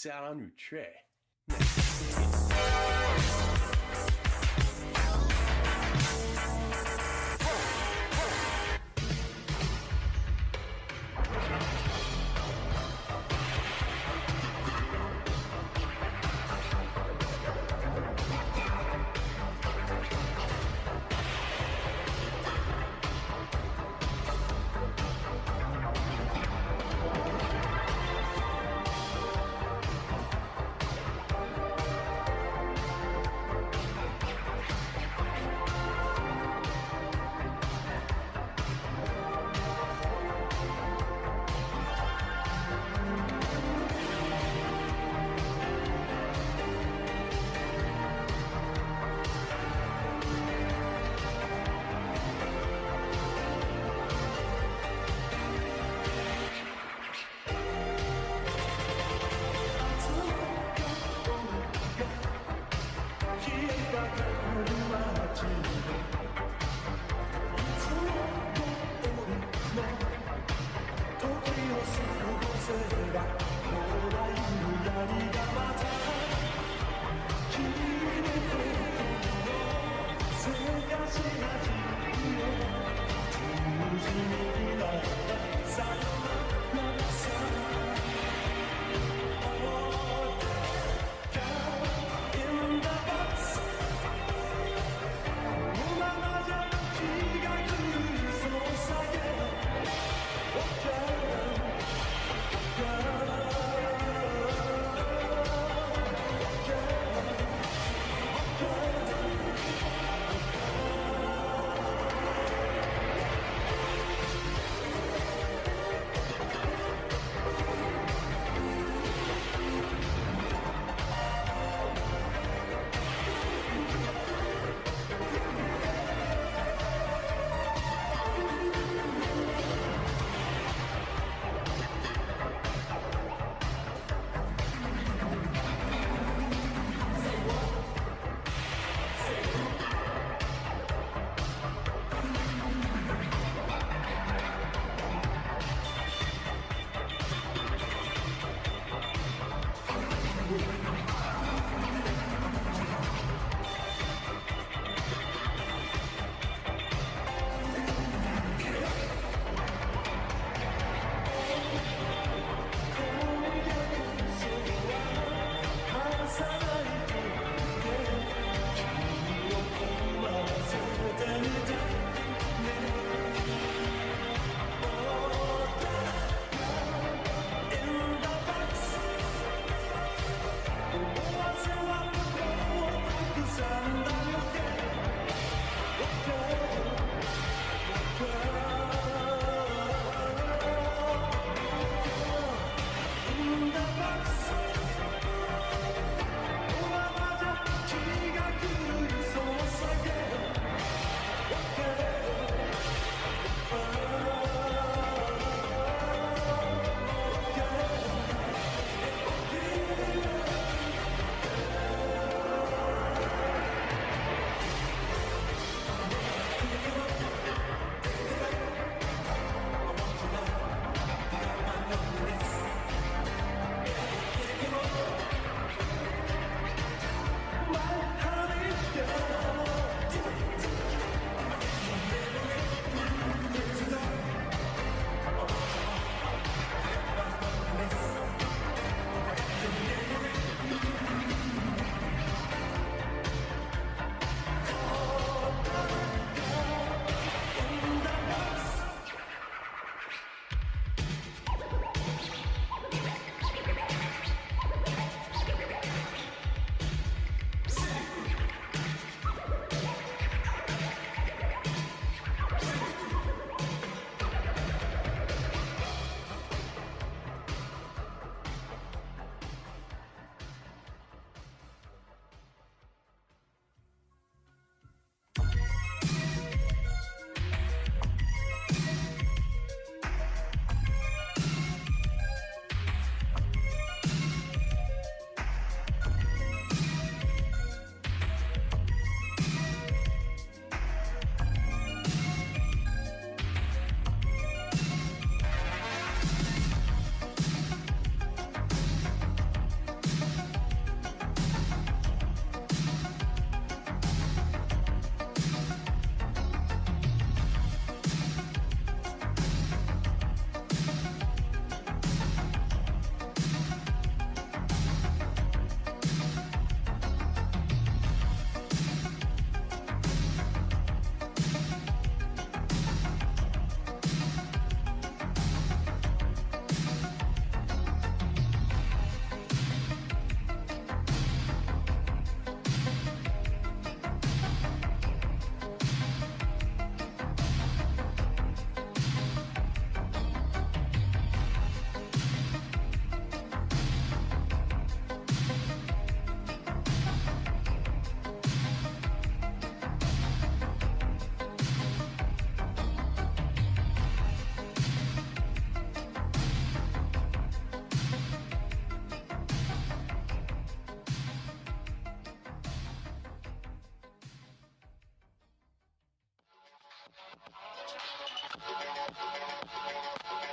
C'est un ucce.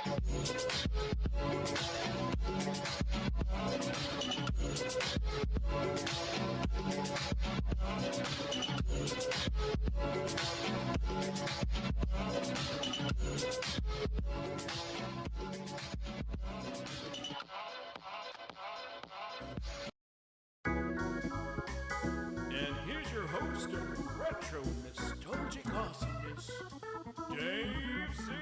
And here's your host of Retro Nostalgic Awesomeness, Dave C.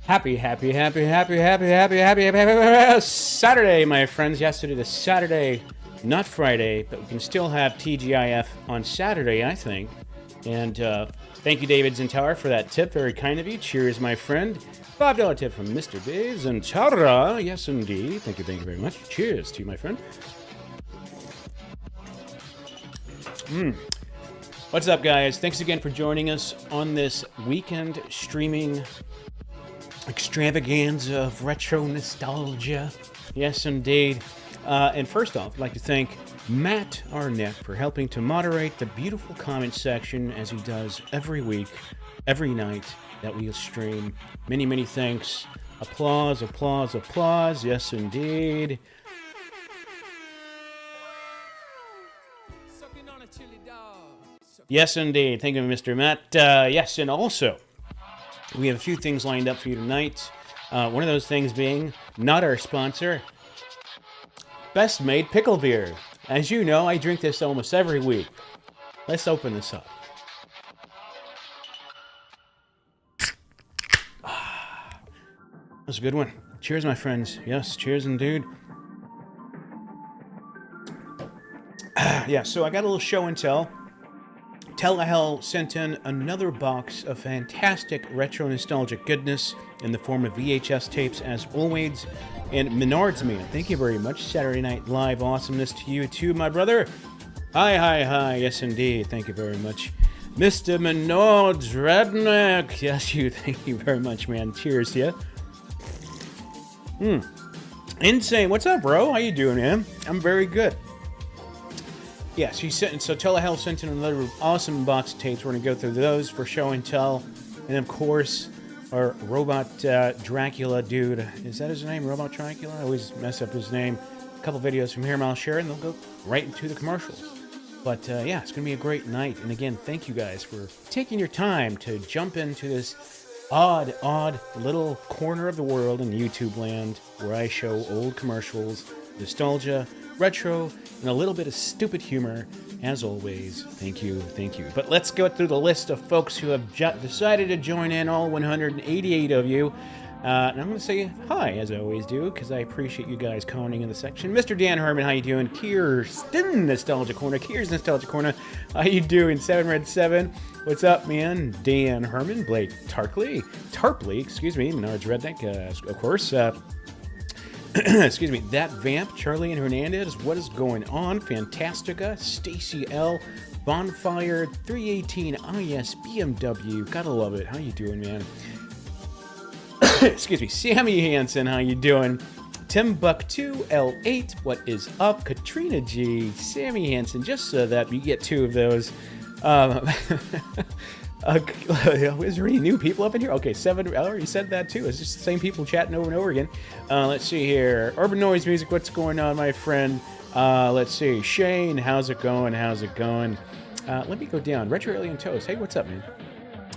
Happy Saturday, my friends. Yesterday, the Saturday, not Friday, but we can still have TGIF on Saturday, I think. And thank you, David Zentara, for that tip. Very kind of you. Cheers, my friend. $5 tip from Mr. Dave Zentara. Yes, indeed. Thank you very much. Cheers to you, my friend. What's up, guys? Thanks again for joining us on this weekend streaming extravaganza of retro nostalgia. Yes, indeed. And first off, I'd like to thank Matt Arnett for helping to moderate the beautiful comment section as he does every week, every night that we stream. Many, many thanks. Applause, applause, applause. Yes, indeed. Yes, indeed. Thank you, Mr. Matt. Yes, and also, we have a few things lined up for you tonight. One of those things being not our sponsor, Best Made Pickle Beer. As you know, I drink this almost every week. Let's open this up. That's a good one. Cheers, my friends. Yes, cheers indeed. Yeah, so I got a little show and tell. Telehell sent in another box of fantastic retro nostalgic goodness in the form of VHS tapes, as always. And Menards Man, thank you very much. Saturday Night Live awesomeness to you too, my brother. Hi. Yes, indeed. Thank you very much. Mr. Menards Redneck. Yes, thank you very much, man. Cheers to you. Insane. What's up, bro? How you doing, man? I'm very good. Yes, so Telehell sent in another awesome box of tapes. We're going to go through those for show and tell. And of course, our Robot Dracula dude. Is that his name? Robot Dracula? I always mess up his name. A couple videos from here, I'll share, and they'll go right into the commercials. But yeah, it's going to be a great night. And again, thank you guys for taking your time to jump into this odd little corner of the world in YouTube land where I show old commercials, nostalgia, retro, and a little bit of stupid humor, as always. Thank you. But let's go through the list of folks who have decided to join in, all 188 of you. And I'm going to say hi, as I always do, because I appreciate you guys commenting in the section. Mr. Dan Herman, how you doing? Kirsten Nostalgia Corner. How you doing? 7 Red 7. What's up, man? Dan Herman, Blake Tarpley, Menards Redneck, of course. Excuse me, That Vamp, Charlie and Hernandez, what is going on? Fantastica, Stacy L, Bonfire, 318 IS BMW, gotta love it. How you doing, man? Excuse me, Sammy Hansen, how you doing? Timbuktu L8, what is up? Katrina G, Sammy Hansen, just so that you get two of those. Is there any new people up in here? Okay, 7. I already said that too. It's just the same people chatting over and over again. Let's see here. Urban Noise Music, what's going on, my friend? Let's see. Shane, how's it going? Let me go down. Retro Alien Toast. Hey, what's up, man?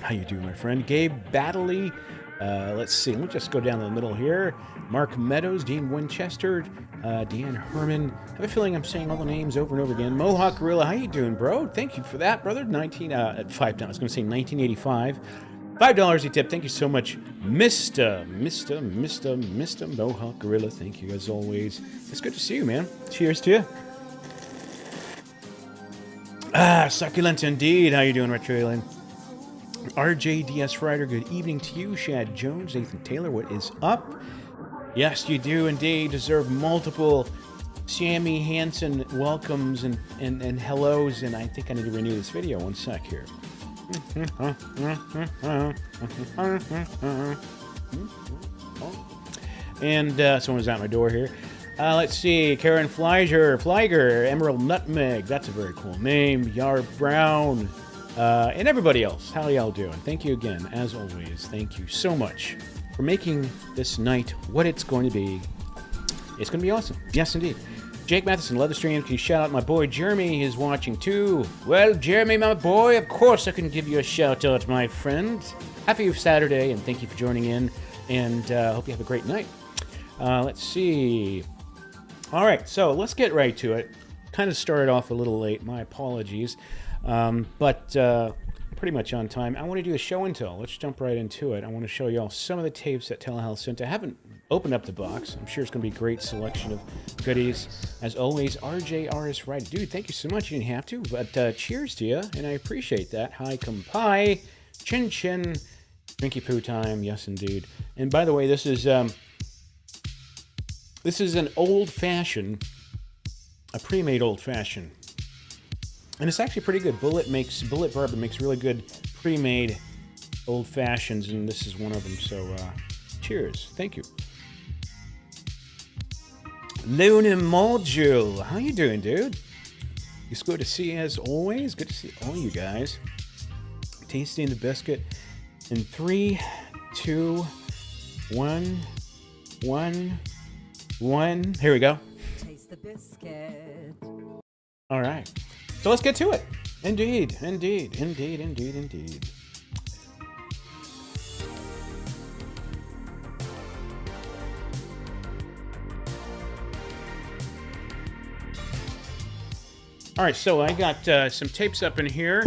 How you doing, my friend? Gabe Battley. Let's see. Let me just go down the middle here. Mark Meadows, Dean Winchester, Dan Herman. I have a feeling I'm saying all the names over and over again. Mohawk Gorilla, how you doing, bro? Thank you for that, brother. $5. I was going to say 1985. $5 a tip. Thank you so much, Mr. Mohawk Gorilla. Thank you as always. It's good to see you, man. Cheers to you. Succulent indeed. How you doing, Retro Alien? RJDS Rider, good evening to you. Shad Jones, Nathan Taylor, what is up? Yes, you do indeed deserve multiple Sammy Hansen welcomes and hellos, and I think I need to renew this video. One sec here. And someone's at my door here. Let's see. Karen Flieger, Emerald Nutmeg. That's a very cool name. Yar Brown. And everybody else. How y'all doing? Thank you again, as always. Thank you so much for making this night what it's going to be. It's going to be awesome. Yes, indeed. Jake Matheson, Livestream, can you shout out my boy Jeremy? He's watching too. Well, Jeremy, my boy, of course I can give you a shout out, my friend. Happy Saturday, and thank you for joining in. And hope you have a great night. Let's see. All right, so let's get right to it. Kind of started off a little late. My apologies. But pretty much on time. I want to do a show and tell. Let's jump right into it. I want to show you all some of the tapes that Telehealth sent. I haven't opened up the box. I'm sure it's going to be a great selection of goodies. As always, RJRS Right. Dude, thank you so much. You didn't have to, but cheers to you, and I appreciate that. Hi, Kampai. Chin Chin. Drinky poo time. Yes, indeed. And by the way, this is an old-fashioned, a pre-made old-fashioned. And it's actually pretty good. Bullet Bourbon makes really good pre-made old fashions, and this is one of them. So, cheers. Thank you. Luna Module, how you doing, dude? It's good to see you as always. Good to see all you guys. Tasting the biscuit in 3, 2, 1, 1, 1. Here we go. Taste the biscuit. All right. So let's get to it. Indeed. All right, so I got some tapes up in here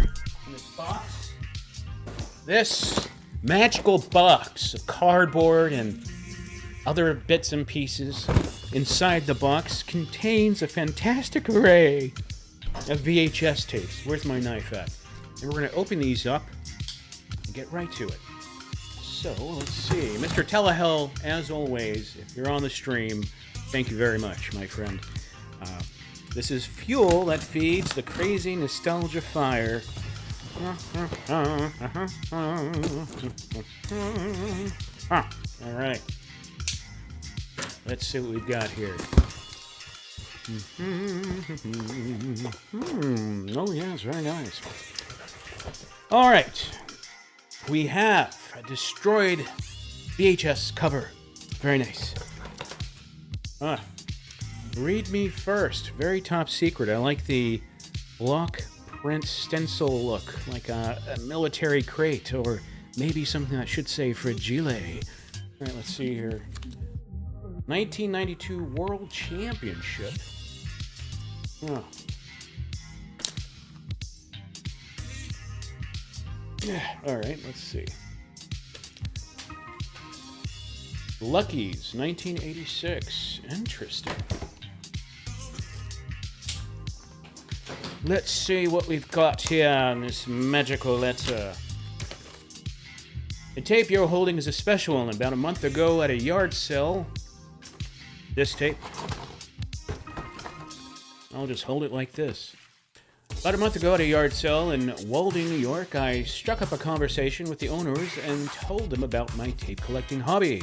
in this box. This magical box of cardboard and other bits and pieces inside the box contains a fantastic array of VHS tapes. Where's my knife at? And we're going to open these up and get right to it. So, let's see. Mr. Telehell, as always, if you're on the stream, thank you very much, my friend. This is fuel that feeds the crazy nostalgia fire. All right. Let's see what we've got here. Oh, yes, very nice. All right. We have a destroyed VHS cover. Very nice. Read me first. Very top secret. I like the block print stencil look, like a military crate, or maybe something that should say Fragile. All right, let's see here. 1992 World Championship. Oh. Yeah, all right, let's see. Lucky's 1986. Interesting. Let's see what we've got here on this magical letter. The tape you're holding is a special one. About a month ago at a yard sale. This tape. I'll just hold it like this. About a month ago at a yard sale in Walden, New York, I struck up a conversation with the owners and told them about my tape collecting hobby.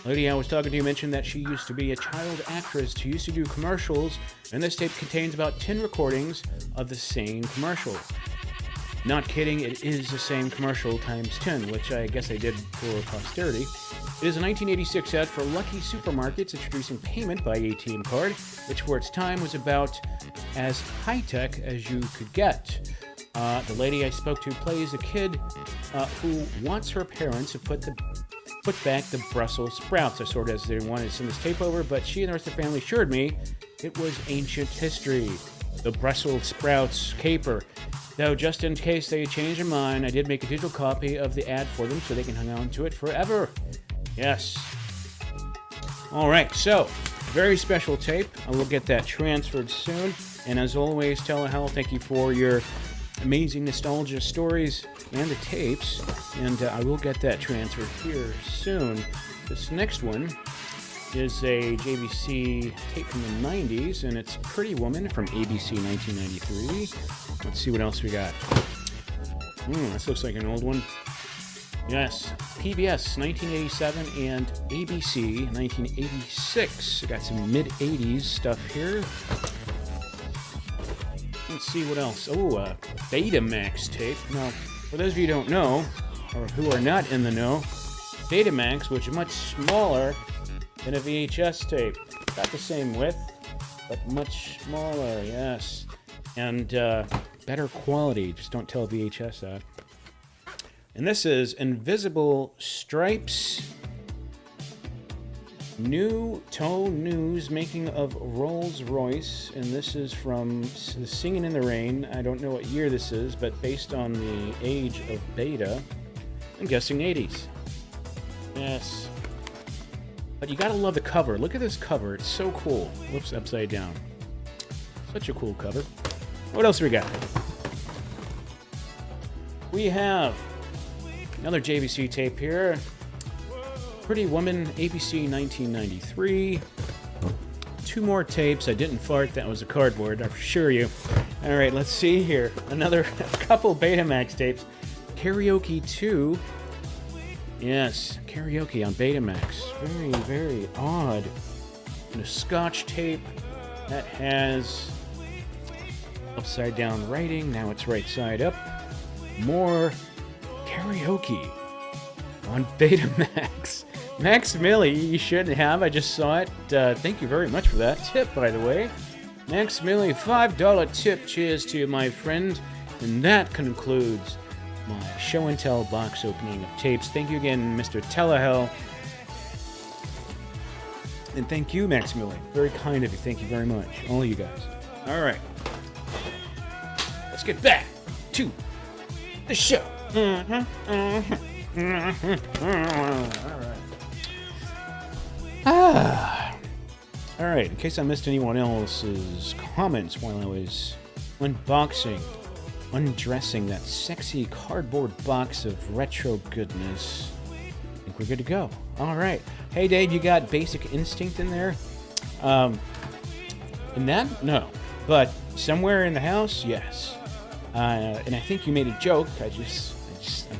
The lady I was talking to mentioned that she used to be a child actress who used to do commercials, and this tape contains about 10 recordings of the same commercial. Not kidding, it is the same commercial times 10, which I guess I did for posterity. It is a 1986 ad for Lucky Supermarkets introducing payment by ATM card, which for its time was about as high-tech as you could get. The lady I spoke to plays a kid who wants her parents to put back the Brussels sprouts. I sort of as they wanted to send this tape over, but she and the rest of the family assured me it was ancient history. The Brussels sprouts caper. Though just in case they change their mind, I did make a digital copy of the ad for them so they can hang on to it forever. Yes. All right, so very special tape. I will get that transferred soon. And as always, Telehealth, thank you for your amazing nostalgia stories and the tapes, and I will get that transferred here soon. This next one is a JVC tape from the 90s, and it's Pretty Woman from ABC 1993. Let's see what else we got. This looks like an old one. Yes, PBS 1987 and ABC 1986. Got some mid-80s stuff here. Let's see what else. Oh, Betamax tape. Now, for those of you who don't know, or who are not in the know, Betamax, which is much smaller than a VHS tape. Got the same width, but much smaller, yes. And better quality. Just don't tell VHS that. And this is Invisible Stripes. New Toe News, making of Rolls Royce. And this is from Singing in the Rain. I don't know what year this is, but based on the age of Beta, I'm guessing 80s. Yes. But you gotta love the cover. Look at this cover. It's so cool. Whoops, upside down. Such a cool cover. What else we got? We have another JVC tape here. Pretty Woman, ABC 1993. Two more tapes. I didn't fart. That was a cardboard, I assure you. All right, let's see here. Another couple Betamax tapes. Karaoke 2. Yes, Karaoke on Betamax. Very, very odd. And a Scotch tape that has upside down writing. Now it's right side up. More Karaoke on Betamax. Max Millie, you shouldn't have. I just saw it. Thank you very much for that tip, by the way. Max Millie, $5 tip. Cheers to you, my friend. And that concludes my show and tell box opening of tapes. Thank you again, Mr. Telehell. And thank you, Max Millie. Very kind of you. Thank you very much. All of you guys. All right. Let's get back to the show. All right. All right. In case I missed anyone else's comments while I was unboxing, undressing that sexy cardboard box of retro goodness, I think we're good to go. All right. Hey, Dave, you got Basic Instinct in there? In that? No. But somewhere in the house, yes. And I think you made a joke. I'm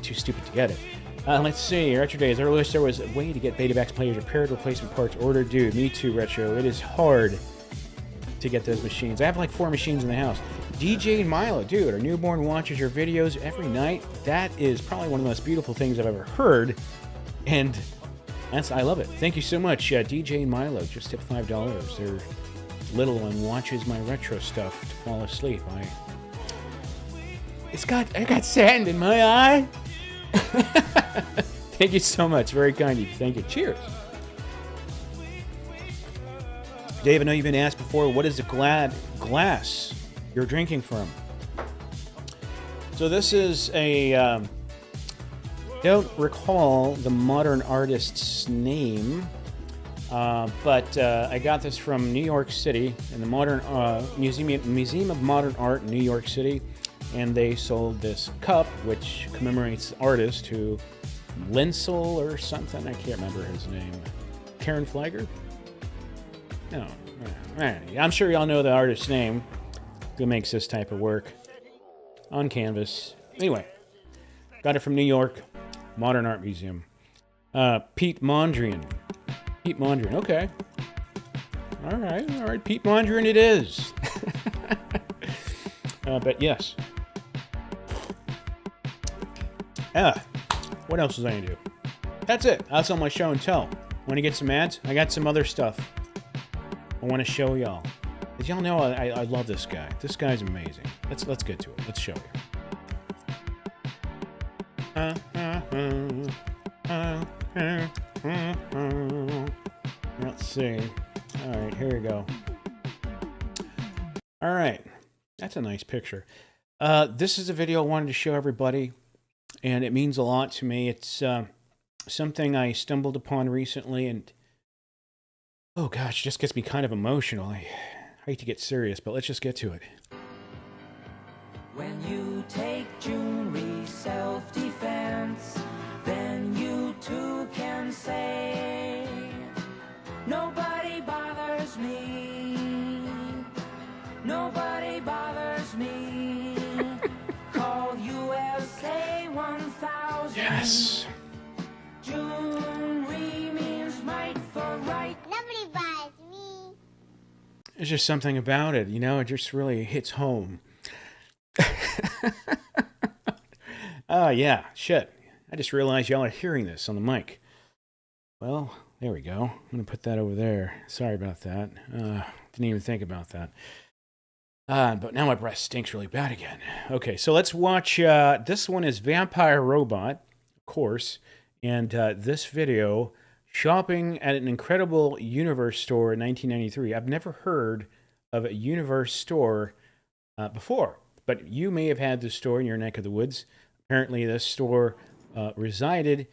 too stupid to get it. Let's see. Retro Days. I wish there was a way to get Betamax players repaired, replacement parts ordered. Dude, me too, Retro. It is hard to get those machines. I have like 4 machines in the house. DJ and Milo, dude, our newborn watches your videos every night. That is probably one of the most beautiful things I've ever heard. And I love it. Thank you so much, DJ and Milo. Just tipped $5. They're little and watches my retro stuff to fall asleep. I got sand in my eye. Thank you so much. Very kind of you. Thank you. Cheers. Dave, I know you've been asked before, what is the glass you're drinking from? So this is a... don't recall the modern artist's name, but I got this from New York City in the Modern Museum of Modern Art in New York City, and they sold this cup, which commemorates the artist who, Linsel or something, I can't remember his name. Karen Flagger? No. I'm sure y'all know the artist's name who makes this type of work on canvas. Anyway, got it from New York. Modern Art Museum. Pete Mondrian. Pete Mondrian, okay. All right, Pete Mondrian it is. But yes. What else was I gonna do? That's it. That's all my show and tell. Want to get some ads? I got some other stuff I want to show y'all. As y'all know, I love this guy. This guy's amazing. Let's get to it. Let's show you. Let's see. All right, here we go. All right, that's a nice picture. This is a video I wanted to show everybody, and it means a lot to me. It's something I stumbled upon recently, and oh gosh, it just gets me kind of emotional. I hate to get serious, but let's just get to it. When you take Yes. Nobody buys me. There's just something about it, you know, it just really hits home. Oh, yeah, shit. I just realized y'all are hearing this on the mic. Well, there we go. I'm going to put that over there. Sorry about that. Didn't even think about that. But now my breath stinks really bad again. Okay, so let's watch. This one is Vampire Robot, of course. And this video, shopping at an Incredible Universe store in 1993. I've never heard of a Universe store before, but you may have had this store in your neck of the woods. Apparently, this store resided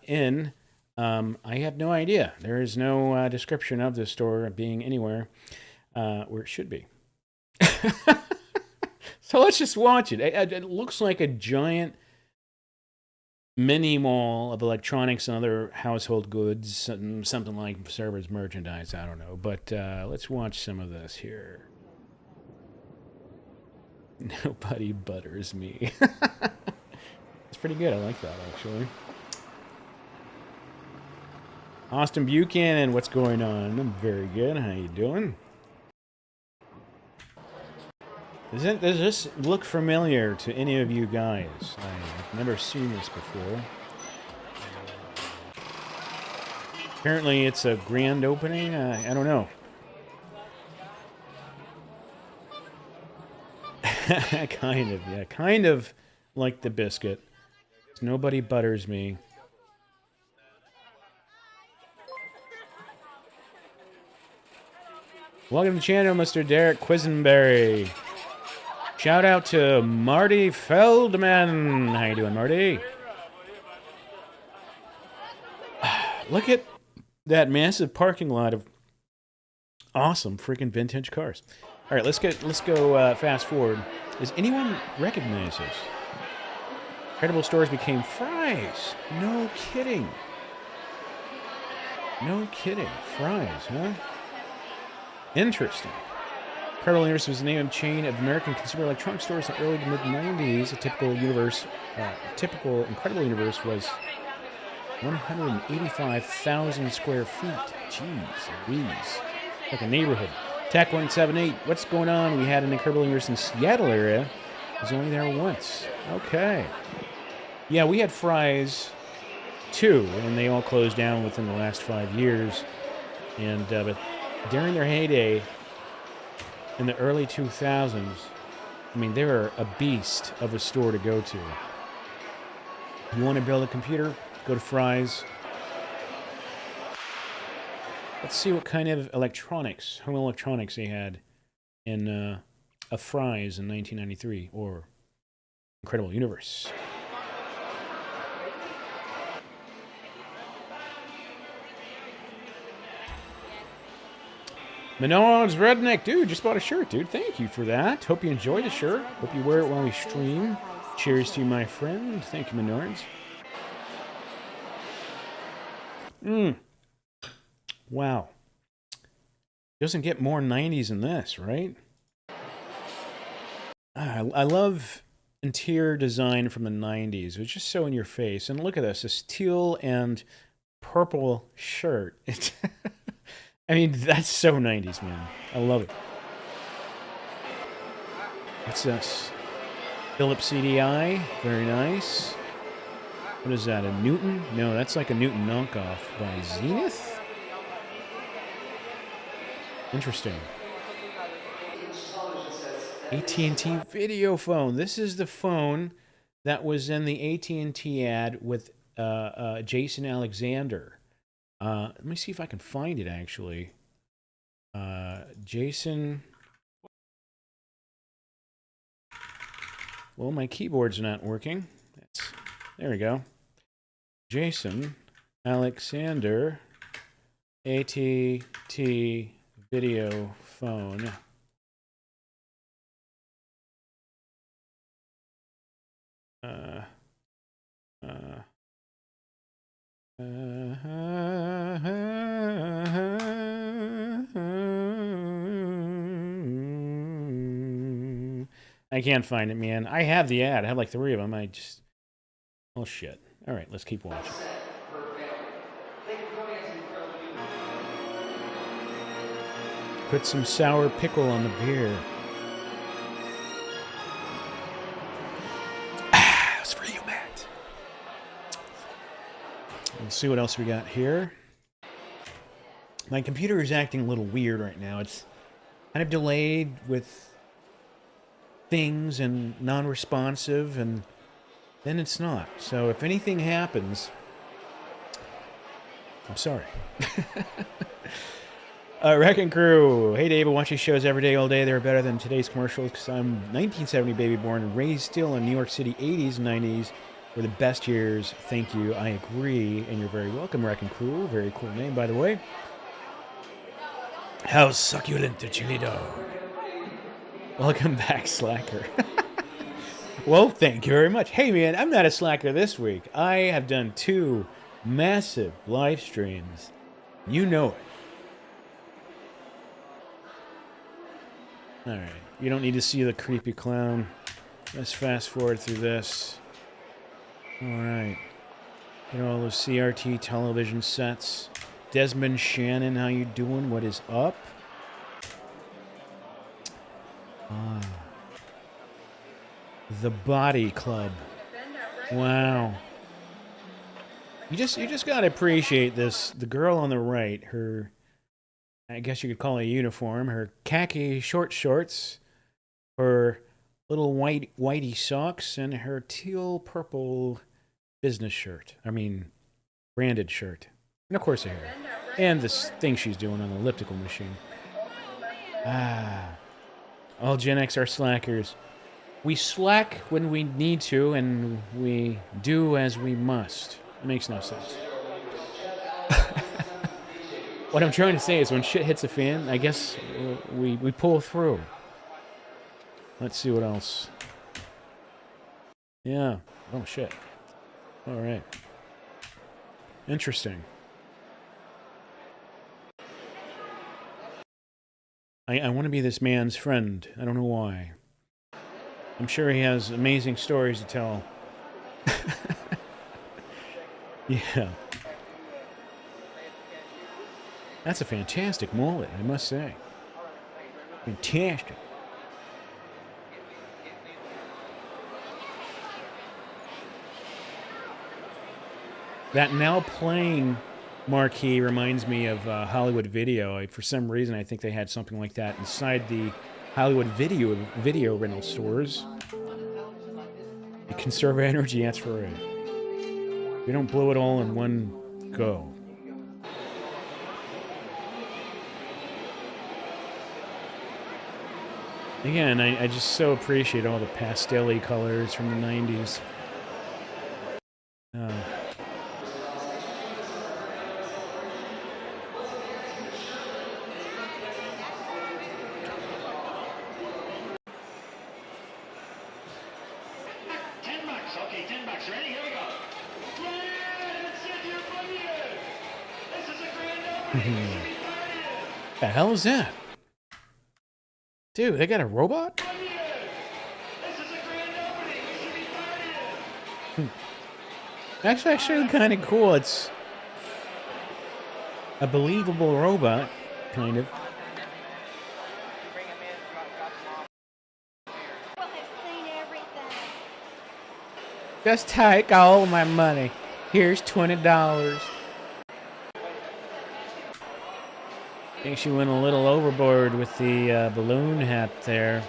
in... I have no idea. There is no description of this store being anywhere where it should be. So let's just watch it. It looks like a giant mini mall of electronics and other household goods, something like servers merchandise, I don't know. But let's watch some of this here. Nobody butters me. It's pretty good. I like that, actually. Austin Buchanan, what's going on? I'm very good. How you doing? Does this look familiar to any of you guys? I've never seen this before. Apparently it's a grand opening. I don't know. Kind of, yeah. Kind of like the biscuit. Nobody butters me. Welcome to the channel, Mr. Derek Quisenberry. Shout out to Marty Feldman. How you doing, Marty? Look at that massive parking lot of awesome freaking vintage cars. All right, let's go fast forward. Does anyone recognize this? Incredible stores became Fry's. No kidding. No kidding. Fry's, huh? Interesting. Incredible Universe was the name of chain of American consumer electronic stores in the early to mid-90s. A typical Incredible Universe was 185,000 square feet. Jeez Louise. Like a neighborhood. Tech 178, what's going on? We had an Incredible Universe in Seattle area. I was only there once. Okay. Yeah, we had Fry's too, and they all closed down within the last 5 years. And but during their heyday, in the early 2000s, I mean, they were a beast of a store to go to. You want to build a computer? Go to Fry's. Let's see what kind of electronics, home electronics they had in a Fry's in 1993, or Incredible Universe. Menard's Redneck, dude, just bought a shirt, dude. Thank you for that. Hope you enjoy the shirt. Hope you wear it while we stream. Cheers to you, my friend. Thank you, Menards. Wow. Doesn't get more 90s than this, right? I love interior design from the 90s. It's just so in your face. And look at this teal and purple shirt. I mean, that's so 90s, man. I love it. What's this? Philips CDI. Very nice. What is that, a Newton? No, that's like a Newton knockoff by Zenith? Interesting. AT&T video phone. This is the phone that was in the AT&T ad with Jason Alexander. Let me see if I can find it, actually. Jason. Well, my keyboard's not working. There we go. Jason Alexander, AT&T video phone. I can't find it, man. I have the ad. I have like 3 of them. Oh, shit. All right, let's keep watching. Put some sour pickle on the beer. It's for you, Matt. Let's see what else we got here. My computer is acting a little weird right now. It's kind of delayed with things and non-responsive, and then it's not. So if anything happens, I'm sorry. Wrecking Crew. Hey, Dave, I watch these shows every day, all day. They're better than today's commercials because I'm 1970 baby born and raised still in New York City 80s and 90s were the best years. Thank you. I agree, and you're very welcome, Wrecking Crew. Very cool name, by the way. How's Succulent the chili dog? Welcome back, Slacker. Well, thank you very much. Hey, man, I'm not a slacker this week. I have done 2 massive live streams. You know it. All right. You don't need to see the creepy clown. Let's fast forward through this. All right. You know, all those CRT television sets. Desmond Shannon, how you doing? What is up? The Body Club. Wow. You just gotta appreciate this. The girl on the right, her, I guess you could call it a uniform, her khaki short shorts, her little whitey socks, and her teal purple business shirt. I mean, branded shirt. And of course her hair. And this thing she's doing on the elliptical machine. All Gen X are slackers. We slack when we need to, and we do as we must. It makes no sense. What I'm trying to say is when shit hits a fan, I guess we pull through. Let's see what else. Yeah. Oh, shit. All right. Interesting. I want to be this man's friend. I don't know why. I'm sure he has amazing stories to tell. Yeah. That's a fantastic mullet, I must say. Fantastic. That now playing marquee reminds me of Hollywood Video. For some reason, I think they had something like that inside the Hollywood video rental stores. You conserve energy, that's right. You don't blow it all in one go. Again, I just so appreciate all the pastel-y colors from the 90s. The hell is that? Dude, they got a robot? That's actually kind of cool. It's a believable robot, kind of. Just take all my money. Here's $20. I think she went a little overboard with the balloon hat there.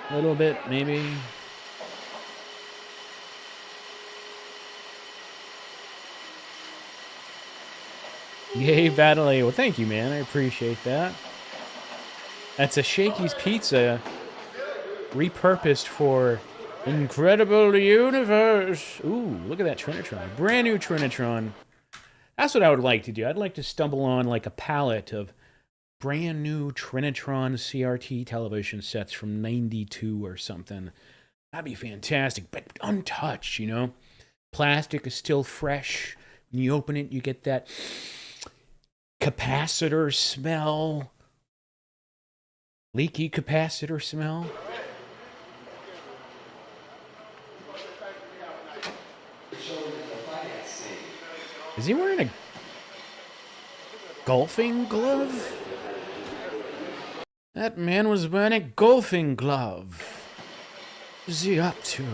A little bit, maybe. Yay, Battley. Well, thank you, man. I appreciate that. That's a Shakey's Pizza repurposed for Incredible Universe. Ooh, look at that Trinitron. Brand new Trinitron. That's what I would like to do. I'd like to stumble on like a palette of brand new Trinitron CRT television sets from '92 or something. That'd be fantastic, but untouched, you know? Plastic is still fresh. When you open it, you get that capacitor smell. Leaky capacitor smell. Is he wearing a golfing glove? That man was wearing a golfing glove. What is he up to?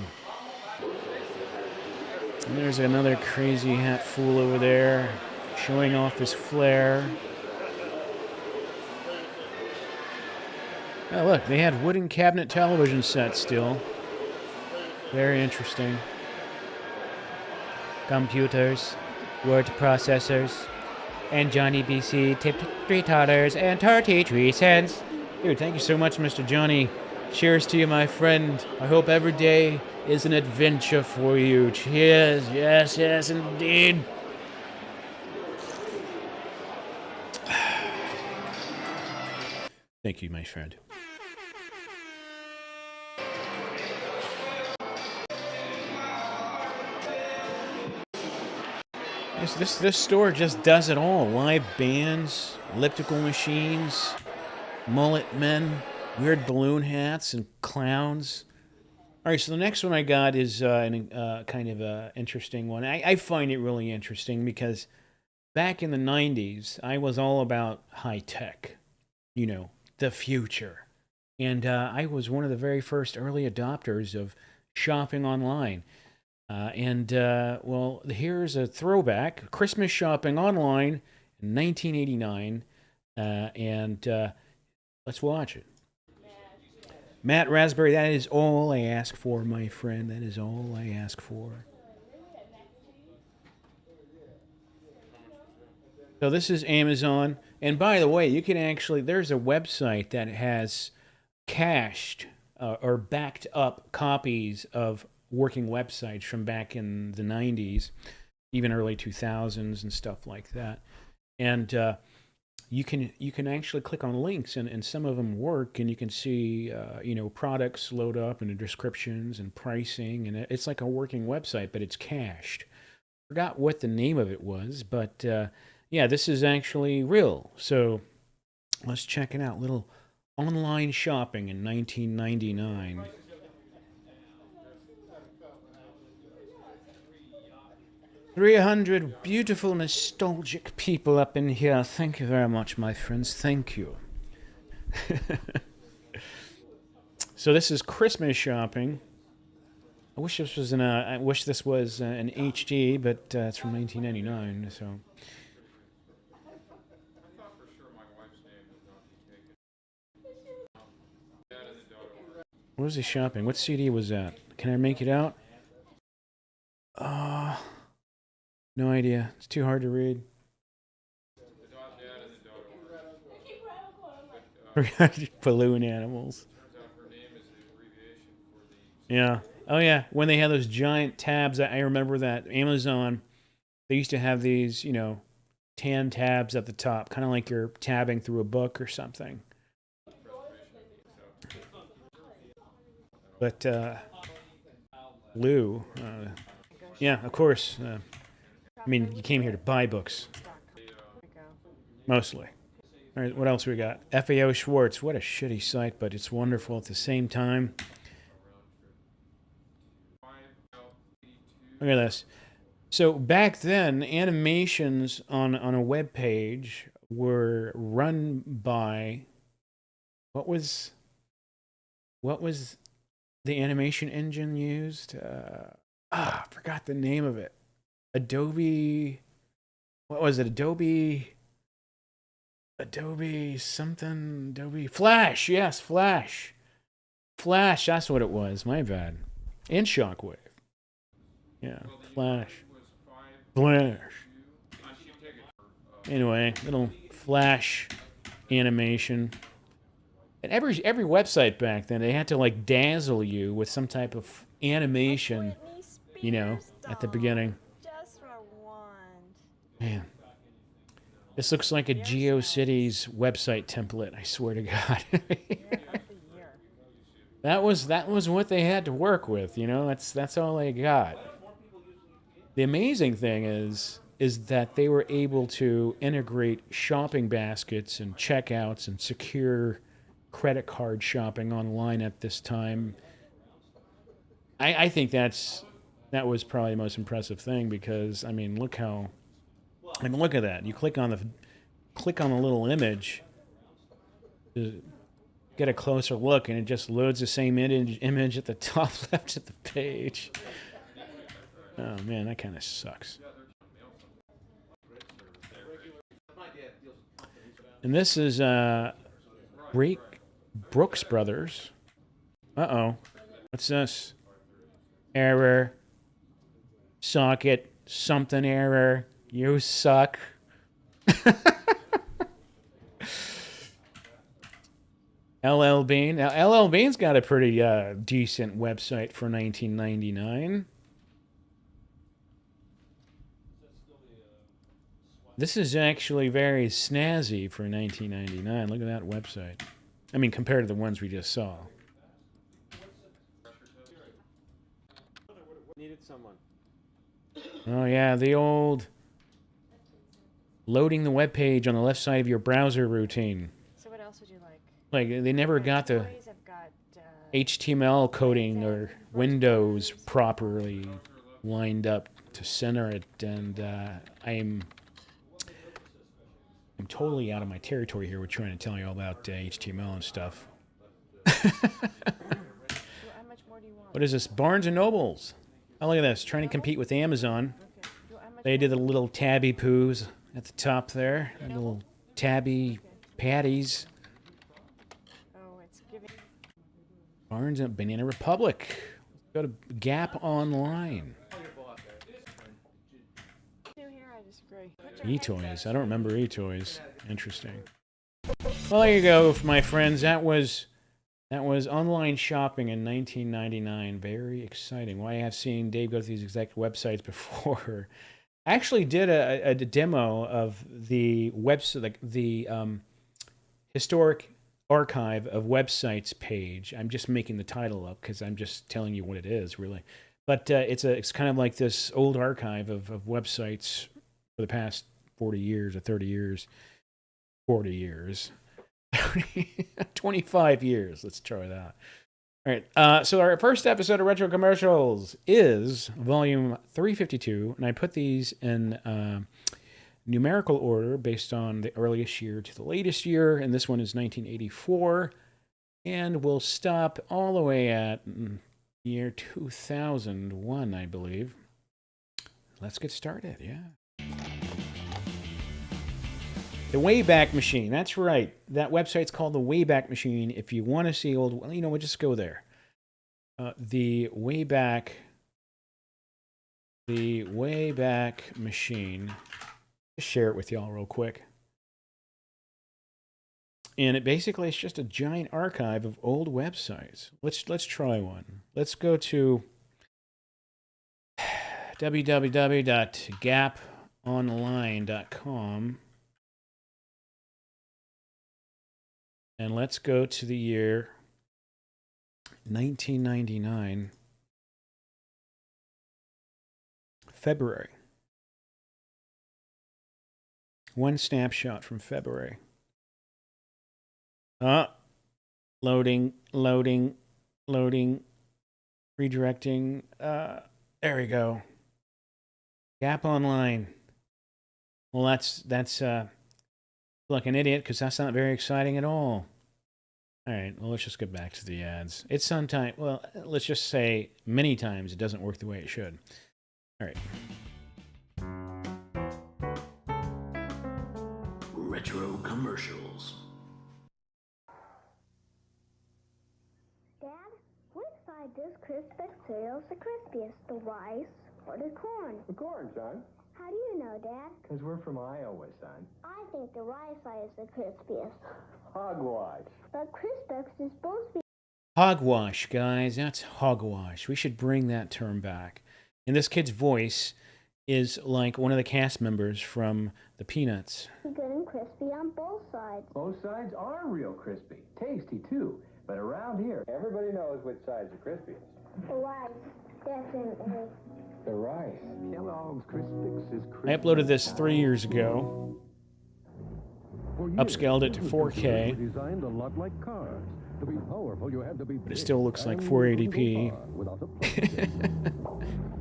And there's another crazy hat fool over there, showing off his flair. Oh, look, they had wooden cabinet television sets still. Very interesting. Computers, word processors, and Johnny BC tipped $3 and 33 cents. Dude, thank you so much, Mr. Johnny. Cheers to you, my friend. I hope every day is an adventure for you. Cheers. Yes, yes, indeed. Thank you, my friend. This store just does it all. Live bands, elliptical machines, mullet men, weird balloon hats, and clowns. All right, so the next one I got is kind of an interesting one. I find it really interesting because back in the 90s, I was all about high tech, you know, the future. And I was one of the very first early adopters of shopping online. Well, here's a throwback. Christmas shopping online in 1989. Let's watch it. Matt Raspberry, that is all I ask for, my friend. That is all I ask for. So this is Amazon. And by the way, you can actually, there's a website that has cached or backed up copies of working websites from back in the 90s, even early 2000s and stuff like that. And you can actually click on links, and some of them work, and you can see products load up and the descriptions and pricing, and it's like a working website, but it's cached. Forgot what the name of it was, but yeah, this is actually real. So let's check it out. Little online shopping in 1999. 300 beautiful, nostalgic people up in here. Thank you very much, my friends. Thank you. So this is Christmas shopping. I wish this was an HD, but it's from 1999. So. What was he shopping? What CD was that? Can I make it out? No idea. It's too hard to read. Balloon animals. Yeah. Oh yeah. When they had those giant tabs, I remember that Amazon. They used to have these, tan tabs at the top, kind of like you're tabbing through a book or something. But Lou, yeah, of course. I mean, you came here to buy books. Mostly. All right, what else we got? FAO Schwartz. What a shitty site, but it's wonderful at the same time. Look at this. So back then, animations on a web page were run by what was the animation engine used? I forgot the name of it. Adobe. What was it? Adobe something. Adobe Flash. Yes, Flash. Flash. That's what it was. My bad. And Shockwave. Yeah, Flash. Anyway, little Flash animation. And every website back then, they had to like dazzle you with some type of animation, at the beginning. Man, this looks like a GeoCities website template. I swear to God. That was what they had to work with. That's all they got. The amazing thing is that they were able to integrate shopping baskets and checkouts and secure credit card shopping online at this time. I think that was probably the most impressive thing because, I mean, look how And look at that. You click on the little image to get a closer look, and it just loads the same image at the top left of the page. Oh man, that kind of sucks. And this is Brooks Brothers. Uh-oh. What's this? Error. Socket. Something error. You suck. LL Bean. Now, LL Bean's got a pretty decent website for 1999. This is actually very snazzy for 1999. Look at that website. I mean, compared to the ones we just saw. Needed someone. Oh, yeah, the old loading the web page on the left side of your browser routine. So what else would you like? Like, they never got the I've got, HTML coding or Windows properly lined up to center it, and I'm totally out of my territory here with trying to tell you all about HTML and stuff. how much more do you want? What is this? Barnes & Nobles. Oh, look at this. Trying to compete with Amazon. Okay. How much They did the little tabby poos at the top there. The little tabby patties. Oh, it's giving. Barnes and Banana Republic. Go to Gap Online. New here, I disagree. eToys. I don't remember eToys. Interesting. Well, there you go, my friends. That was online shopping in 1999. Very exciting. Well, I have seen Dave go to these exact websites before. I actually did a demo of the website, like the historic archive of websites page. I'm just making the title up because I'm just telling you what it is, really. But it's kind of like this old archive of websites for the past 40 years or 30 years. 40 years. 25 years. Let's try that. All right. So our first episode of Retro Commercials is volume 352, and I put these in numerical order based on the earliest year to the latest year, and this one is 1984, and we'll stop all the way at year 2001, I believe. Let's get started. Yeah. The Wayback Machine. That's right. That website's called The Wayback Machine. If you want to see old, well, you know what, just go there. The Wayback Machine. Just share it with y'all real quick. And it basically is just a giant archive of old websites. Let's try one. Let's go to www.gaponline.com. And let's go to the year 1999, February. One snapshot from February. Loading, redirecting. There we go. Gap Online. Well, that's like an idiot because that's not very exciting at all. All right, well, let's just get back to the ads. It's sometimes, well, let's just say many times it doesn't work the way it should. All right. Retro commercials. Dad, which side does Crispix cereals the crispiest, the rice or the corn? The corn, son. How do you know, Dad? Because we're from Iowa, son. I think the rice side is the crispiest. Hogwash. But Crispix is supposed to be... Hogwash, guys. That's hogwash. We should bring that term back. And this kid's voice is like one of the cast members from the Peanuts. good and crispy on both sides. Both sides are real crispy. Tasty, too. But around here, everybody knows which side's the crispiest. The rice, definitely. The rice. Kellogg's Crispix is crispy. I uploaded this 3 years ago. Upscaled it to 4K. Designed a lot like cars. To be powerful, you had to be But it still looks like 480p.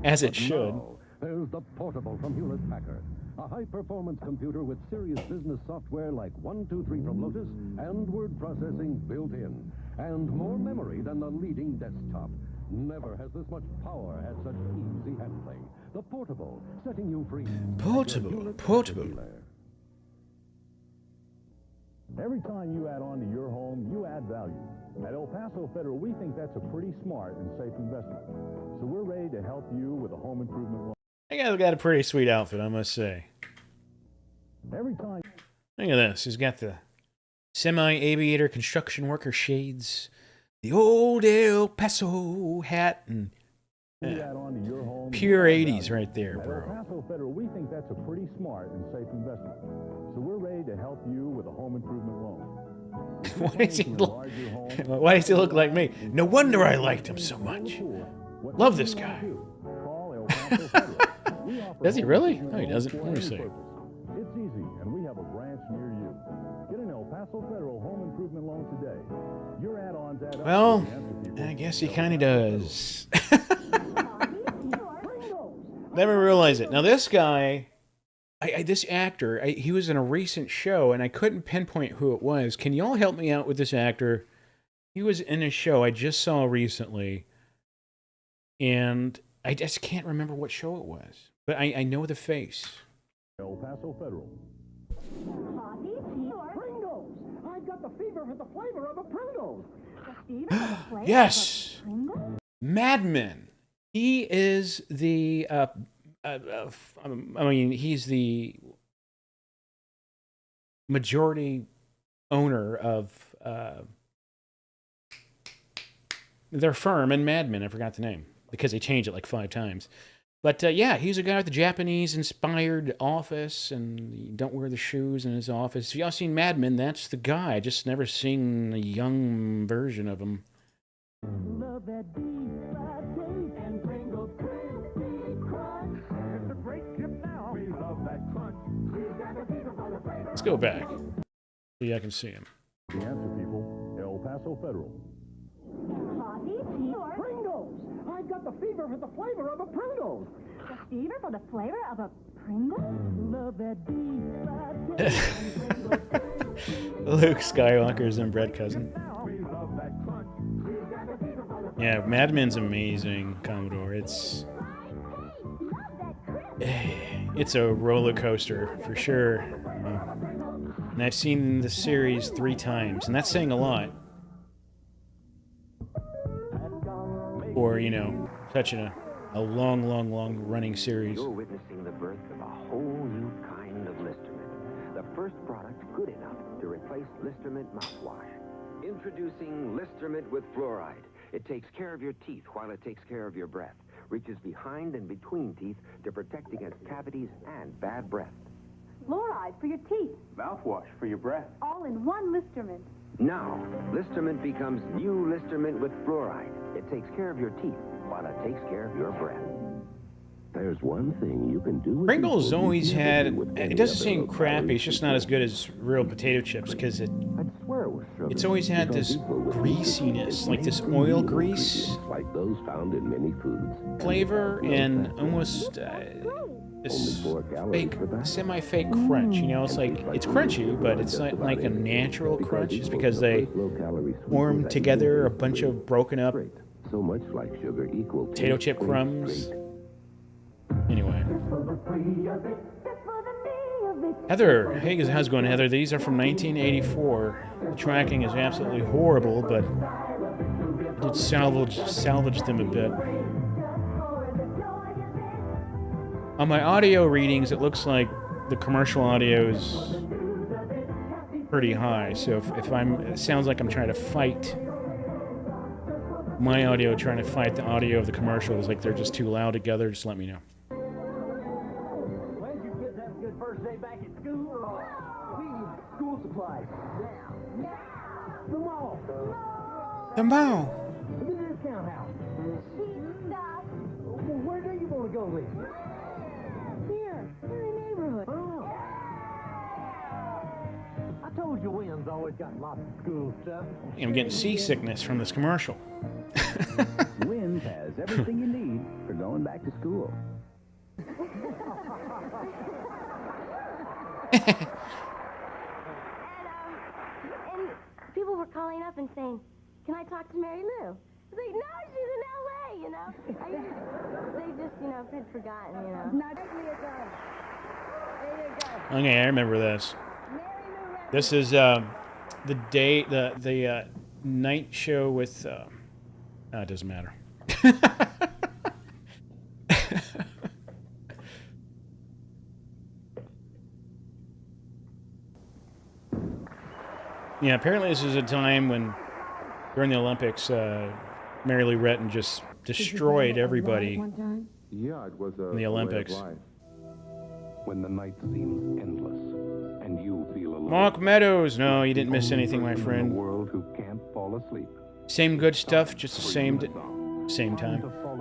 As it should. There's the portable from Hewlett Packard. A high-performance computer with serious business software like 123 from Lotus and word processing built in. And more memory than the leading desktop. Never has this much power had such easy handling. The Portable, setting you free. Portable. Every time you add on to your home, you add value. At El Paso Federal, we think that's a pretty smart and safe investment. So we're ready to help you with a home improvement loan. That guy's got a pretty sweet outfit, I must say. Every time. Look at this. He's got the semi-aviator construction worker shades, the old El Paso hat, and pure 80s right there, At bro. El Paso Federal, we think that's a pretty smart and safe investment. So we're ready to help you with a home improvement loan. Why does he look like me? No wonder I liked him so much. Love this guy. Does he really? No, he doesn't. Let me see. It's easy, and we have a branch near you. Get an El Paso Federal home improvement loan today. Your add-ons add up. Well, I guess he kind of does. Never realized it. Now this guy, this actor, he was in a recent show, and I couldn't pinpoint who it was. Can y'all help me out with this actor? He was in a show I just saw recently, and I just can't remember what show it was. But I know the face. El Paso Federal. Pringles! I've got the fever for the flavor of a Pringles! Yes! Mad Men. He is the, he's the majority owner of their firm in Mad Men. I forgot the name because they changed it like 5 times. But yeah, he's a guy with the Japanese-inspired office, and you don't wear the shoes in his office. If y'all seen Mad Men, that's the guy. I just never seen a young version of him. Love that deep fried taste and Pringles crispy crunch. It's a great chip now. We love that crunch. Let's go back so I can see him. The answer, people. El Paso Federal. Pringles! I've got the fever for the flavor of a Pringles! The fever for the flavor of a Pringle? Love that deep fried taste and Pringles. Luke Skywalker's inbred cousin. We love that crunch. Yeah, Mad Men's amazing, Commodore. It's a roller coaster for sure. And I've seen the series 3 times, and that's saying a lot. Or, you know, such a long running series. You're witnessing the birth of a whole new kind of Listermint. The first product good enough to replace Listermint mouthwash. Introducing Listermint with fluoride. It takes care of your teeth while it takes care of your breath. Reaches behind and between teeth to protect against cavities and bad breath. Fluoride for your teeth. Mouthwash for your breath. All in one Listermint. Now, Listermint becomes new Listermint with fluoride. It takes care of your teeth while it takes care of your breath. There's one thing you can do with Pringles always had, it doesn't seem crappy, it's just not as good as real potato chips because it's always had this greasiness, like this oil grease like those found in many foods. flavor and almost this fake, semi-fake crunch. You know, it's like, it's crunchy, but it's not like a natural crunch. It's because they form together a bunch of broken up So much like sugar equal potato chip crumbs. Anyway. Heather, hey, how's it going, Heather? These are from 1984. The tracking is absolutely horrible, but I did salvage them a bit. On my audio readings, it looks like the commercial audio is pretty high. So if it sounds like I'm trying to fight my audio, trying to fight the audio of the commercials, like they're just too loud together, just let me know. When did you get that good first day back at school? We need school supplies. Now. The mall. The mall. The discount house. Stop. Well, where do you want to go with? Here, in the neighborhood. Oh. I told you Wynn's always got lots of school stuff. I'm getting seasickness from this commercial. Wynn's has everything you need for going back to school. And people were calling up and saying, "Can I talk to Mary Lou?" I was like, "No, she's in L.A." You know, they just had forgotten. Now take me a gun. There you go. Okay, I remember this. This is the day the night show with. It doesn't matter. Yeah, apparently this is a time when, during the Olympics, Mary Lou Retton just destroyed everybody Yeah, it was in the Olympics. When the night seems endless and you feel alone. Mark Meadows. No, you didn't miss anything, my In the friend. world who can't fall asleep. Same good stuff, just the same time.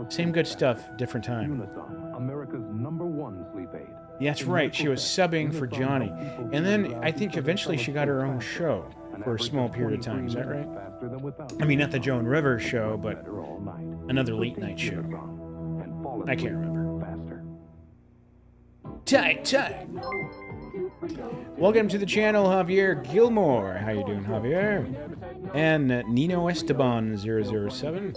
Same good stuff, different time. Unison, America's #1 sleep aid. Yeah, that's right. She was subbing for Johnny. And then I think eventually she got her own show for a small period of time. Is that right? I mean, not the Joan Rivers show, but another late night show. I can't remember. Tight. Welcome to the channel, Javier Gilmore. How you doing, Javier? And Nino Esteban 007.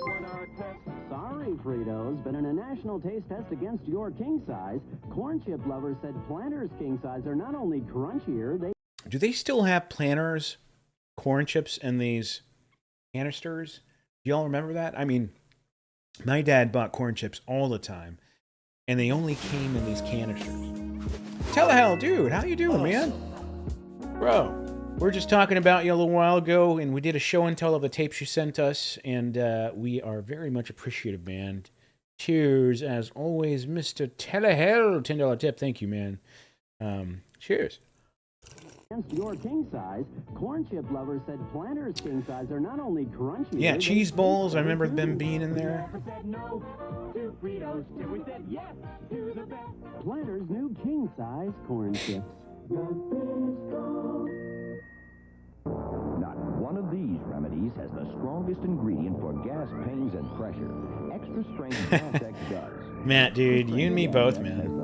Sorry, Fritos, but in a national taste test against your king size, corn chip lovers said Planters king size are not only crunchier, Do they still have Planters corn chips in these canisters? Do y'all remember that? I mean, my dad bought corn chips all the time, and they only came in these canisters. Telehell, dude, how you doing, man? Bro, we were just talking about you a little while ago, and we did a show and tell of the tapes you sent us, and we are very much appreciative, man. Cheers, as always, Mr. Telehell. $10 tip. Thank you, man. Cheers. against your king size, corn chip lovers said Planters king size are not only crunchy. Yeah, cheese balls. I remember them being in there. Planters new king size corn chips. Not one of these remedies has the strongest ingredient for gas pains and pressure. Extra strength Gas X does. Matt, dude, you and me both, man.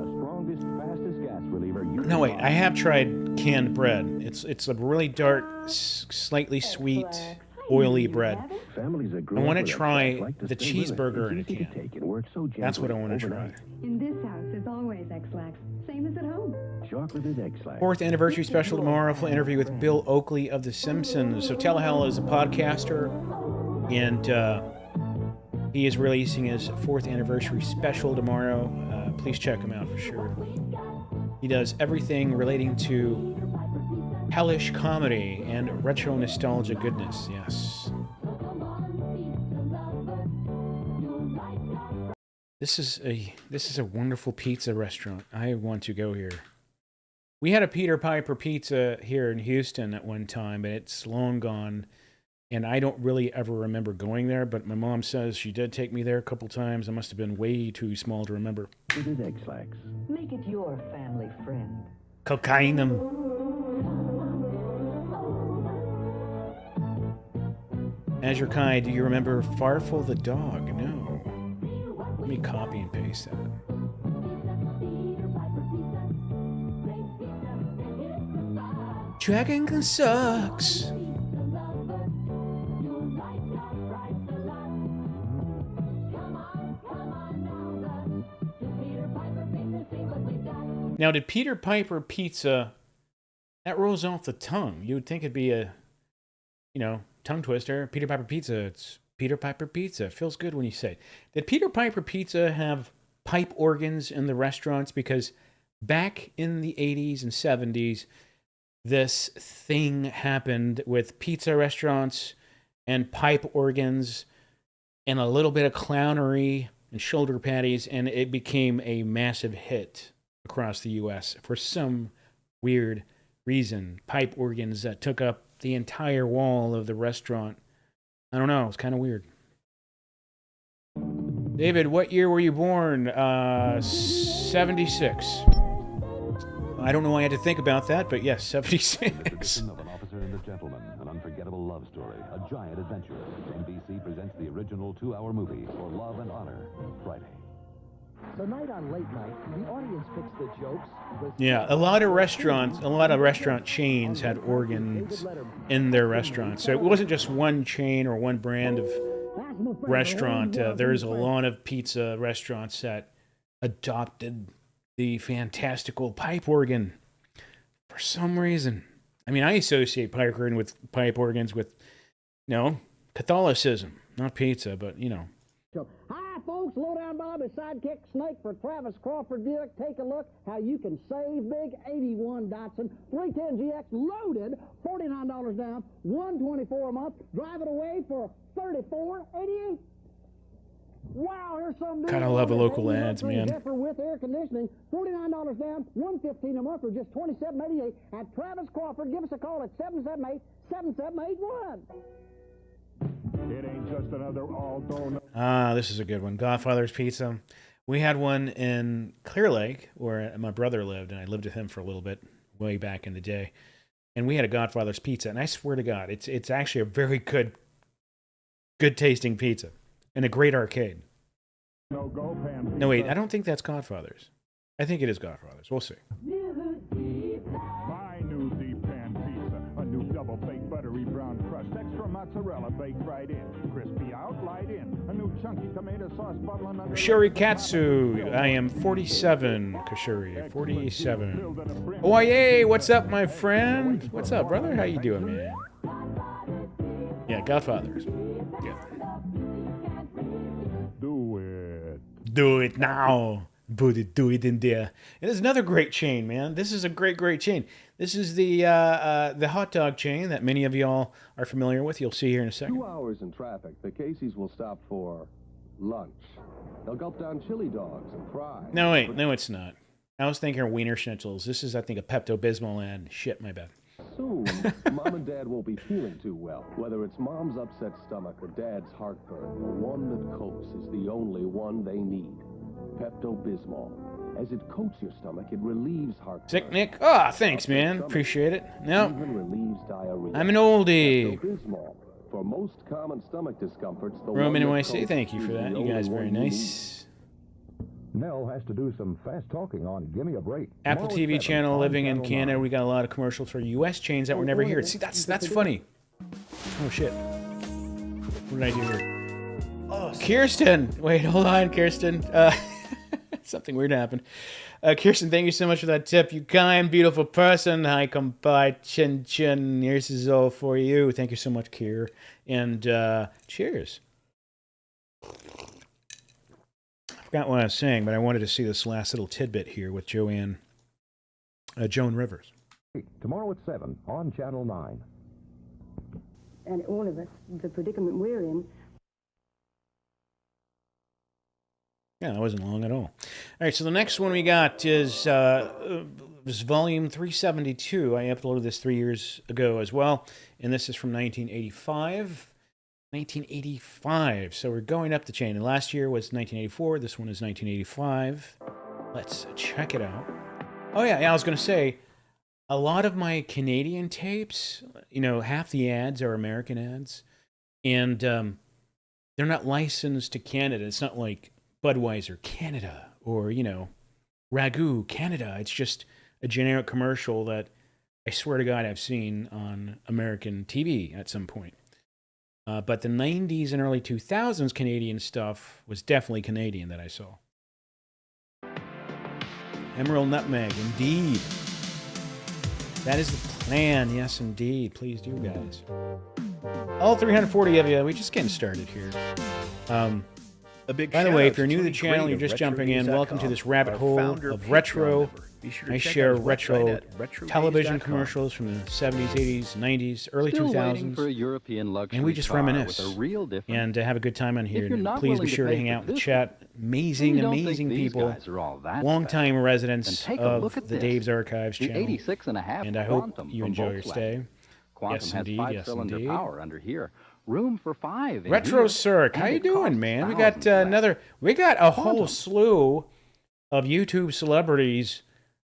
No, wait, I have tried canned bread. It's a really dark, slightly sweet, oily bread. I want to try the cheeseburger in a can. That's what I want to try. In this house, it's always X-Lax. Same as at home. Chocolate X-Lax. 4th anniversary special tomorrow. Full interview with Bill Oakley of The Simpsons. So Telehell is a podcaster, and he is releasing his 4th anniversary special tomorrow. Please check him out for sure. He does everything relating to hellish comedy and retro nostalgia goodness. Yes. This is a wonderful pizza restaurant. I want to go here. We had a Peter Piper pizza here in Houston at one time, but it's long gone. And I don't really ever remember going there, but my mom says she did take me there a couple times. I must have been way too small to remember. X-Lax. Make it your family friend. Cocainum. Azure Kai, do you remember Farfel the dog? No. Let me copy and paste that. Dragon sucks. Now, did Peter Piper pizza, that rolls off the tongue. You would think it'd be a, tongue twister. Peter Piper pizza, it's Peter Piper pizza. It feels good when you say it. Did Peter Piper pizza have pipe organs in the restaurants? Because back in the 80s and 70s, this thing happened with pizza restaurants and pipe organs and a little bit of clownery and shoulder patties, and it became a massive hit across the U.S. for some weird reason. Pipe organs that took up the entire wall of the restaurant. I don't know. It's kind of weird. David, what year were you born? 76. I don't know why I had to think about that, but yes, 76. Of an officer and a gentleman, an unforgettable love story, a giant adventure. NBC presents the original 2-hour movie For Love and Honor, Friday. Tonight on Late Night, the audience picks the jokes. Yeah, a lot of restaurant chains had organs in their restaurants. So it wasn't just one chain or one brand of restaurant. There's a lot of pizza restaurants that adopted the fantastical pipe organ for some reason. I mean, I associate pipe organs with, Catholicism, not pizza, but Hi, folks. Lowdown Bobby, sidekick snake for Travis Crawford Buick. Take a look how you can save big. 81 Datsun 310GX loaded, $49 down, $124 a month. Drive it away for $34.88. Wow, here's some new. Gotta love the local ads, man. Zephyr with air conditioning, $49 down, $115 a month, or just $27.88 at Travis Crawford. Give us a call at 778-7781. It ain't just another all-donut. This is a good one. Godfather's Pizza. We had one in Clear Lake where my brother lived, and I lived with him for a little bit way back in the day. And we had a Godfather's Pizza, and I swear to God, it's actually a very good tasting pizza and a great arcade. No, wait, I don't think that's Godfather's. I think it is Godfather's. We'll see. My new deep pan pizza. A new double-baked buttery brown crust. Extra mozzarella baked right in. Crispy out, light in. A new chunky tomato sauce bubbling under. Kashuri Katsu. I am 47. Kashuri, 47. Oh, yay! What's up, my friend? What's up, brother? How you doing, man? Yeah, Godfather's. Yeah. Do it now. Do it in there. And there's another great chain, man. This is a great chain. This is the hot dog chain that many of y'all are familiar with. You'll see here in a second. 2 hours in traffic, the Casey's will stop for lunch. They'll gulp down chili dogs and fries. No, wait. No, it's not. I was thinking of Wiener Schnitzels. This is, I think, a Pepto-Bismol ad. Shit, my bad. Soon, Mom and Dad won't be feeling too well. Whether it's Mom's upset stomach or Dad's heartburn, the one that coats is the only one they need. Pepto-Bismol. As it coats your stomach, it relieves heartburn. Sick, Nick? Ah, thanks, man. Appreciate it. No. Even relieves diarrhea. I'm an oldie. Pepto-Bismol. For most common stomach discomforts, the Roman one that NYC, coats thank you for is that. the You guys only very one you nice. Nell has to do some fast talking on Gimme a Break. Apple Tomorrow at TV 7 channel on Living in Channel Canada. 9. We got a lot of commercials for U.S. chains that were never here. See, that's funny. Oh, shit. What did I do here? Oh, Kirsten! Wait, hold on, Kirsten. Something weird happened. Kirsten, thank you so much for that tip. You kind, beautiful person. Hi, kumpai, chin chin. Here's is all for you. Thank you so much, Kier. And cheers. I forgot what I was saying, but I wanted to see this last little tidbit here with Joan Rivers. Tomorrow at 7 on Channel 9. And all of us, the predicament we're in. Yeah, that wasn't long at all. All right, so the next one we got is volume 372. I uploaded this 3 years ago as well, and this is from 1985. 1985. So we're going up the chain. And last year was 1984. This one is 1985. Let's check it out. Oh, yeah, I was going to say, a lot of my Canadian tapes, half the ads are American ads. And they're not licensed to Canada. It's not like Budweiser Canada or, Ragu Canada. It's just a generic commercial that I swear to God I've seen on American TV at some point. But the 90s and early 2000s Canadian stuff was definitely Canadian that I saw. Emerald Nutmeg, indeed. That is the plan, yes, indeed. Please do, guys. All 340 of you, we're just getting started here. By the way, if you're new to the channel, you're just jumping in, welcome to this rabbit hole of retro. I share retro television commercials from the 70s, 80s, 90s, early 2000s, and we just reminisce and have a good time on here. Please be sure to hang out in the chat. Amazing people, long-time residents of the Dave's Archives channel, and I hope you enjoy your stay. Yes, indeed. Yes, indeed. Room for 5. Retro Cirque, how you doing, man? We got a whole slew of YouTube celebrities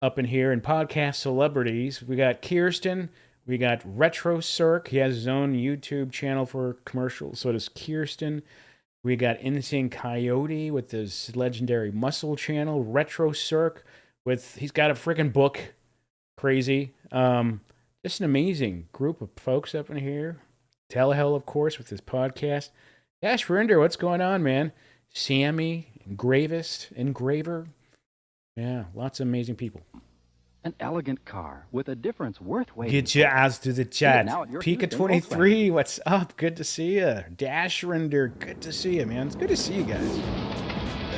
up in here and podcast celebrities. We got Kirsten, we got Retro Cirque. He has his own YouTube channel for commercials. So does Kirsten. We got Insane Coyote with his legendary muscle channel. Retro Cirque with, he's got a freaking book. Crazy. Just an amazing group of folks up in here. Telehell, of course, with his podcast. Dash Rinder, what's going on, man? Sammy, Engraver. Yeah, lots of amazing people. An elegant car with a difference worth waiting Get your ass to the chat. now at your Pika23, what's up? Good to see you. Dash Rinder, good to see you, man. It's good to see you guys.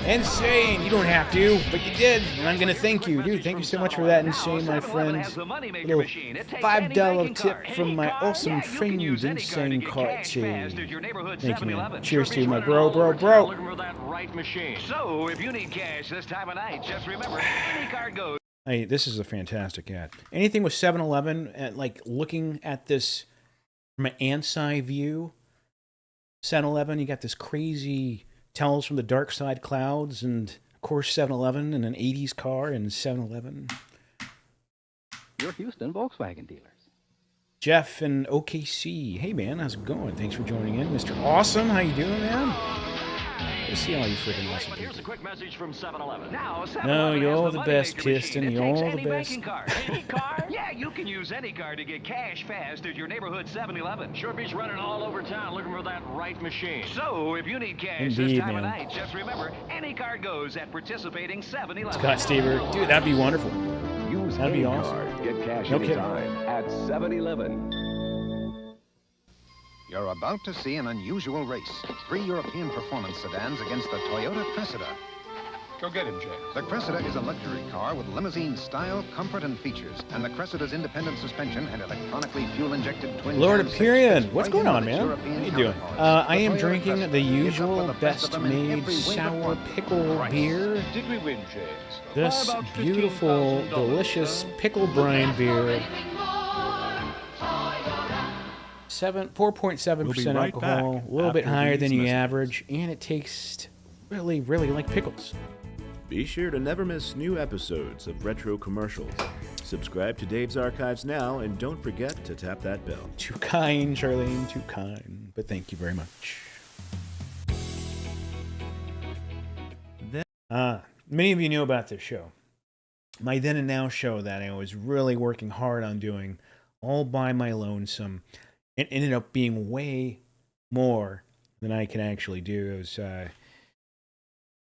Insane, you don't have to, but you did, and I'm gonna thank you, dude. Thank you so much for that, Insane, my friend. Little $5 tip from my awesome friend, Insane Carty. Thank you, man. Cheers to you, my bro. So, if you need cash this time of night, just remember, any card goes. Hey, this is a fantastic ad. Anything with 7-Eleven, and like looking at this from an Ansai view, 7-Eleven, you got this crazy Tales from the Dark Side clouds, and of course 7-Eleven and an 80s car and 7-Eleven. Your Houston Volkswagen dealers. Jeff in OKC. Hey, man, how's it going? Thanks for joining in. Mr. Awesome, how you doing, man? Good to see all you freaking awesome people. Here's a quick message from 7-Eleven. Now, No, you're the best, Kirsten. You're the best. Any card? Yeah, you can use any card to get cash fast at your neighborhood 7-Eleven. Sure beats running all over town looking for that right machine. So, if you need cash this time of night, just remember, any card goes at participating 7-Eleven. Scott Stever. Dude, that'd be wonderful. Use That'd be any awesome. card. Get cash No kidding. anytime at 7-Eleven. You're about to see an unusual race. 3 European performance sedans against the Toyota Cressida. Go get him, James. The Cressida is a luxury car with limousine style, comfort, and features. And the Cressida's independent suspension and electronically fuel-injected twin... Lord cam Empyrean, 6 what's right going in on, its man? European How you doing? counterparts. I am Toyota drinking Cressida the is up with usual the best of them in best-made every win but sour one. pickle beer. Did we win, James? This By about beautiful, $15,000, delicious pickle brine beer. 4.7% We'll be right alcohol, back a little bit after higher than these you messages. average, and it tastes really, really like pickles. Be sure to never miss new episodes of Retro Commercials. Subscribe to Dave's Archives now, and don't forget to tap that bell. Too kind, Charlene, too kind. But thank you very much. Many of you know about this show. My Then and Now show that I was really working hard on doing all by my lonesome. It ended up being way more than I can actually do. It was,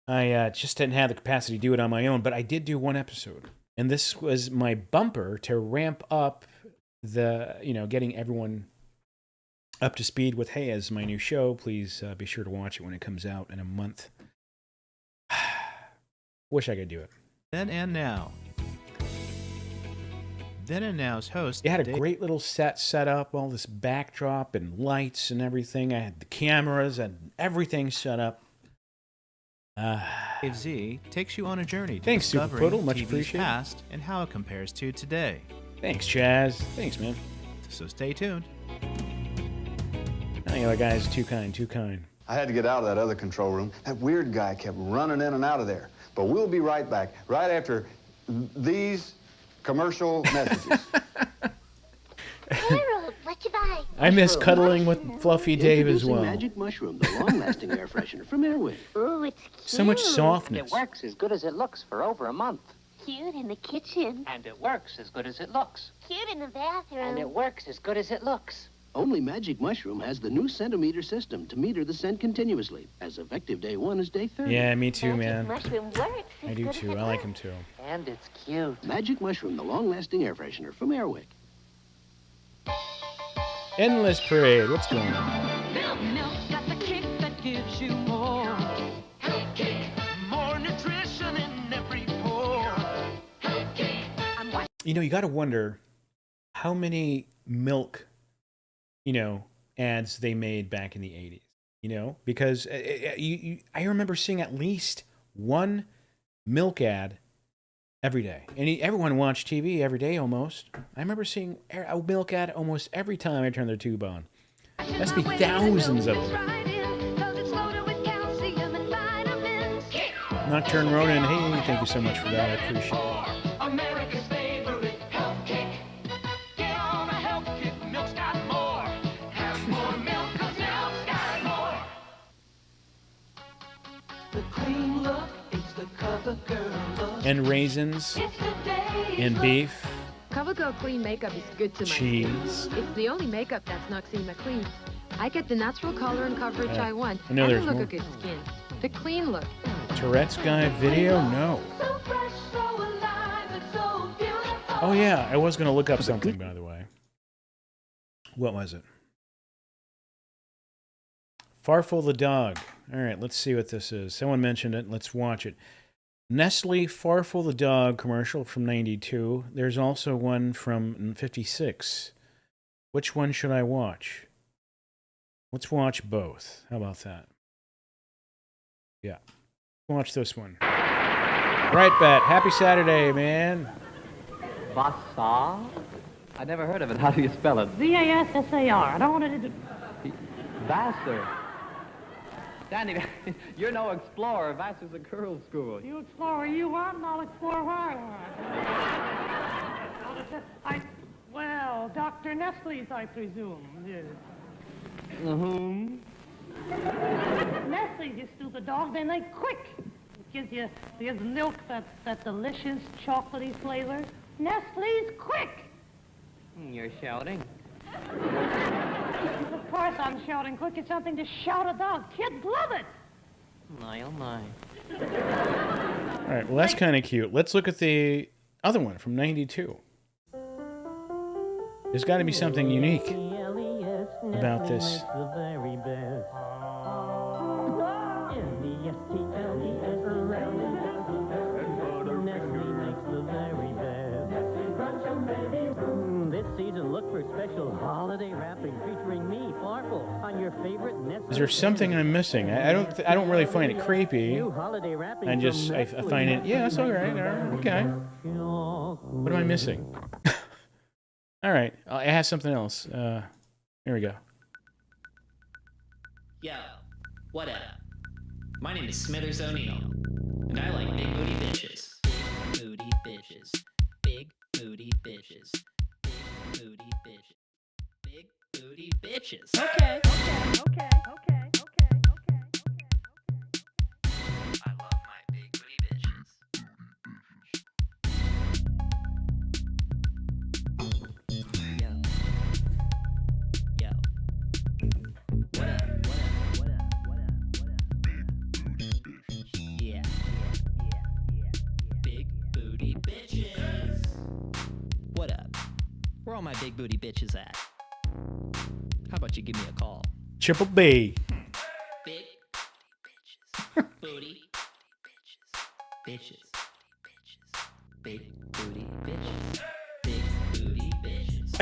I just didn't have the capacity to do it on my own, but I did do one episode. And this was my bumper to ramp up the, getting everyone up to speed with, hey, as my new show, please be sure to watch it when it comes out in a month. Wish I could do it. Then and Now. Then and Now's host. It had a great little set up, all this backdrop and lights and everything. I had the cameras and everything set up. Dave Z takes you on a journey to Thanks, Super discovering Poodle. Much TV's appreciated. past and how it compares to today. Thanks, Chaz. Thanks, man. So stay tuned. Oh, you know, guys, too kind, too kind. I had to get out of that other control room. That weird guy kept running in and out of there. But we'll be right back, right after these commercial messages. Harold, what you buy? I miss cuddling with Fluffy Dave as well. Magic Mushroom, the long-lasting air freshener from Airwick. Oh, it's cute. So much softness. It works as good as it looks for over a month. Cute in the kitchen. And it works as good as it looks. Cute in the bathroom. And it works as good as it looks. Only Magic Mushroom has the new centimeter system to meter the scent continuously, as effective day 1 is day 30. Yeah, me too, man. Mushroom works. I do too. I like him too. And it's cute. Magic Mushroom, the long-lasting air freshener from Airwick. Endless Parade. What's going on? Milk got the kick that gives you more. Health kick. More nutrition in every pore. Health kick. You got to wonder how many milk, ads they made back in the 80s, because I remember seeing at least one milk ad every day. And everyone watched TV every day almost. I remember seeing a milk ad almost every time I turned their tube on. Must be thousands of them. Nocturne Ronan, hey, thank you so much for that. I appreciate it. America's favorite health kick. Get on a health kick. Milk's got more. Have more milk 'cause milk's got more. and raisins and beef. CoverGirl Clean Makeup is good to my cheese. skin. It's the only makeup that's Noxema clean. I get the natural color and coverage I want, I know and the there's look more. of good skin. The clean look. Tourette's guy video? No. Oh yeah, I was going to look up something, by the way. What was it? Farfel the dog. All right, let's see what this is. Someone mentioned it. Let's watch it. Nestle Farfel the dog commercial from 92. There's also one from 56. Which one should I watch? Let's watch both. How about that? Yeah. Watch this one. Right, Bet. Happy Saturday, man. Vassar? I never heard of it. How do you spell it? V-A-S-S-A-R. I don't want to do... Vassar. Danny, you're no explorer. Vassar's a girls' school. You explore where you want, and I'll explore where I want. Well, Dr. Nestle's, I presume. Yes. Mm-hmm. Nestle's, you stupid dog, they make quick. It gives milk, that delicious chocolatey flavor. Nestle's quick. You're shouting. Of course I'm shouting quick. It's something to shout a dog. Kids love it. My, oh my. All right, well, that's kind of cute. Let's look at the other one from 92. There's got to be something unique about this. This season, look for special holiday wrapping featuring me, Farfel, on your favorite Nestle. Is there something I'm missing? I don't really find it creepy. New holiday wrapping I just from I Nestle. find it. Yeah, it's all right. Okay. What am I missing? All right, I have something else. Here we go. Yo, what up? My name is Smithers O'Neill, and I like big booty bitches. Big booty bitches. Big booty bitches. Big booty bitches. Big booty bitches. Okay. I love my big booty bitches. Yo. Yo. What up? Yeah. Big booty bitches. What up? Where all my big booty bitches at? How about you give me a call? Triple B. Big bitches. Booty bitches. Big booty bitches. Big booty bitches.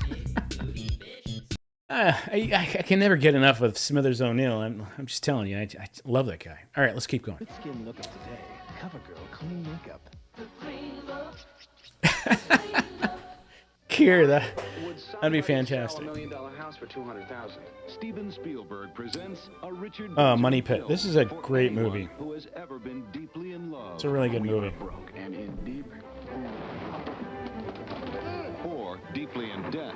Big booty bitches. I can never get enough of Smithers O'Neill. I'm just telling you, I love that guy. All right, let's keep going. Good skin look of today. CoverGirl Clean Makeup. Kier, that'd be fantastic. $1 million house for $200,000. Steven Spielberg presents a Richard Money Pit. This is a great movie. who has ever been deeply in love. It's a really good movie. Broke and in deep or deeply in debt.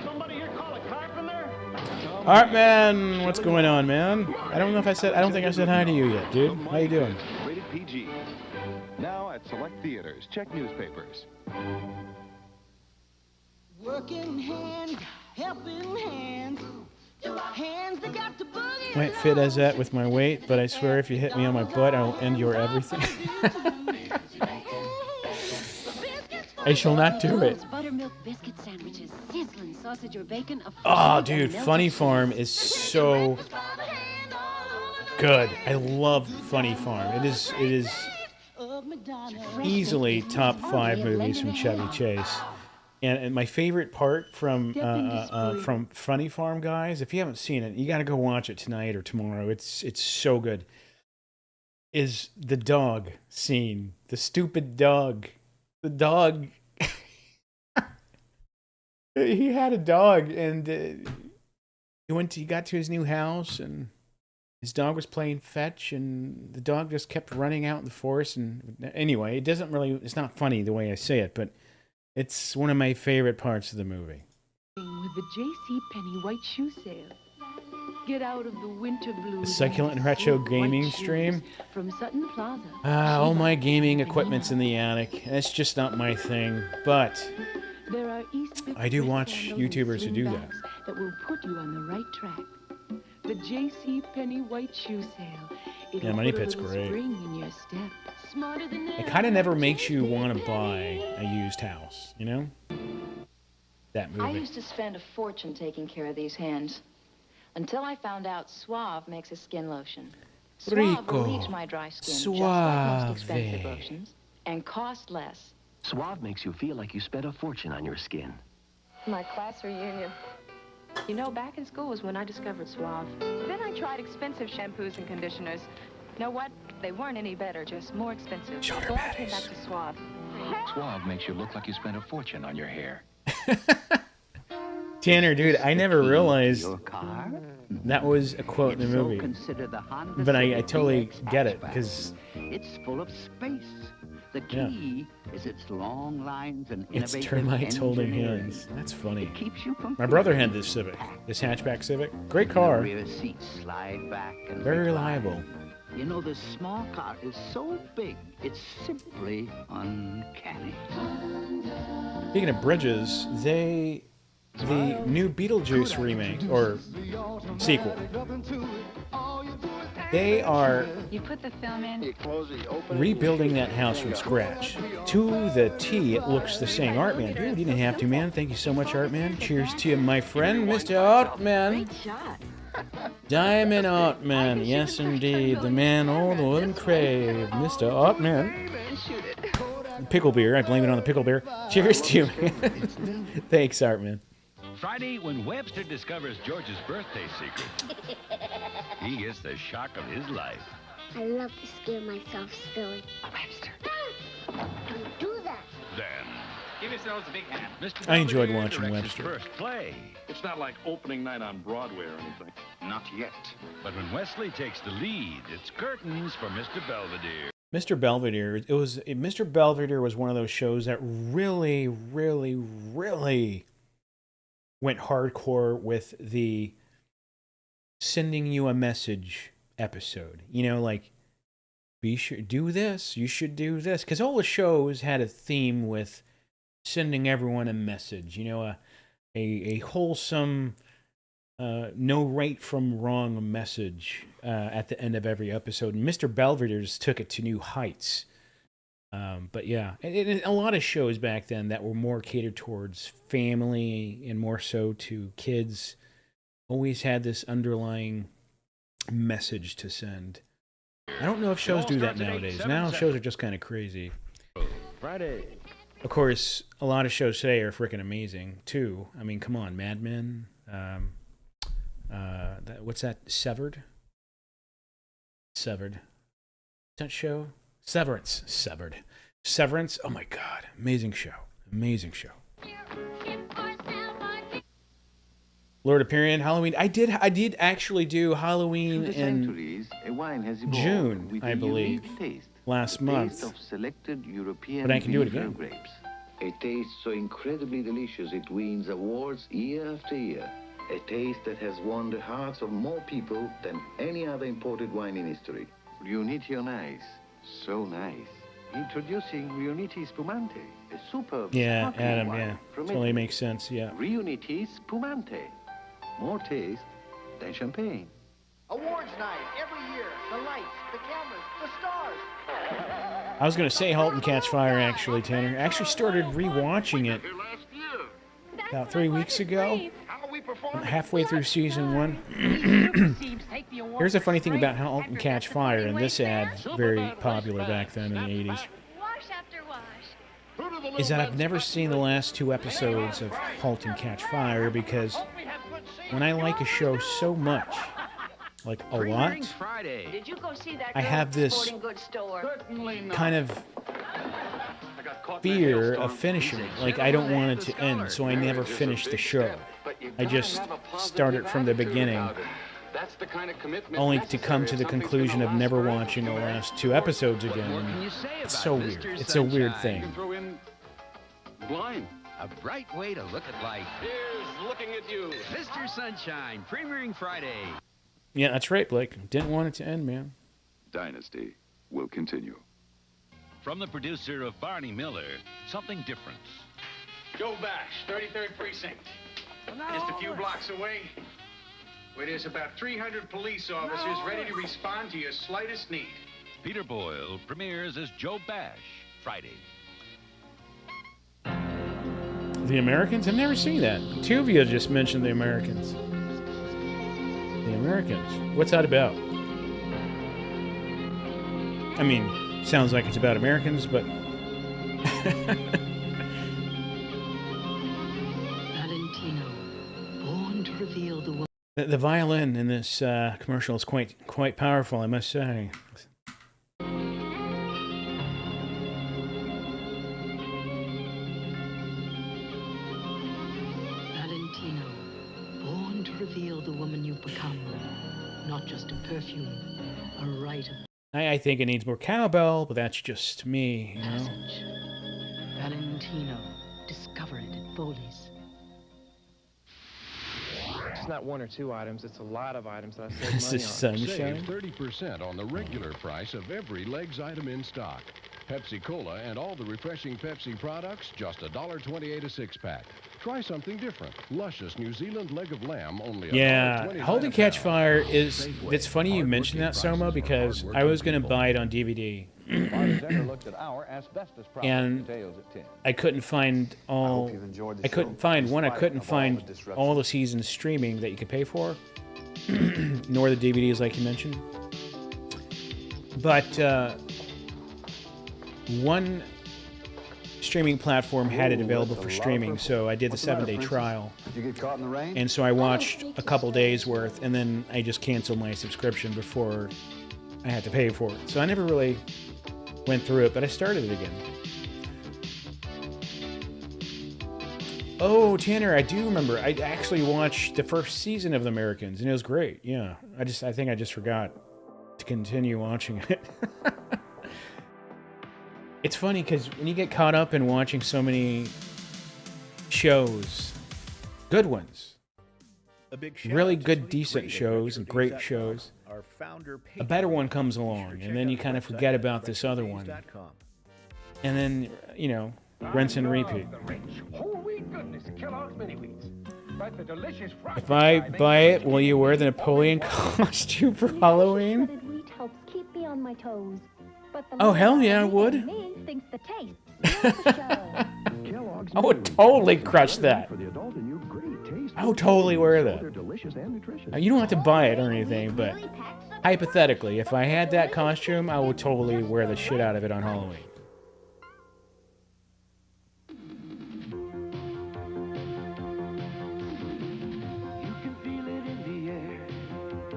Somebody here call a carpenter? All right, man. What's going on, man? I don't think I said hi to you yet, dude. How you doing? Rated PG. Now at select theaters. Check newspapers. Working hand, helping hands. Hands that got to boogie. Might fit as that with my weight, but I swear if you hit me on my butt, I'll end your everything. I shall not do it. Buttermilk biscuit sandwiches, sizzling sausage or bacon. Oh, dude, Funny Farm is so good. I love Funny Farm. It is easily top 5 movies from Chevy Chase. And my favorite part from Funny Farm, guys, if you haven't seen it, you got to go watch it tonight or tomorrow. It's so good. Is the dog scene? The stupid dog. The dog. He had a dog, and he got to his new house, and his dog was playing fetch, and the dog just kept running out in the forest. And anyway, it's not funny the way I say it, but it's one of my favorite parts of the movie. With the J.C. Penney white shoe sale. Get out of the winter blues. Succulent retro gaming stream. From Sutton Plaza. All my gaming equipment's in the attic. It's just not my thing, but There are East I do watch YouTubers who do that. That will put you on the right track. The J.C. Penney White Shoe Sale. Yeah, Money Pit's great. Spring in your step. Smarter than It kind of never makes you want to buy a used house, you know? That I movie. used to spend a fortune taking care of these hands. Until I found out Suave makes a skin lotion. Suave Rico. relieves my dry skin just like most expensive Suave. lotions. And cost less. Suave makes you feel like you spent a fortune on your skin. My class reunion. You know, back in school was when I discovered Suave. Then I tried expensive shampoos and conditioners. You know what? They weren't any better, just more expensive. So I came back to Suave. Suave makes you look like you spent a fortune on your hair. Tanner, dude, I never realized that was a quote in the movie. But I totally get it, because It's full of space. The key is its long lines and it's innovative termites holding engineering. hands. That's funny. Keeps you from My brother had this Civic, this hatchback Civic. Great car. The rear seats slide back and Very recline. reliable. You know, this small car is so big, it's simply uncanny. Speaking of bridges, the new Beetlejuice remake, or sequel, they are You put the film in. rebuilding that house from scratch. To the T, it looks the same. Artman, dude, you didn't have to, man. Thank you so much, Artman. Cheers to you, my friend, Mr. Artman. Diamond Artman, yes indeed. The man all the women crave, Mr. Artman. Pickle beer, I blame it on the pickle beer. Cheers to you, man. Thanks, Artman. Friday, when Webster discovers George's birthday secret, he gets the shock of his life. I love to scare myself, Billy. Webster. Don't do that. Then, Give yourselves a big hand. Mr. I enjoyed Belvedere watching directs Webster. his first play. It's not like opening night on Broadway or anything. Not yet. But when Wesley takes the lead, it's curtains for Mr. Belvedere. Mr. Belvedere, Mr. Belvedere was one of those shows that really, really, really went hardcore with the sending you a message episode. You know, like, be sure, do this, you should do this. Because all the shows had a theme with sending everyone a message. You know, a wholesome, no right from wrong message at the end of every episode. And Mr. Belvedere just took it to new heights. But yeah, and a lot of shows back then that were more catered towards family and more so to kids always had this underlying message to send. I don't know if shows do that nowadays. Now shows are just kind of crazy. Friday. Of course, a lot of shows today are freaking amazing too. I mean, come on, Mad Men. What's that? Severed. That show? Severance. Severance. Oh my God, amazing show. Lord of Period, Halloween. I did actually do Halloween in June, I believe, last month. But I can do it again. Grapes. A taste so incredibly delicious it wins awards year after year. A taste that has won the hearts of more people than any other imported wine in history. Riuniti on ice. So nice. Introducing Riuniti Spumante, a superb Yeah, sparkling Adam, wine yeah. from Totally Italy. makes sense, yeah. Riuniti Spumante. More taste than champagne. Awards night, every year. The lights, the cameras, the stars. I was going to say Halt and Catch Fire, actually, Tanner. I actually started rewatching it about 3 weeks ago. I'm halfway through season 1. Here's a funny thing about Halt and Catch Fire, and this ad, very popular back then in the 80s, is that I've never seen the last 2 episodes of Halt and Catch Fire, because when I like a show so much, like a lot, Did you go see that I have this sporting goods store? kind of fear of finishing it. Like, I don't want it to end, so I never finish the show. I just start it from the beginning, only to come to the conclusion of never watching the last 2 episodes again. It's so weird. It's a weird thing. Blind. A bright way to look at life. Here's looking at you. Mr. Sunshine, premiering Friday. Yeah, that's right, Blake. Didn't want it to end, man. Dynasty will continue. From the producer of Barney Miller, something different. Joe Bash, 33rd Precinct. Just a few blocks away, where there's about 300 police officers ready to respond to your slightest need. Peter Boyle premieres as Joe Bash, Friday. The Americans? I've never seen that. Two of you just mentioned The Americans. The Americans. What's that about? I mean, sounds like it's about Americans, but... Valentino, born to reveal the world. The violin in this commercial is quite powerful, I must say. Valentino, born to reveal the woman you've become. Not just a perfume, a writer. I think it needs more cowbell, but that's just me, you know? Passage. Valentino, discover it at Foley's. It's not one or two items, it's a lot of items that I This save is money on. sunshine. Save 30% on the regular price of every Legs item in stock. Pepsi Cola and all the refreshing Pepsi products, just $1.28 a six-pack. Try something different. Luscious New Zealand leg of lamb, only Yeah, $1.29 Hold and a Catch pound. Fire is... It's funny you mentioned that, Soma, because I was going to buy it on DVD. And I couldn't find all... I couldn't find one. I couldn't find all the seasons streaming that you could pay for, nor the DVDs like you mentioned. But one streaming platform had it available for streaming, so I did the 7-day trial. Did you get caught in the rain? And so I watched a couple days worth, and then I just canceled my subscription before I had to pay for it. So I never really went through it, but I started it again. Oh, Tanner, I do remember. I actually watched the first season of The Americans, and it was great. Yeah, I think I just forgot to continue watching it. It's funny because when you get caught up in watching so many shows, good ones, really good, decent shows and great shows, a better one comes along, and then you kind of forget about this other one. And then, you know, rinse and repeat. Holy goodness, Kellogg's Mini Wheats. But the delicious If I buy it, will you wear the Napoleon costume for Halloween? Wheat helps keep me on my toes. But the Oh, hell yeah, I would. me thinks the taste steals the show. I would totally crush that. I would totally wear that. You don't have to buy it or anything, but hypothetically, if I had that costume, I would totally wear the shit out of it on Halloween.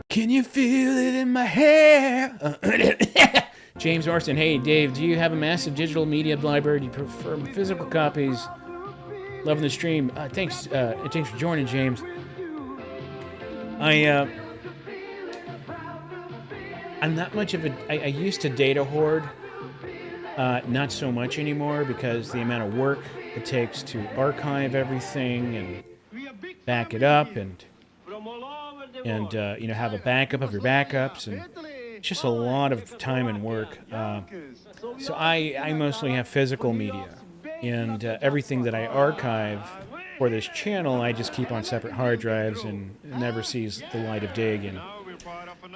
Can you feel it in my hair? James Orson, hey Dave, do you have a massive digital media library? Do you prefer physical copies? Loving the stream. Thanks for joining, James. I'm not much of a... I used to data hoard. Not so much anymore because the amount of work it takes to archive everything and back it up and you know, have a backup of your backups, and it's just a lot of time and work. So I mostly have physical media, and everything that I archive for this channel I just keep on separate hard drives and it never sees the light of day again.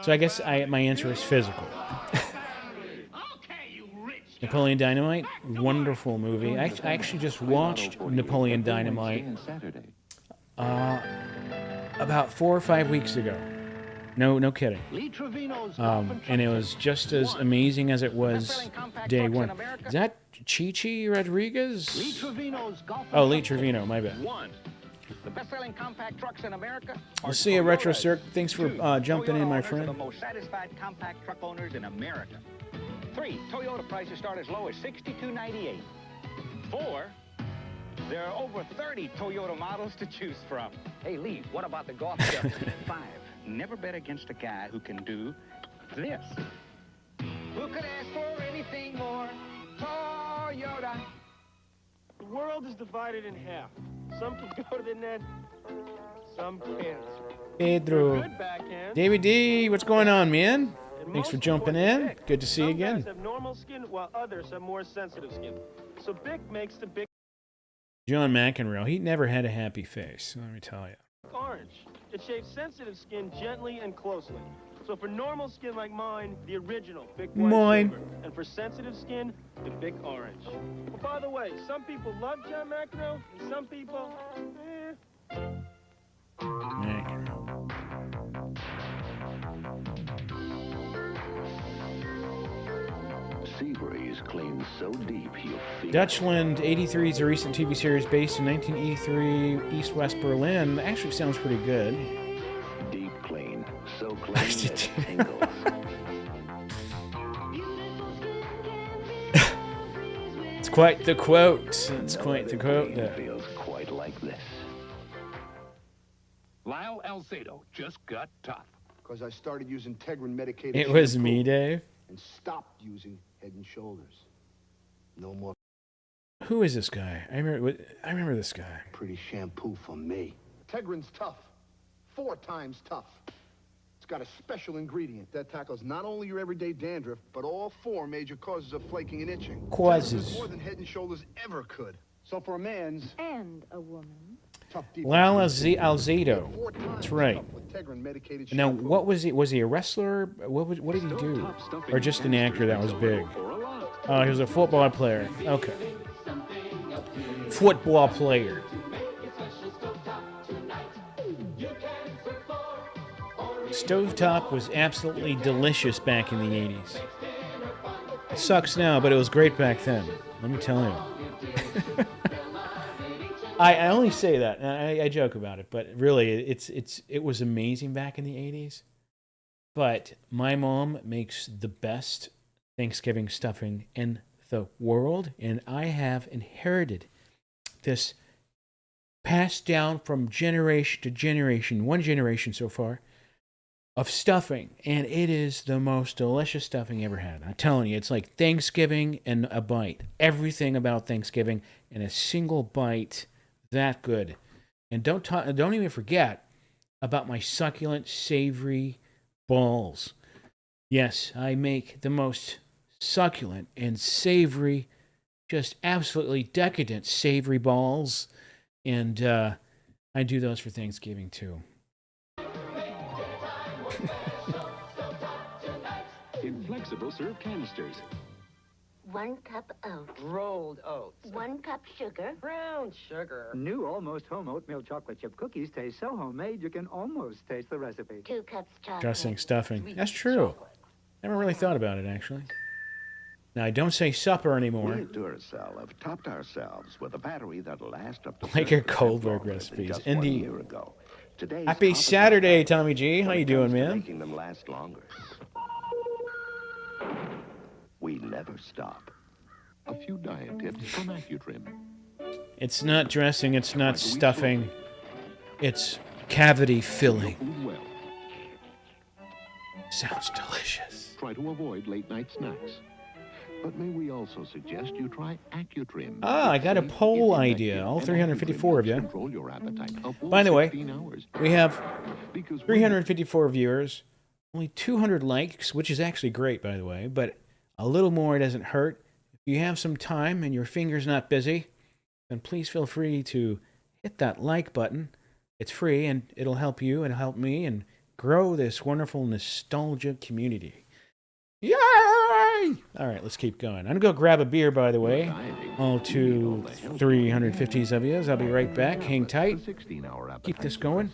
So I guess my answer is physical. Napoleon Dynamite, wonderful movie. I actually just watched Napoleon Dynamite about 4 or 5 weeks ago. No kidding. And it was just as amazing as it was day one. Is that Chichi Rodriguez? Oh, Lee Trevino, my bad. The best-selling compact trucks in America. We'll see you, Retro Cirque. Thanks for jumping in, my friend. The most satisfied compact truck owners in America. 3, Toyota prices start as low as $62.98. 4, there are over 30 Toyota models to choose from. Hey, Lee, what about the Golf Chevy? 5, never bet against a guy who can do this. Who could ask for anything more? Toyota. The world is divided in half. Some can go to the net, some cancer. Pedro. Good backhand. David D, what's going on, man? And Thanks for most jumping important in. Bic. Good to see you Some guys again. have normal skin, while others have more sensitive skin. So Bic makes the Bic John McEnroe, he never had a happy face, let me tell you. orange. It shaves sensitive skin gently and closely. So for normal skin like mine, the original Bic white Mine. flavor. And for sensitive skin, the Bic orange. Well, by the way, some people love John McEnroe, and some people, Sea breeze cleans so deep you feel. Dutchland 83 is a recent TV series based in 1983 East-West Berlin. Actually sounds pretty good. Deep clean, so clean that it tingles. It's quite the quote. It's quite the quote there. Feels quite like this. Lyle Alzado just got tough. Because I started using Tegrin medicated It was shampoo me, Dave. and stopped using Head and Shoulders. No more Who is this guy? I remember this guy. pretty shampoo for me. Tegrin's tough. 4 times tough. It's got a special ingredient that tackles not only your everyday dandruff, but all 4 major causes of flaking and itching. Causes. Tegrin's more than Head and Shoulders ever could. So for a man's And a woman. tough deep. Lyle Alzado. That's right. Tegrin medicated Now, shampoo. what was he? Was he a wrestler? What did he do? Or just an actor that was big? Oh, he was a football player. Okay. Football player. Stovetop was absolutely delicious back in the 80s. It sucks now, but it was great back then. Let me tell you. I only say that, and I joke about it, but really, it was amazing back in the 80s. But my mom makes the best Thanksgiving stuffing in the world, and I have inherited this passed down from generation to generation, one generation so far, of stuffing, and it is the most delicious stuffing ever had. I'm telling you, it's like Thanksgiving and a bite. Everything about Thanksgiving in a single bite, that good. And don't even forget about my succulent, savory balls. Yes, I make the most succulent and savory, just absolutely decadent savory balls, and I do those for Thanksgiving too. Inflexible syrup canisters. 1 cup oats. Rolled oats. 1 cup sugar. Brown sugar. New almost home oatmeal chocolate chip cookies taste so homemade you can almost taste the recipe. 2 cups chocolate. Dressing, stuffing. That's true. Never really thought about it, actually. Now, I don't say supper anymore. We at Duracell have topped ourselves with a battery that'll last up to Like your Goldberg recipes. Indeed. Happy Saturday, Tommy G. How you doing, man? Making them last longer. We never stop. A few diet tips from AccuTrim. It's not dressing, it's not stuffing. It's cavity filling. Well, Sounds delicious. try to avoid late-night snacks. But may we also suggest you try AccuTrim? Ah, I got a poll idea. All 354 of you. Control your appetite. A full By the way, 16 hours. we have 354 viewers, only 200 likes, which is actually great, by the way, but a little more doesn't hurt. If you have some time and your finger's not busy, then please feel free to hit that like button. It's free, and it'll help you and help me and grow this wonderful nostalgia community. Yay! All right, let's keep going. I'm going to go grab a beer, by the way. All 350s of you. I'll be right back. Hang tight. Keep this going.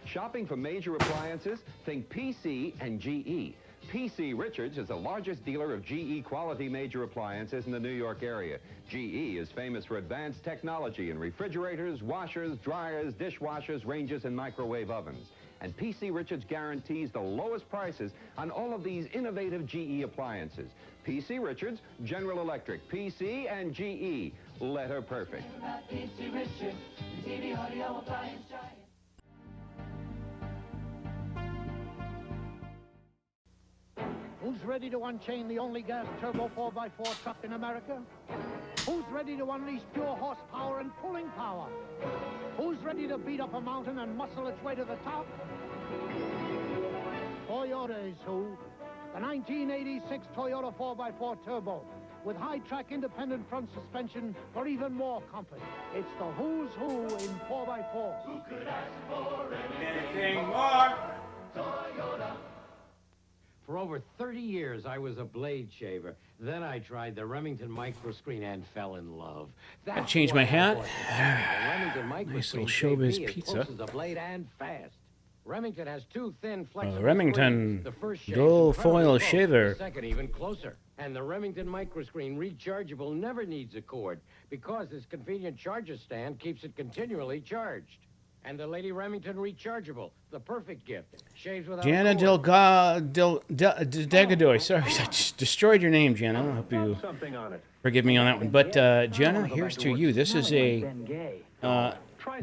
Shopping for major appliances? Think PC and GE. PC Richards is the largest dealer of GE quality major appliances in the New York area. GE is famous for advanced technology in refrigerators, washers, dryers, dishwashers, ranges, and microwave ovens. And PC Richards guarantees the lowest prices on all of these innovative GE appliances. PC Richards, General Electric, PC and GE. Letter perfect. PC Richards, TV audio appliance giant. Who's ready to unchain the only gas turbo 4x4 truck in America? Who's ready to unleash pure horsepower and pulling power? Who's ready to beat up a mountain and muscle its way to the top? Toyota is who. The 1986 Toyota 4x4 Turbo with high-track independent front suspension for even more comfort. It's the who's who in 4x4. Who could ask for anything more? Toyota. For over 30 years, I was a blade shaver. Then I tried the Remington microscreen and fell in love. I've changed my hat. Nice little showbiz pizza. The blade and fast. Remington has two thin, flexible Remington screens. The first shaves dual incredibly foil close, shaver. The second even closer. And the Remington microscreen rechargeable never needs a cord because this convenient charger stand keeps it continually charged. And the Lady Remington rechargeable, the perfect gift. Shaves without Jana a cord. Degadoy. Sorry, I just destroyed your name, Jana. I hope you forgive me on that one. But Jana, here's to you. This is a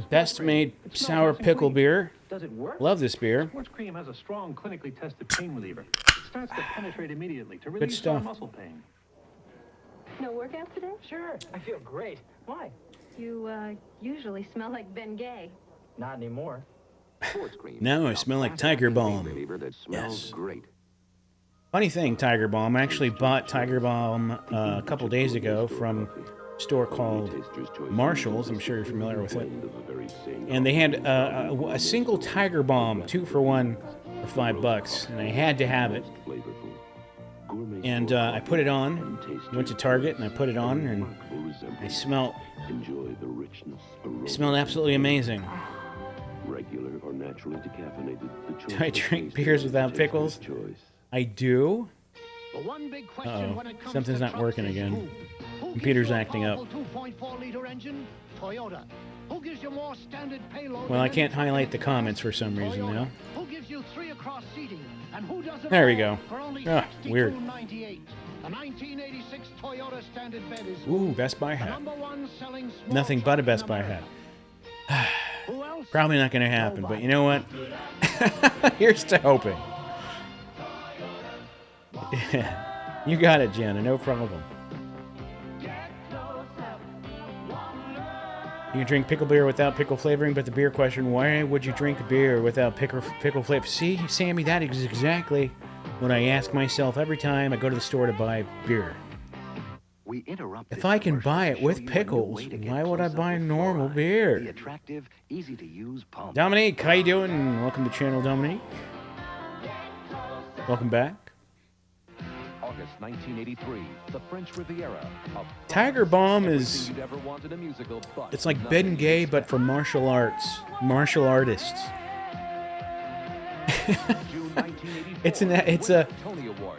best made sour pickle beer. Does it work? Love this beer. Sports Cream has a strong, clinically tested pain reliever. It starts to penetrate immediately to Good relieve stuff. sore muscle pain. No workout today? Sure, I feel great. Why? You, usually smell like Ben Gay. Not anymore. Sports Cream. Now I smell like Tiger Balm. Reliever that smells great. Funny thing, Tiger Balm. I actually bought Tiger Balm a couple days ago from a store called Marshall's. I'm sure you're familiar with it. And they had a single Tiger Balm, 2 for $1 for $5, and I had to have it. And I put it on. Went to Target and I put it on, and I smelled absolutely amazing. Regular or naturally decaffeinated. Do I drink beers without pickles? I do. Uh-oh. Something's not working again. Computer's acting up. 2.4-liter engine? Toyota. Who gives you more standard payload? Well, I can't highlight the comments for some reason now. Who gives you 3 across seating? And who does it There we all go. for only Weird. $62.98? The 1986 Toyota standard bed is Ooh, Best Buy the hat. #1 selling small Nothing but a truck Best in Buy America. hat. Who else? Probably not going to happen, but you know what? Here's to hoping. Yeah. You got it, Jenna. No problem. You can drink pickle beer without pickle flavoring, but the beer question, why would you drink beer without pickle flavor? See, Sammy, that is exactly what I ask myself every time I go to the store to buy beer. We interrupt If I can buy it with pickles, why would I buy normal the beer? attractive, easy to use pump. Dominique, how you doing? Welcome to the channel, Dominique. Welcome back. August 1983, the French Riviera. Tiger Balm is... You'd ever wanted a musical, but It's like Ben Gay, but for martial arts. Martial artists. it's a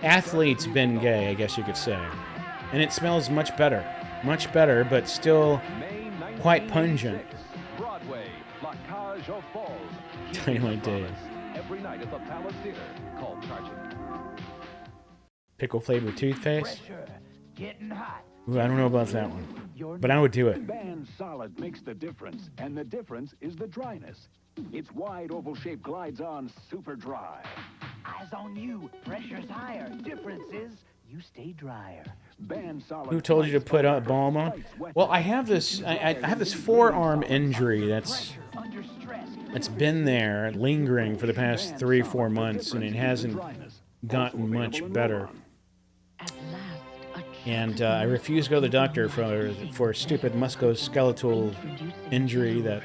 athlete's Ben Gay, I guess you could say. And it smells much better. Much better, but still quite pungent. Broadway, La Cage aux Folles. Dynamite Days. Every night at the Palace Theater, called Charging. Pickle flavored toothpaste. Getting hot. Ooh, I don't know about that one. But I would do it. Band Solid makes the difference, and the difference is the dryness. Its wide oval-shaped glides on super dry. Eyes on you. Pressure's higher. Difference is you stay drier. Band Solid. Who told you to put balm on? Well, I have this. I have this forearm injury that's been there, lingering for the past 3-4 months, and it hasn't gotten much better. And I refuse to go to the doctor for a stupid musculoskeletal injury that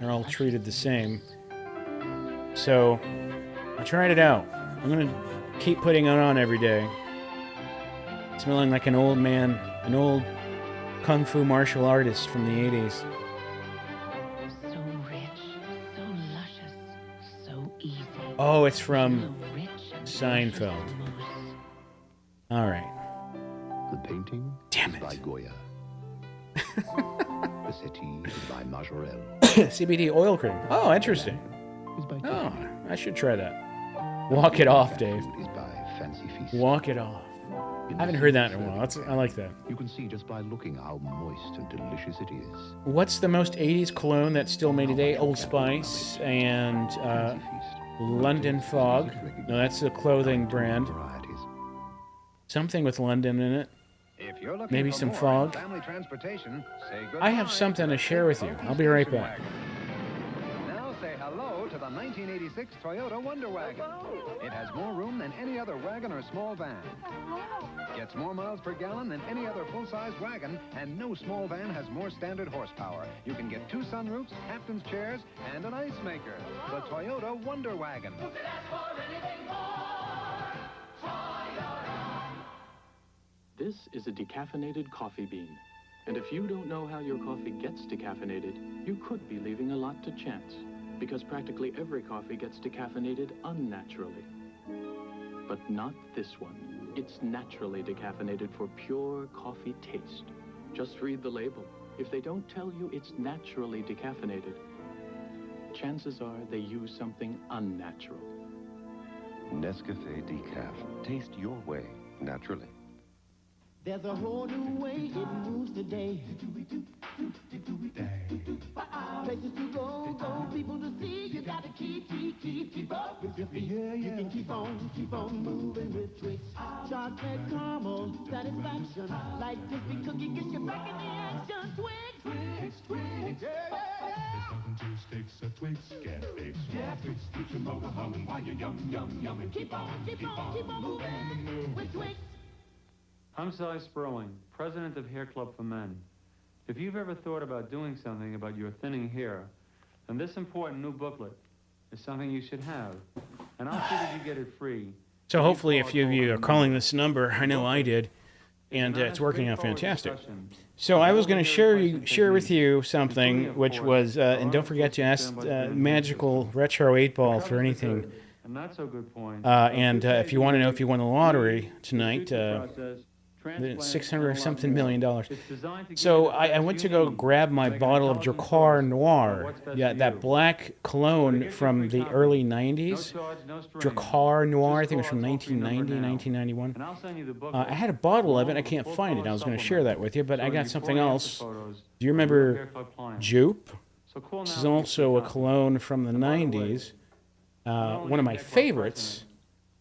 are all treated the same. So I tried it out. I'm gonna keep putting it on every day. Smelling like an old man, an old kung fu martial artist from the 80s. So rich, so luscious, so easy. Oh, it's from Seinfeld. All right. The painting Damn is by Goya. The settee is by Majorelle. CBD oil cream. Oh, interesting. Oh, I should try that. Walk it off, Dave. Is by Fancy Feast. Walk it off. I haven't heard that in a while. I like that. You can see just by looking how moist and delicious it is. What's the most 80s cologne that's still made today? Old Spice and London Fog. No, that's a clothing brand. Something with London in it. If If you're looking maybe for some more fog. family transportation, say I have goodbye something the to share with you. Focus I'll be right station back. wagon. Now say hello to the 1986 Toyota Wonder Wagon. It has more room than any other wagon or small van. Gets more miles per gallon than any other full-size wagon, and no small van has more standard horsepower. You can get 2 sunroofs, captain's chairs, and an ice maker. The Toyota Wonder Wagon. This is a decaffeinated coffee bean. And if you don't know how your coffee gets decaffeinated, you could be leaving a lot to chance. Because practically every coffee gets decaffeinated unnaturally. But not this one. It's naturally decaffeinated for pure coffee taste. Just read the label. If they don't tell you it's naturally decaffeinated, chances are they use something unnatural. Nescafe Decaf. Taste your way, naturally. There's a whole new way it moves today. Places to go, people to see. You gotta keep up with your feet. You can keep on moving with Twix. Chocolate caramel satisfaction. Like crispy cookie gets you back in the action. Twix. There's nothing to sticks a Twix can fix. Yeah, Twix keeps your motor humming while you yum, and keep on moving with Twix. I'm Cy Sperling, president of Hair Club for Men. If you've ever thought about doing something about your thinning hair, then this important new booklet is something you should have. And I'll see that you get it free. So hopefully a few of you are calling this number. I know I did. And it's working out fantastic. So I was going to share with you something, which was, and don't forget to ask Magical Retro 8-Ball for anything. A not so good point. And if you want to know if you won the lottery tonight, $600-something million. So I went to go grab my bottle of Dracar Noir, that black cologne from the early 90s. Dracar Noir, I think it was from 1990, 1991. I had a bottle of it. I can't find it. I was going to share that with you, but I got something else. Do you remember Jupe? This is also a cologne from the 90s. One of my favorites.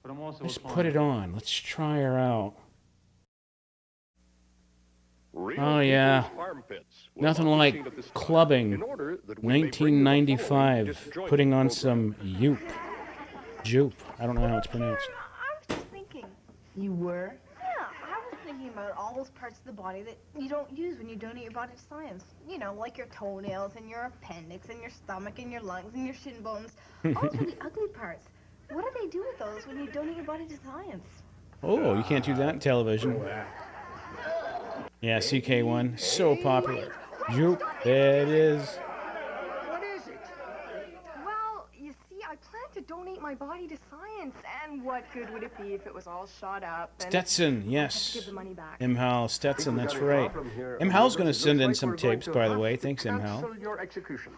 Let's put it on. Let's try her out. Oh, yeah. Nothing like clubbing. 1995. Putting on some Jupe. I don't know how it's pronounced. I was just thinking. You were? Yeah, I was thinking about all those parts of the body that you don't use when you donate your body to science. You know, like your toenails and your appendix and your stomach and your lungs and your shin bones. All those really ugly parts. What do they do with those when you donate your body to science? Oh, you can't do that in television. Yeah, CK1, so popular. Jupe, there it is. What is it? Well, you see, I plan to donate my body to science, and what good would it be if it was all shot up? And Stetson, yes. give the money back. M. Hal Stetson, that's right. M. Hal's going to send in some tapes, by the way. Thanks, M. Hal. Cancel your execution.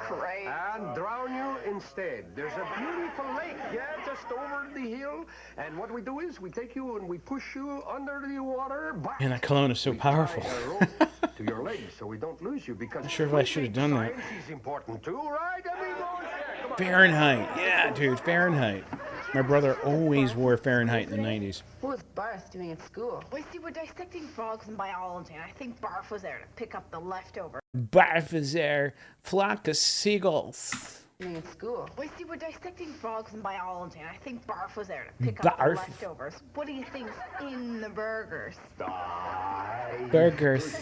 Great. And drown you instead. There's a beautiful lake, just over the hill. And what we do is we take you and we push you under the water. Man, that cologne is so powerful. To your legs, so we don't lose you. Because Not sure if I should have done that. science is important too, right? Fahrenheit. Yeah, dude, Fahrenheit. My brother always wore Fahrenheit in the 90s. What was Barth doing at school? We see, we're dissecting frogs in biology, and I think Barth was there to pick up the leftover. Barf is there. Flock of seagulls. Doing at school. We see, we're dissecting frogs in biology, and I think Barth was there to pick up the leftovers. What do you think's in the burgers? Burgers.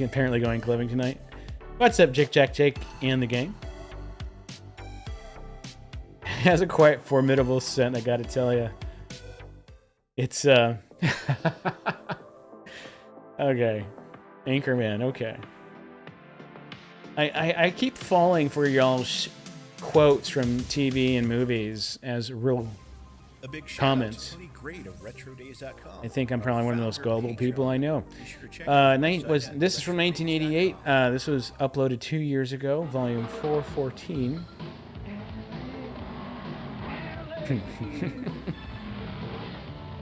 Apparently going clubbing tonight. What's up, Jake and the gang? Has a quite formidable scent, I gotta tell you. It's okay. Anchorman, okay. I keep falling for y'all's quotes from TV and movies as real A big shout comments. out to Tony Great of RetroDays.com. I think I'm probably one of the most gullible people I know. This is from 1988. This was uploaded 2 years ago, volume 414.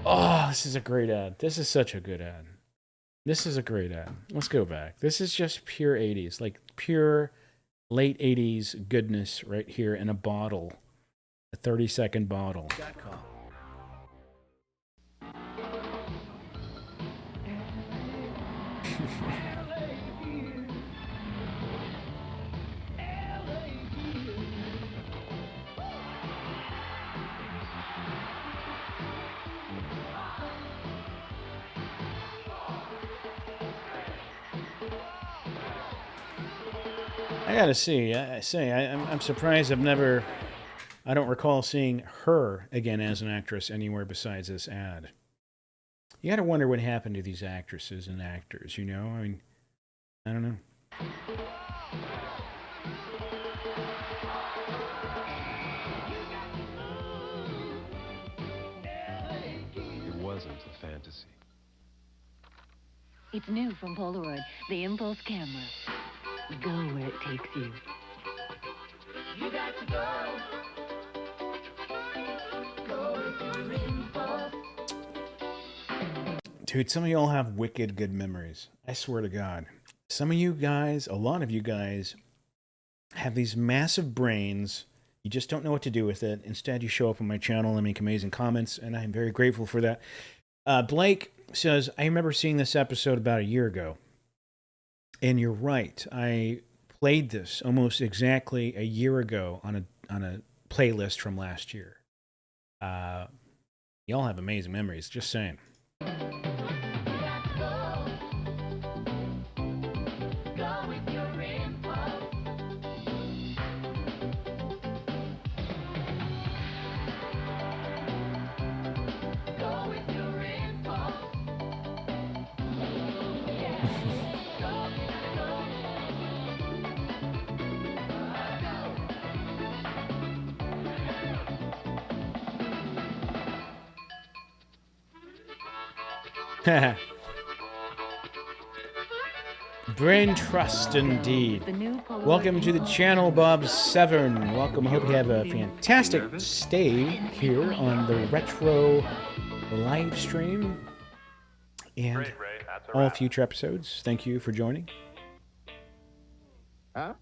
Oh, this is a great ad. This is such a good ad. This is a great ad. Let's go back. This is just pure 80s, like pure late 80s goodness right here in a bottle. A 30-second bottle. I gotta see. I'm surprised I don't recall seeing her again as an actress anywhere besides this ad. You gotta wonder what happened to these actresses and actors, you know? I mean, I don't know. It wasn't a fantasy. It's new from Polaroid, the Impulse camera. Go where it takes you. You got to go. Go with your impulse. Dude, some of y'all have wicked good memories. I swear to God. Some of you guys, a lot of you guys, have these massive brains. You just don't know what to do with it. Instead, you show up on my channel and make amazing comments, and I'm very grateful for that. Blake says, I remember seeing this episode about a year ago. And you're right. I played this almost exactly a year ago on a playlist from last year. Y'all have amazing memories. Just saying. Brain trust indeed. Welcome to the channel, Bob Severn. Welcome. I hope you have a fantastic stay here on the retro live stream and all future episodes. Thank you for joining. Huh?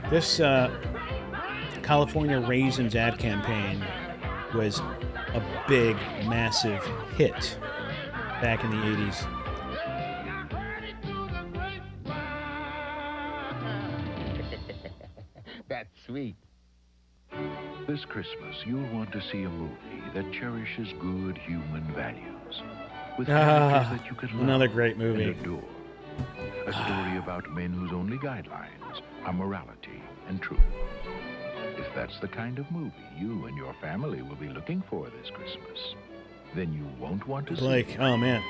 This California Raisins ad campaign was a big, massive hit back in the 80s. That's sweet. This Christmas, you'll want to see a movie that cherishes good human values. With characters that you can love another great movie. And adore. A story about men whose only guidelines are morality and truth. If that's the kind of movie you and your family will be looking for this Christmas, then you won't want to Blake, see... oh man.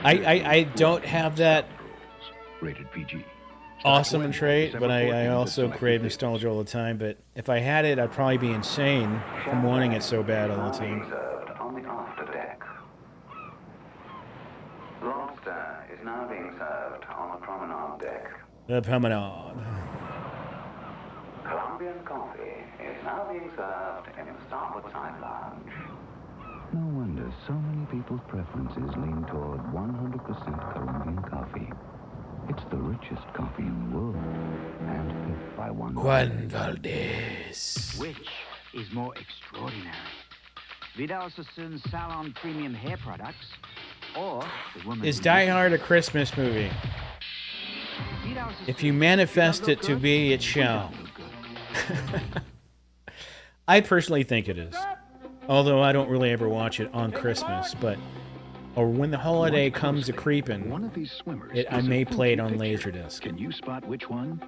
I don't have that rated PG. awesome trait, but I also crave nostalgia all the time. But if I had it, I'd probably be insane from wanting it so bad all the time. Served on the after deck. Lobster is now being served on the promenade deck. The promenade. Colombian coffee is now being served in the starboard side lounge. No wonder so many people's preferences lean toward 100% Colombian coffee. It's the richest coffee in the world. And if by Juan Valdez. Which is more extraordinary? Vidal Sassoon's Salon Premium Hair Products, or the woman... Is Die Hard a Christmas movie? If you manifest it to be, it shall. I personally think it is. Although I don't really ever watch it on Christmas, but or when the holiday comes a-creepin', I may play it on Laserdisc. Can you spot which one?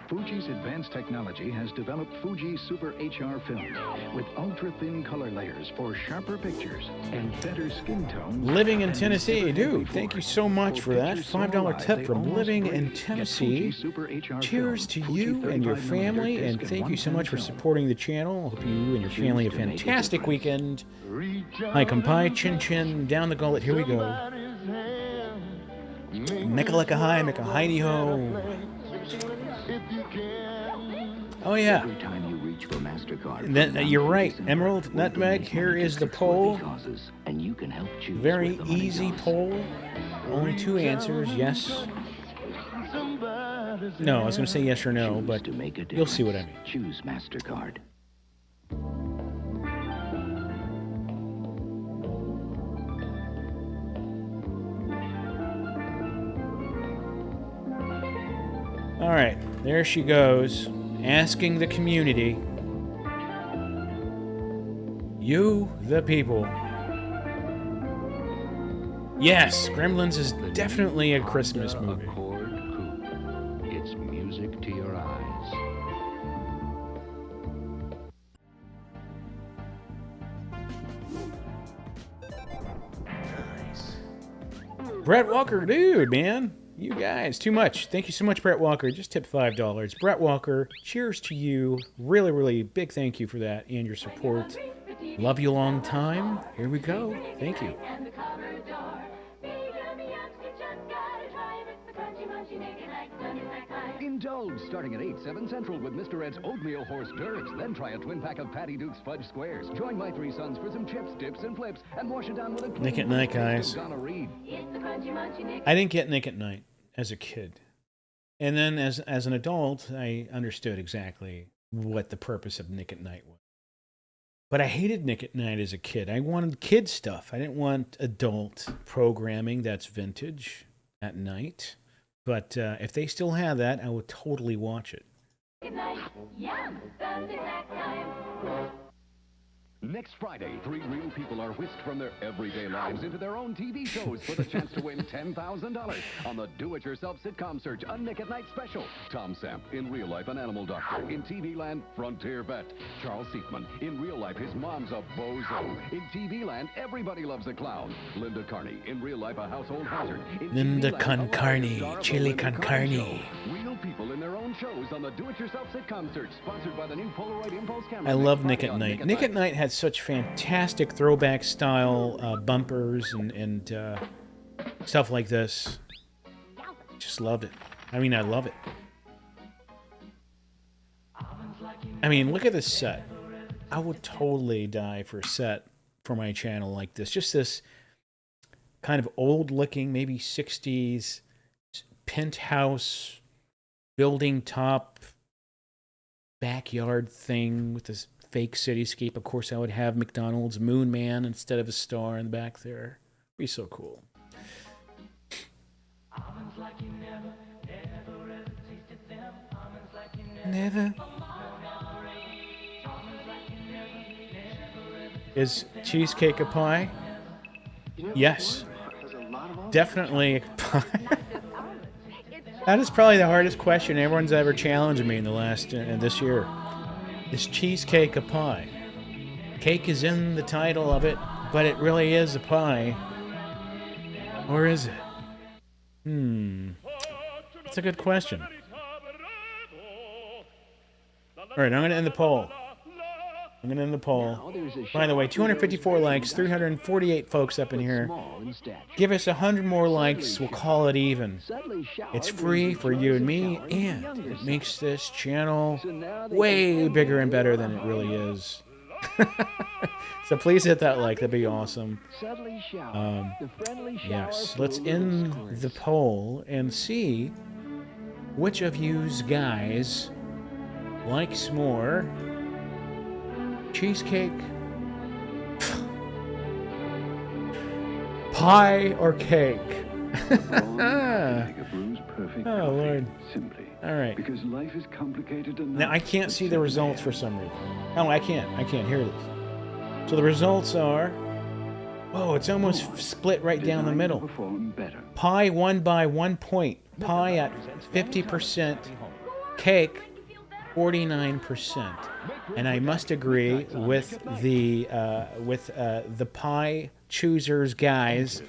Fuji's advanced technology has developed Fuji Super HR film with ultra-thin color layers for sharper pictures and better skin tones. Living in Tennessee, dude, thank you so much for that. $5 tip from Living in Tennessee. Cheers to you and your family, and thank you so much for supporting the channel. Hope you and your family have a fantastic weekend. Hi, Kampai, Chin Chin, down the gullet, here we go. Mecca hi, Mecca hi ho. Oh yeah. Every time you reach for MasterCard. Then, you're right. Emerald, Nutmeg, here is the poll. And you can help choose Very easy poll. Only 2 answers, yes. No, I was going to say yes or no, but you'll see what I mean. Choose MasterCard. All right, there she goes, asking the community. You, the people. Yes, Gremlins is definitely a Christmas movie. It's music to your eyes. Brett Walker, dude, man. You guys, too much. Thank you so much, Brett Walker. Just tipped $5. Brett Walker, cheers to you. Really, really big thank you for that and your support. Love you long time. Here we go. Thank you. Indulge starting at 8/7 Central with Mr. Ed's Oatmeal Horse Dirge. Then try a twin pack of Patty Duke's Fudge Squares. Join my 3 sons for some chips, dips, and flips, and wash it down with a clean Nick at Night, guys. Donna Reed. I didn't get Nick at Night as a kid. And then as an adult, I understood exactly what the purpose of Nick at Night was. But I hated Nick at Night as a kid. I wanted kid stuff. I didn't want adult programming that's vintage at night. But if they still have that, I would totally watch it. Good night. Yum. Thursday snack time. Next Friday, 3 real people are whisked from their everyday lives into their own TV shows for the chance to win $10,000 on the Do-It-Yourself Sitcom Search, a Nick at Night special. Tom Samp, in real life, an animal doctor. In TV land, Frontier Vet. Charles Seekman, in real life, his mom's a bozo. In TV land, everybody loves a clown. Linda Carney, in real life, a household hazard. In Linda TV con land, a carne, star of the chili Linda con Carney carne. Show. Real people in their own shows on the Do-It-Yourself Sitcom Search, sponsored by the new Polaroid Impulse camera. I love Nick Friday at on Night. Nick at Night had such fantastic throwback style bumpers and stuff like this. Just loved it. I mean, I love it. I mean, look at this set. I would totally die for a set for my channel like this. Just this kind of old-looking, maybe 60s penthouse building top backyard thing with this fake cityscape. Of course, I would have McDonald's Moon Man instead of a star in the back there. It'd be so cool. Never. Is cheesecake a pie? Yes. Definitely a pie. That is probably the hardest question everyone's ever challenged me in the last this year. Is cheesecake a pie? Cake is in the title of it, but it really is a pie. Or is it? That's a good question. All right, I'm going to end the poll. By the way, 254 likes, 348 folks up in here. Give us 100 more likes, we'll call it even. It's free for you and me, and it makes this channel way bigger and better than it really is. So please hit that like, that'd be awesome. Yes, let's end the poll and see which of yous guys likes more cheesecake, pie, or cake. Oh, Lord. All right. Because life is complicated enough. Now, I can't see the results for some reason. Oh, I can't hear this. So the results are... Whoa, it's almost split right down the middle. Pie won by 1 point. Pie at 50%. Cake, 49%. And I must agree with the pie choosers, guys.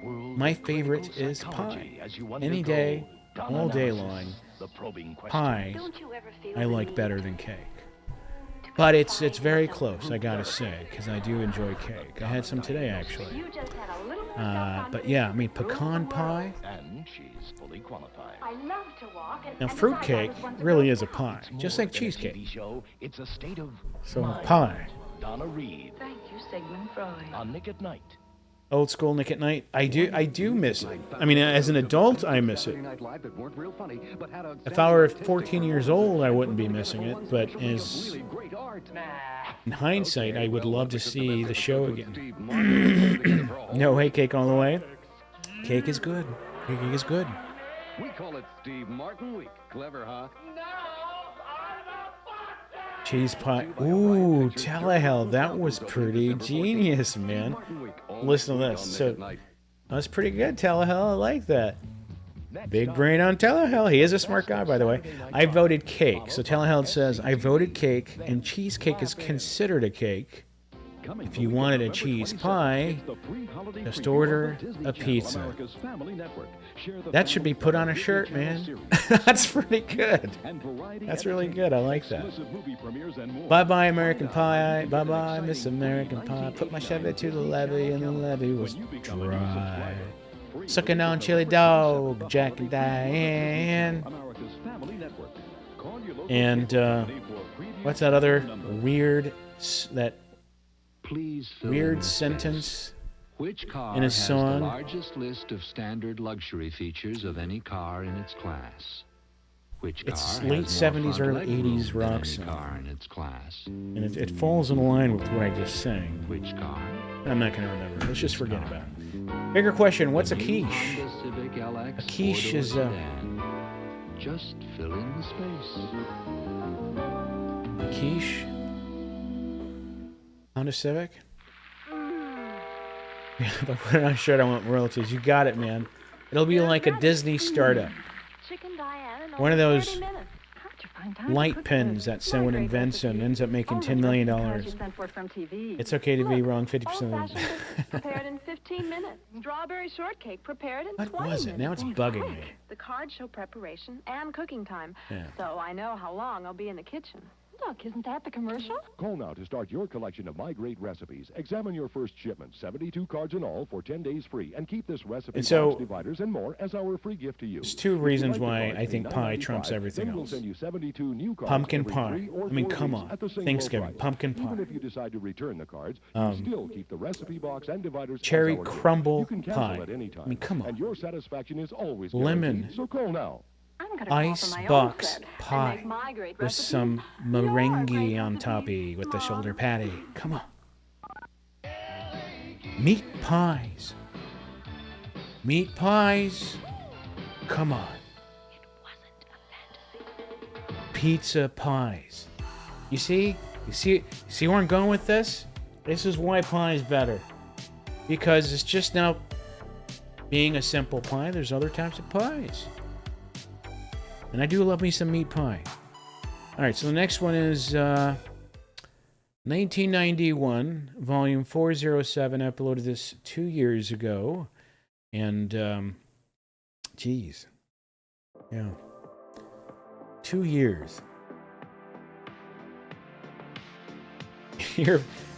My favorite is pie. Any day, all day long. Pie, I like better than cake. But it's very close, I gotta say, because I do enjoy cake. I had some today, actually. But yeah, I mean, pecan pie. And she's fully qualified. I love to walk. Now, fruitcake really is a pie, just like cheesecake. Show, it's a state of So, mind. pie. Donna Reed Thank you, Sigmund Freud. on Nick at Night. Old school Nick at Night. I do miss it. I mean, as an adult, I miss it. If I were 14 years old, I wouldn't be missing it. But as in hindsight, I would love to see the show again. No, hey, cake all the way. Cake is good. Cake is good. We call it Steve Martin Week. Clever, huh? Cheese pie. Ooh, telehell. That was pretty genius, man. Listen to this. So, that's pretty good, telehell. I like that. Big brain on telehell. He is a smart guy, by the way. I voted cake. So, telehell says, I voted cake, and cheesecake is considered a cake. If you wanted a cheese pie, just order a pizza. That should be put on a shirt, man. That's pretty good. That's really good. I like that. Bye-bye, American Pie. Bye-bye, Miss American Pie. Put my Chevy to the levee, and the levee was dry. Sucking down chili dog, Jack and Diane. And, what's that other weird, weird sentence Which car in a has song? the largest list of standard luxury features of any car in its class? Which car It's has late more 70s, front early legroom 80s than rock any song. car in its class? And it falls in line with what I just sang. Which car? I'm not going to remember. Let's just forget about it. Bigger question, what's a quiche? Honda Civic LX A quiche four-door is sedan. Just fill in the space. Quiche? Honda Civic? If I put it on a shirt, I want royalties. You got it, man. It'll be like a Disney startup. One of those light pins that someone invents and ends up making $10 million. It's okay to be wrong 50% of the Prepared in 15 minutes. Strawberry shortcake prepared in 20 What was it? minutes. Now it's bugging me. The cards show preparation and cooking time, Yeah. so I know how long I'll be in the kitchen. Look, isn't that the commercial? Call now to start your collection of My Great Recipes. Examine your first shipment, 72 cards in all, for 10 days free, and keep this recipe, And so- box dividers, and more as our free gift to you. There's two If you reasons like the why cards, I think pay pie $9.95, trumps everything then we'll else. send you 72 new cards Pumpkin every pie. 3 or I mean, 4 come weeks on. at the same low Thanksgiving, price. pumpkin Even pie. if you decide to return the cards, Um, you still keep the recipe box and dividers as cherry our gift. crumble You can cancel pie. at any time. I mean, come on. And your satisfaction is always Lemon. guaranteed, so call now. Ice box pie with some meringue on toppy with the shoulder patty. Come on. Meat pies. Meat pies. Come on. Pizza pies. You see where I'm going with this? This is why pie is better. Because it's just now being a simple pie. There's other types of pies. And I do love me some meat pie. All right, so the next one is 1991, volume 407. I uploaded this 2 years ago. And, geez. Yeah. 2 years.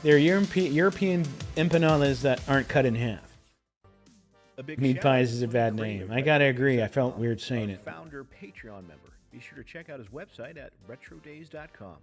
They're European empanadas that aren't cut in half. Meat pies is a bad name. I gotta agree. I felt weird saying it. Founder Patreon member. Be sure to check out his website at retrodays.com.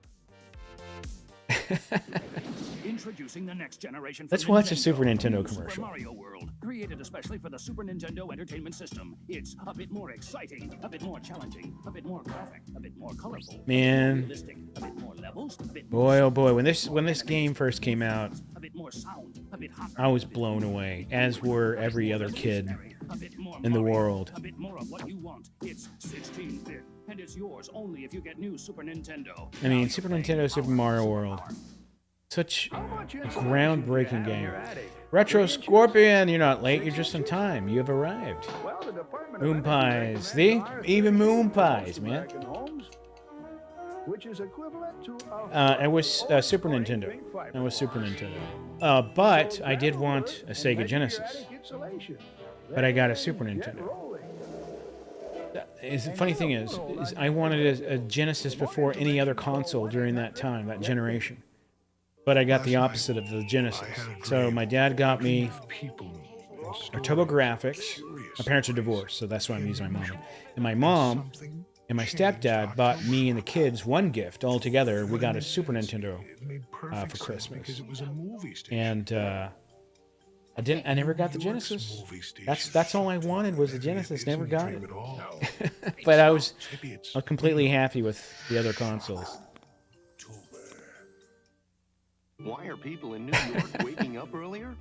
Introducing the next generation. Let's from watch a Nintendo. Super Nintendo Super commercial. Mario World, created especially for the Super Nintendo Entertainment System. It's a bit more exciting, a bit more challenging, a bit more graphic, a bit more colorful, Man. realistic, a bit more levels, a bit more Boy, oh boy, when this game first came out, a bit more sound, a bit hotter, I was blown away, as were every other kid a bit more in the Mario, world. a bit more of what you want. It's 16-bit, and it's yours only if you get new Super Nintendo. I mean, Super Nintendo, Super Mario World. Such a groundbreaking game. Retro Scorpion, you're not late, you're just in time. You have arrived. Moon pies. See? Even moon pies, man. Which is equivalent to It was Super Nintendo. It was Super Nintendo. But I did want a Sega Genesis. But I got a Super Nintendo. The funny thing is I wanted a Genesis before any other console during that time, that generation. But I got the opposite of the Genesis. So my dad got me are TurboGrafx. My parents are divorced, so that's why I'm using my mom. And my mom and my stepdad bought me and the kids one gift all together. We got a Super Nintendo for Christmas. And I never got the Genesis. That's all I wanted was the Genesis. Never got it. But I was completely happy with the other consoles. Why are people in New York waking up earlier?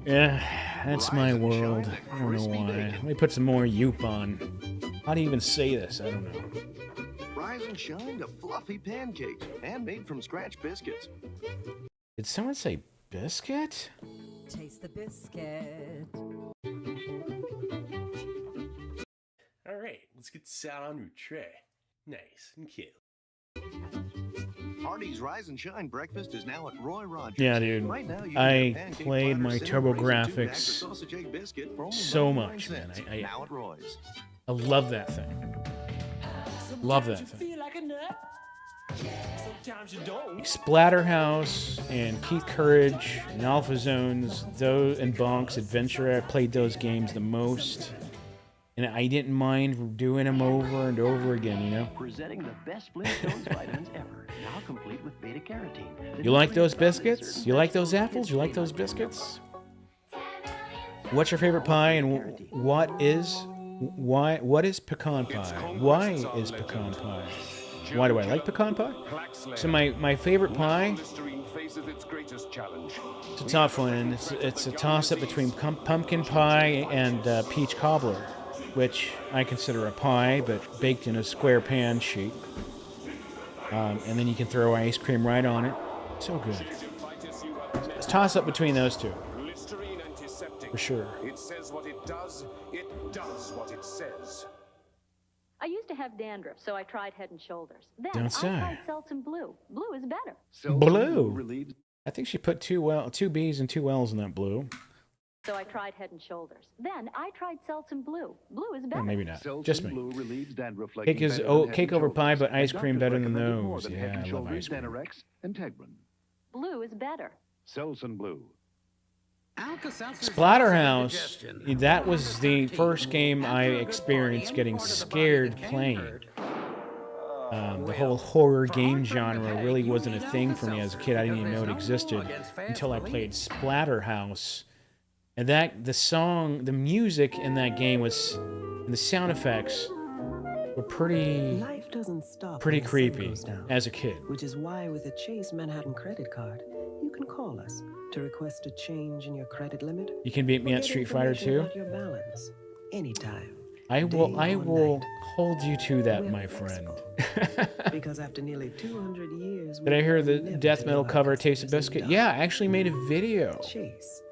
Yeah, that's my world. I don't know why. Let me put some more Yoop on. How do you even say this? I don't know. Rise and shine to fluffy pancakes, handmade from scratch biscuits. Did someone say biscuit? Taste the biscuit. All right, let's get this out on your tray. Nice and cute. Hardee's Rise and Shine breakfast is now at Roy Rogers. Yeah, dude. Right now, you I can get pancake played platter, my cinnamon raisin, 2 bags of TurboGrafx sausage egg biscuit for only so 99 much, man. cents. Now at Roy's. I love that thing. Love that thing. Feel like a nut. Sometimes you don't. Splatterhouse and Keith Courage and Alpha Zones, those and Bonk's Adventure. I played those games the most, and I didn't mind doing them over and over again. You know. Presenting the best Flintstones vitamins ever, now complete with beta carotene. You like those biscuits? You like those apples? You like those biscuits? What's your favorite pie, and what is pecan pie? Why is pecan pie? Why do I like pecan pie? So my favorite pie, it's a tough one, and it's a toss-up between pumpkin pie and peach cobbler, which I consider a pie, but baked in a square pan sheet. And then you can throw ice cream right on it. So good. It's a toss-up between those two. For sure. It says what it does what it says. I used to have dandruff, so I tried Head and Shoulders. Then Don't I say. tried Selsun Blue. Blue is better. Blue. I think she put two B's and two L's in that blue. So I tried Head and Shoulders. Then I tried Selsun Blue. Blue is better. Or maybe not. Selsun Just me. Blue relieves dandruff like Cake is better than Head cake and over Shoulders. pie, but ice And cream doctors better than recommend more those. than Yeah, Head and I love Shoulders, ice cream. Danorex, and Tegrin. Blue is better. Selsun Blue. Splatterhouse, that was the first game I experienced getting scared playing. The whole horror game genre really wasn't a thing for me as a kid. I didn't even know it existed until I played Splatterhouse. And the music in that game and the sound effects were pretty creepy as a kid. Which is why with a Chase Manhattan credit card, you can call us to request a change in your credit limit. You can beat me at Street Fighter 2. Your balance anytime. I will hold you to that, my friend. Because after nearly 200 years, Did I hear the death metal cover Taste of Biscuit? Yeah, I actually made a video. Chase.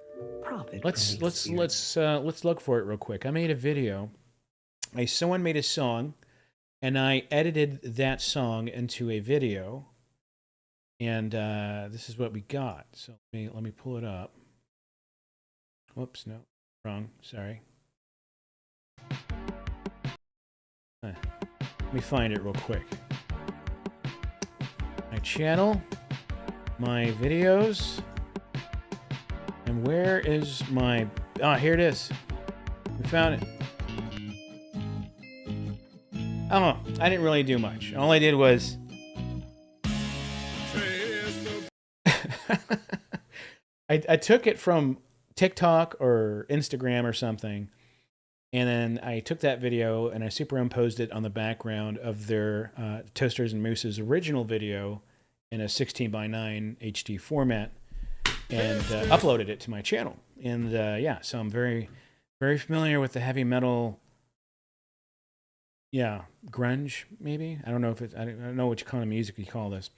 Profit. Let's look for it real quick. I made a video. Someone made a song, and I edited that song into a video. And this is what we got. So let me pull it up. Whoops, no, wrong. Sorry. Let me find it real quick. My channel, my videos, and where is my... Oh, here it is. We found it. Oh, I didn't really do much. All I did was... I took it from TikTok or Instagram or something, and then I took that video and I superimposed it on the background of their Toasters and Moose's original video in a 16:9 HD format, and uploaded it to my channel. And yeah, so I'm very, very familiar with the heavy metal. Yeah, grunge maybe. I don't know if it's. I don't know which kind of music you call this.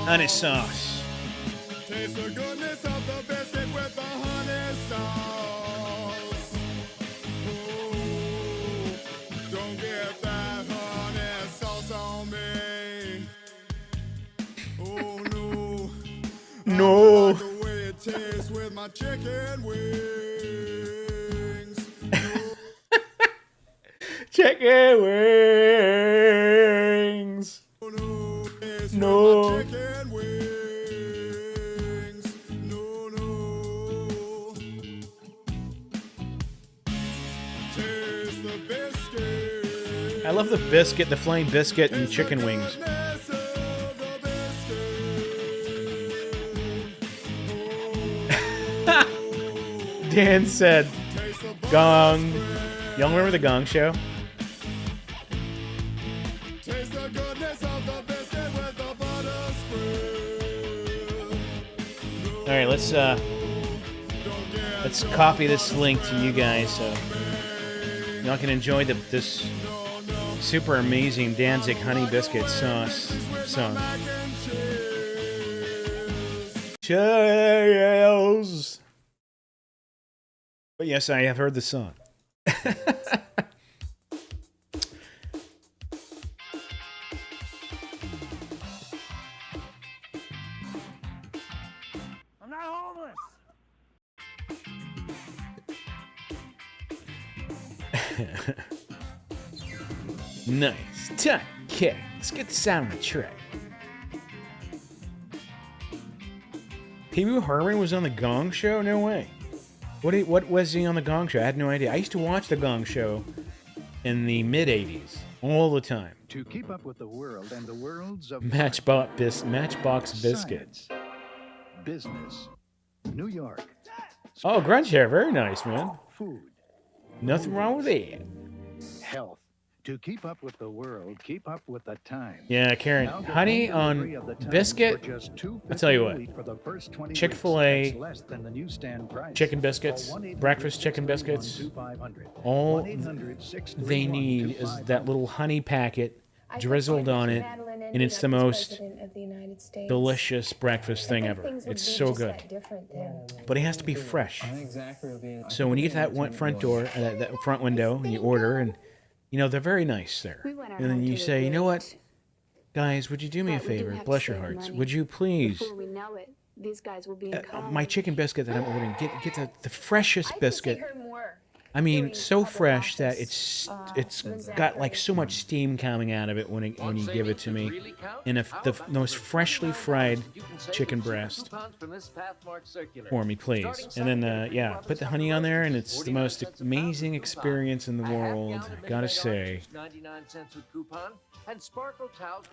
Honey sauce. Taste the goodness of the biscuit with the honey sauce. Oh, don't get that honey sauce on me. Oh no. No. The way it taste with my chicken wings. Chicken wings. No. Chicken wings. No, no. Taste the biscuit. I love the biscuit, the flame biscuit and chicken wings. Dan said, Gong. Y'all remember the Gong Show? Taste the goodness of the biscuit with the butter spread. All right, let's copy this link to you guys so y'all can enjoy this super amazing Danzig honey biscuit sauce song. Cheers. But yes, I have heard the song. I'm not homeless. Nice. Okay, let's get this out on the tray. Pee Wee Herman was on the Gong Show? No way. What was he on the Gong Show? I had no idea. I used to watch the Gong Show in the mid-'80s all the time. To keep up with the world and the worlds of Matchbox Biscuit. science, business, New York, Oh, Grunge Hair. Very nice, man. food, Nothing wrong with it. health. To keep up with the world, keep up with the time. Yeah, Karen. Now get Honey home delivery on of the time biscuit. for just $2.50 I'll tell you what. a week for the first 20 weeks. Chick-fil-A That's less than the newsstand price. chicken biscuits, Call 1-800-631-2500. breakfast chicken biscuits. All they need is that little honey packet drizzled on it, and it's the most delicious breakfast thing ever. It's so good. But it has to be fresh. So when you get to that front door, that front window, and you order, and you know they're very nice there, and then you say, you know what, guys, would you do me a favor? Bless your hearts. Would you please? Before we know it, these guys will be in college. My chicken biscuit that I'm ordering, get the freshest biscuit. I mean, so fresh that it's got like so much steam coming out of it when you give it to me, and the most freshly fried chicken breast for me, please. And then yeah, put the honey on there, and it's the most amazing experience in the world. Gotta say,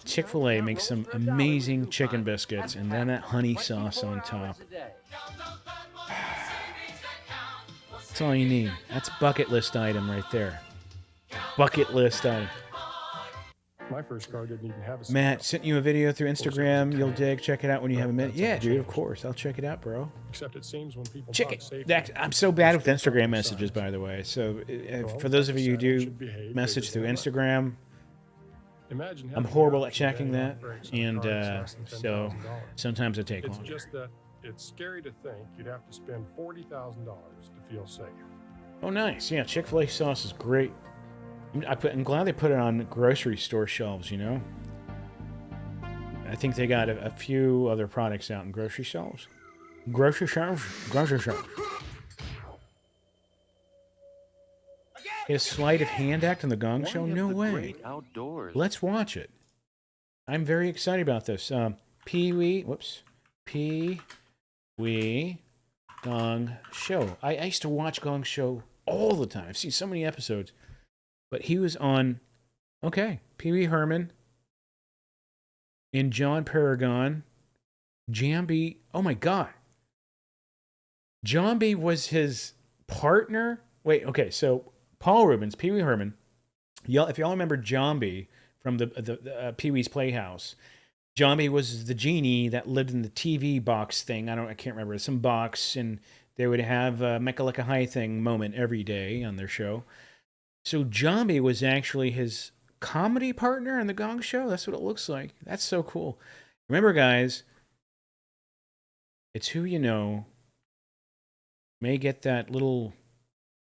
Chick-fil-A makes some amazing chicken biscuits, and then that honey sauce on top. That's all you need. That's a bucket list item right there. Bucket list item. My first car didn't even have a Matt sent you a video through Instagram. You'll dig. Check it out when you have a minute. Yeah, dude, of course. I'll check it out, bro. Except it seems when people Check it. I'm so bad with Instagram messages, by the way. So for those of you who do message through Instagram, I'm horrible at checking that, and so sometimes I take It's longer. just that it's scary to think you'd have to spend $40,000 to feel safe. Oh, nice. Yeah, Chick-fil-A sauce is great. I'm glad they put it on grocery store shelves, you know? I think they got a few other products out in grocery shelves. Grocery shelves? Grocery shelves. A sleight of hand act on the Gong Show? No way. Let's watch it. I'm very excited about this. Pee-wee Gong Show. I used to watch Gong Show all the time. I've seen so many episodes. But he was on, okay, Pee Wee Herman and John Paragon. Jambi, oh my God. Jambi was his partner? Wait, okay, so Paul Rubens, Pee Wee Herman. If y'all remember Jambi from the Pee Wee's Playhouse, Jambi was the genie that lived in the TV box thing. I can't remember, some box, and they would have a Mecca High thing moment every day on their show. So Jambi was actually his comedy partner in the Gong Show. That's what it looks like. That's so cool. Remember, guys, it's who you know may get that little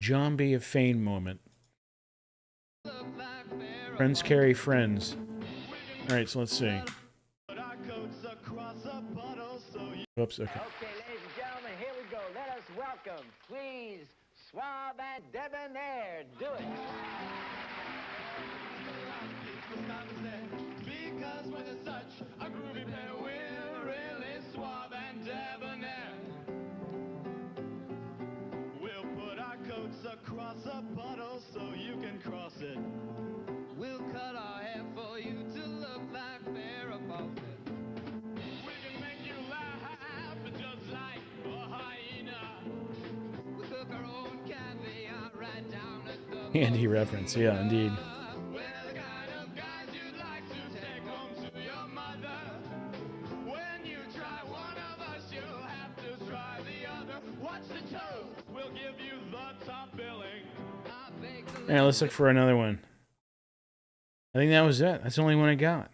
Jambi of fame moment. Friends carry friends. All right, so let's see. Oops, okay. Okay, ladies and gentlemen, here welcome. Please, suave and debonair. Do it. Because we're such a groovy pair, we're really suave and debonair. We'll put our coats across a puddle so you can cross it. We'll cut our hair for you to look like Farrah Fawcett. We can make you laugh just like a hyena. We cook our own caviar right down at the Handy reference, yeah, indeed. When you try one of us, you'll have to try the other. Watch the toes, we'll give you the top billing. All right, let's look for another one. I think that was it. That's the only one I got.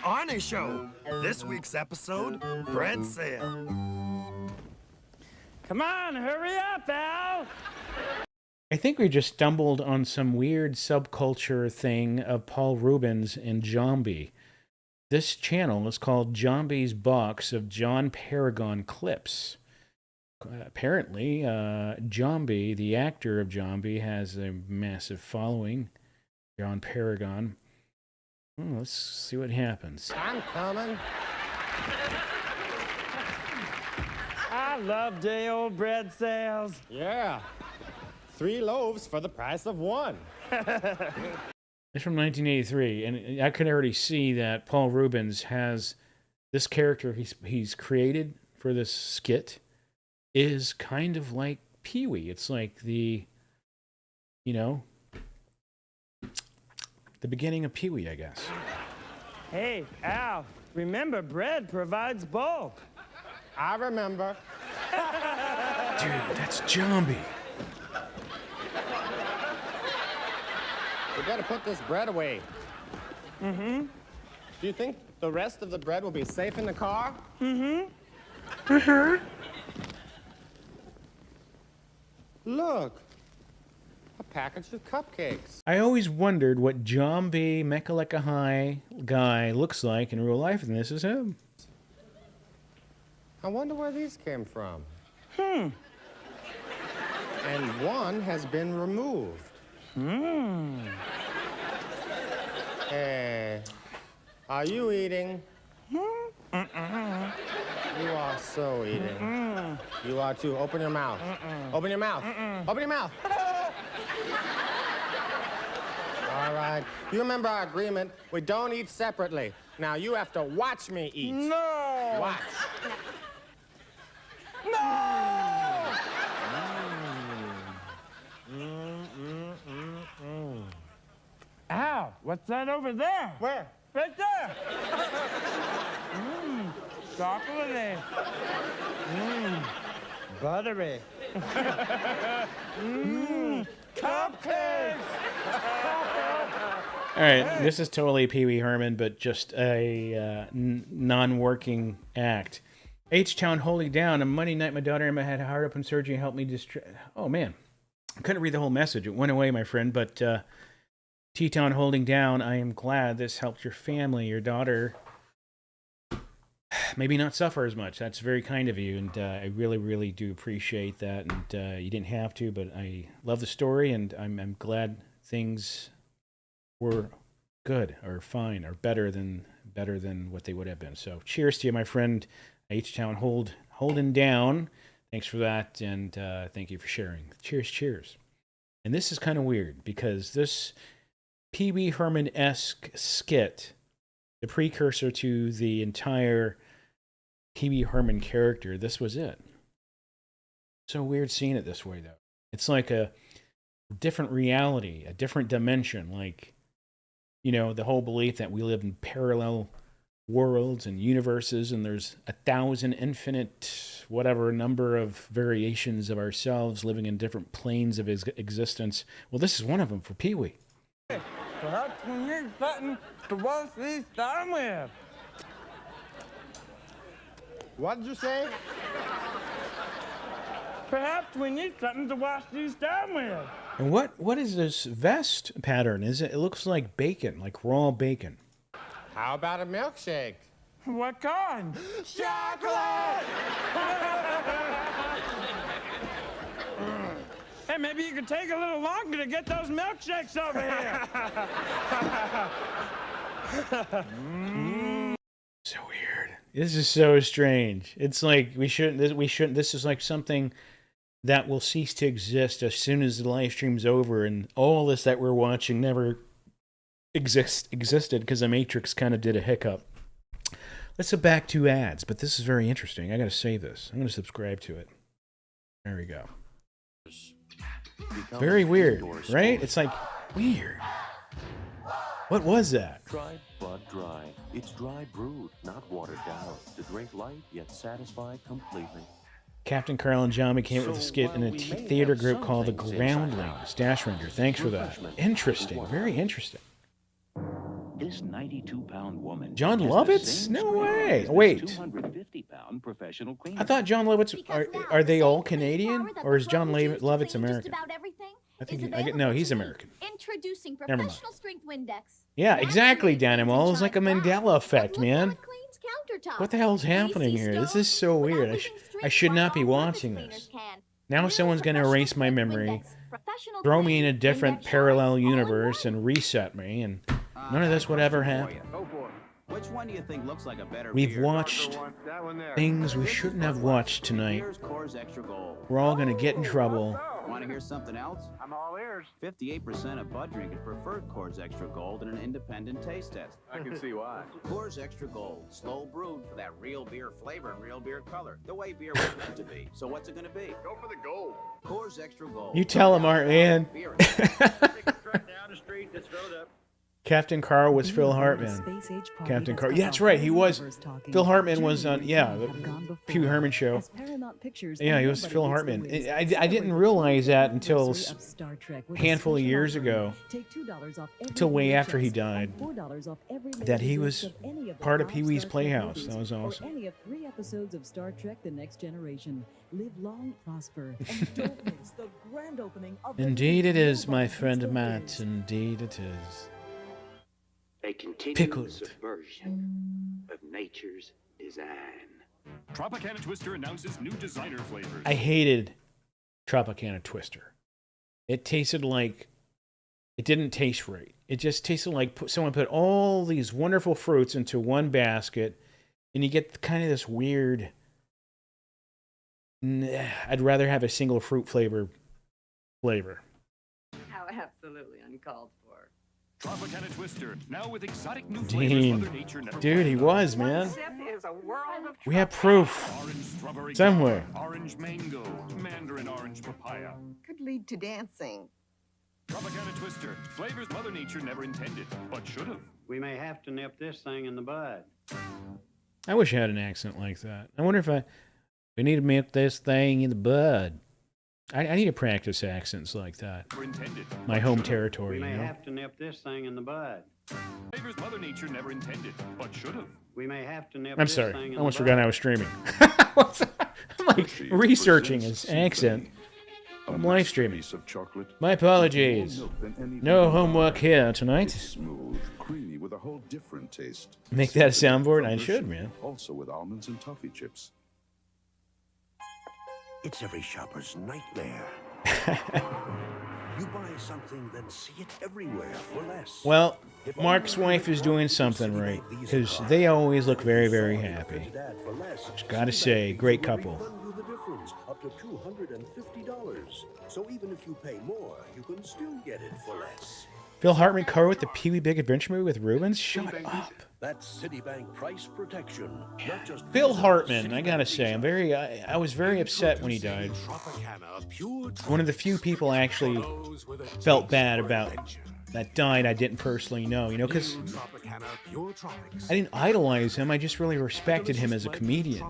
On a show, this week's episode, bread sale. Come on, hurry up, Al! I think we just stumbled on some weird subculture thing of Paul Rubens and Zombie. This channel is called Zombie's Box of John Paragon Clips. Apparently, Zombie, the actor of Zombie, has a massive following. John Paragon. Let's see what happens. I'm coming. I love day old bread sales. Yeah. 3 loaves for the price of 1. It's from 1983, and I could already see that Paul Rubens has this character he's created for this skit is kind of like Pee-wee. It's like the, you know, the beginning of Pee-wee, I guess. Hey, Al, remember bread provides bulk. I remember. Dude, that's Zombie. We better put this bread away. Mm-hmm. Do you think the rest of the bread will be safe in the car? Mm-hmm. Mm-hmm. Look, a package of cupcakes. I always wondered what Zombie Mechaleka High guy looks like in real life, and this is him. I wonder where these came from. Hmm. And one has been removed. Hmm. Hey, are you eating? Mm-mm. You are so eating. Mm-mm. You are too. Open your mouth. Mm-mm. Open your mouth. Mm-mm. Open your mouth. All right. You remember our agreement? We don't eat separately. Now you have to watch me eat. No. Watch. No. Ow, what's that over there? Where? Right there. Chocolatey. Buttery. Cupcakes. All right, this is totally Pee-wee Herman, but just a non-working act. H-Town holding down. On Monday night, my daughter Emma had heart open surgery and helped me Oh, man. I couldn't read the whole message. It went away, my friend, but T-Town holding down. I am glad this helped your family, your daughter. Maybe not suffer as much. That's very kind of you, and I really, really do appreciate that. And you didn't have to, but I love the story, and I'm glad things were good or fine or better than what they would have been. So cheers to you, my friend H-Town holding down. Thanks for that, and thank you for sharing. Cheers, cheers. And this is kind of weird because this Pee-wee Herman-esque skit, the precursor to the entire Pee-wee Herman character, this was it. So weird seeing it this way, though. It's like a different reality, a different dimension, like, you know, the whole belief that we live in parallel worlds and universes, and there's 1,000 infinite, whatever number of variations of ourselves living in different planes of existence. Well, this is one of them for Pee-wee. Perhaps we need something to wash these down with. What did you say? Perhaps we need something to wash these down with. And what is this vest pattern? It looks like bacon, like raw bacon. How about a milkshake? What kind? Chocolate! Hey, maybe you could take a little longer to get those milkshakes over here. So weird. This is so strange. It's like we shouldn't. This is like something that will cease to exist as soon as the live stream's over, and all this that we're watching never existed because the Matrix kind of did a hiccup. Let's go back to ads, but this is very interesting. I got to save this. I'm going to subscribe to it. There we go. Very weird, right? It's like weird. What was that? Dry Bud Dry. It's dry brewed, not watered down. To drink light yet satisfied completely. Captain Carl and John came up with a skit in a theater group called The Groundlings. Dash Ranger, thanks for that. Interesting, very interesting. This 92-pound woman. John Lovitz? No way. Wait. 250-pound professional cleaner. I thought John Lovitz are they all Canadian, or is John Lovitz American? I think no, he's American. Introducing Never mind. professional strength Windex. Yeah, exactly, Danimal. It's like a Mandela effect, man. What the hell's happening here? This is so weird. I should not be watching this. Now someone's going to erase my memory, throw me in a different parallel universe, and reset me, and none of this would ever happen. Which one do you think looks like a better We've beer? watched things we shouldn't have watched tonight. We're all going to get in trouble. Want to hear something else? I'm all ears. 58% of Bud drinkers preferred Coors Extra Gold in an independent taste test. I can see why. Coors Extra Gold, slow brewed for that real beer flavor and real beer color, the way beer was meant to be. So what's it going to be? Go for the gold. Coors Extra Gold. You tell him, Art Man. Captain Carl was Phil Hartman. Captain Carl. Yeah, that's right. He was. Phil Hartman was on, the Pee Wee Herman show. Yeah, he was Phil Hartman. I didn't realize that until a handful of years ago, until way after he died, that he was part of Pee Wee's Playhouse. That was awesome. Any of 3 episodes of Star Trek: The Next Generation. Live long, prosper, and don't miss the grand opening of Indeed it is, my friend Matt. Indeed it is. A continued subversion of nature's design. Tropicana Twister announces new designer flavors. I hated Tropicana Twister. It tasted like... It didn't taste right. It just tasted like someone put all these wonderful fruits into one basket, and you get kind of this weird... I'd rather have a single fruit flavor. How absolutely uncalled for. Tropicana Twister, now with exotic new Dean. flavors Mother Nature never Dude, he was, man. Sip is a world of We have proof. Orange strawberry Somewhere. guava, orange mango, mandarin orange papaya. could lead to dancing. Tropicana Twister, flavors Mother Nature never intended, but should have. We may have to nip this thing in the bud. I wish I had an accent like that. I wonder if we need to nip this thing in the bud. I need to practice accents like that. My home territory, We may you know? have to nip this thing in the bud. Flavors Mother Nature never intended, but should have. We may have to nip I'm this sorry. thing I in almost the forgot bud. I was streaming. I'm like researching his accent. I'm live streaming. My apologies. No homework here tonight. Smooth, creamy with a whole different taste. Make that a soundboard? I should, man. Also with almonds and toffee chips. It's every shopper's nightmare. You buy something, then see it everywhere for less. Well, Mark's wife is doing something right, because they always look very, very happy. Just gotta say, great couple. Refund you the difference, up to $250. So even if you pay more, you can still get it for less. Phil Hartman cover with the Pee Wee Big Adventure movie with Rubens? Shut up. That's Citibank price protection. Not just Phil Hartman, I gotta say, I was very upset when he died. One of the few people I actually felt bad about that died I didn't personally know, you know, because I didn't idolize him, I just really respected him as a comedian.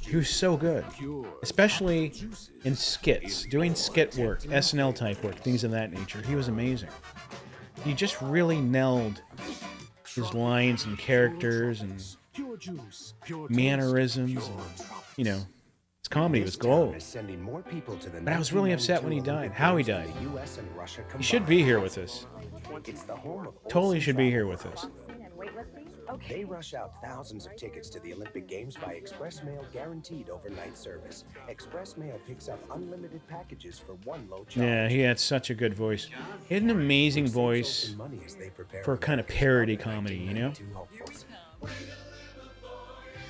He was so good, especially in skits, doing skit work, SNL type work, things of that nature. He was amazing. He just really nailed his lines and characters and mannerisms, and, you know, his comedy was gold. But I was really upset when he died, how he died. He should be here with us. Totally should be here with us. They rush out thousands of tickets to the Olympic Games by express mail, guaranteed overnight service. Express mail picks up unlimited packages for one low charge. Yeah, he had such a good voice. He had an amazing voice for kind of parody comedy, you know?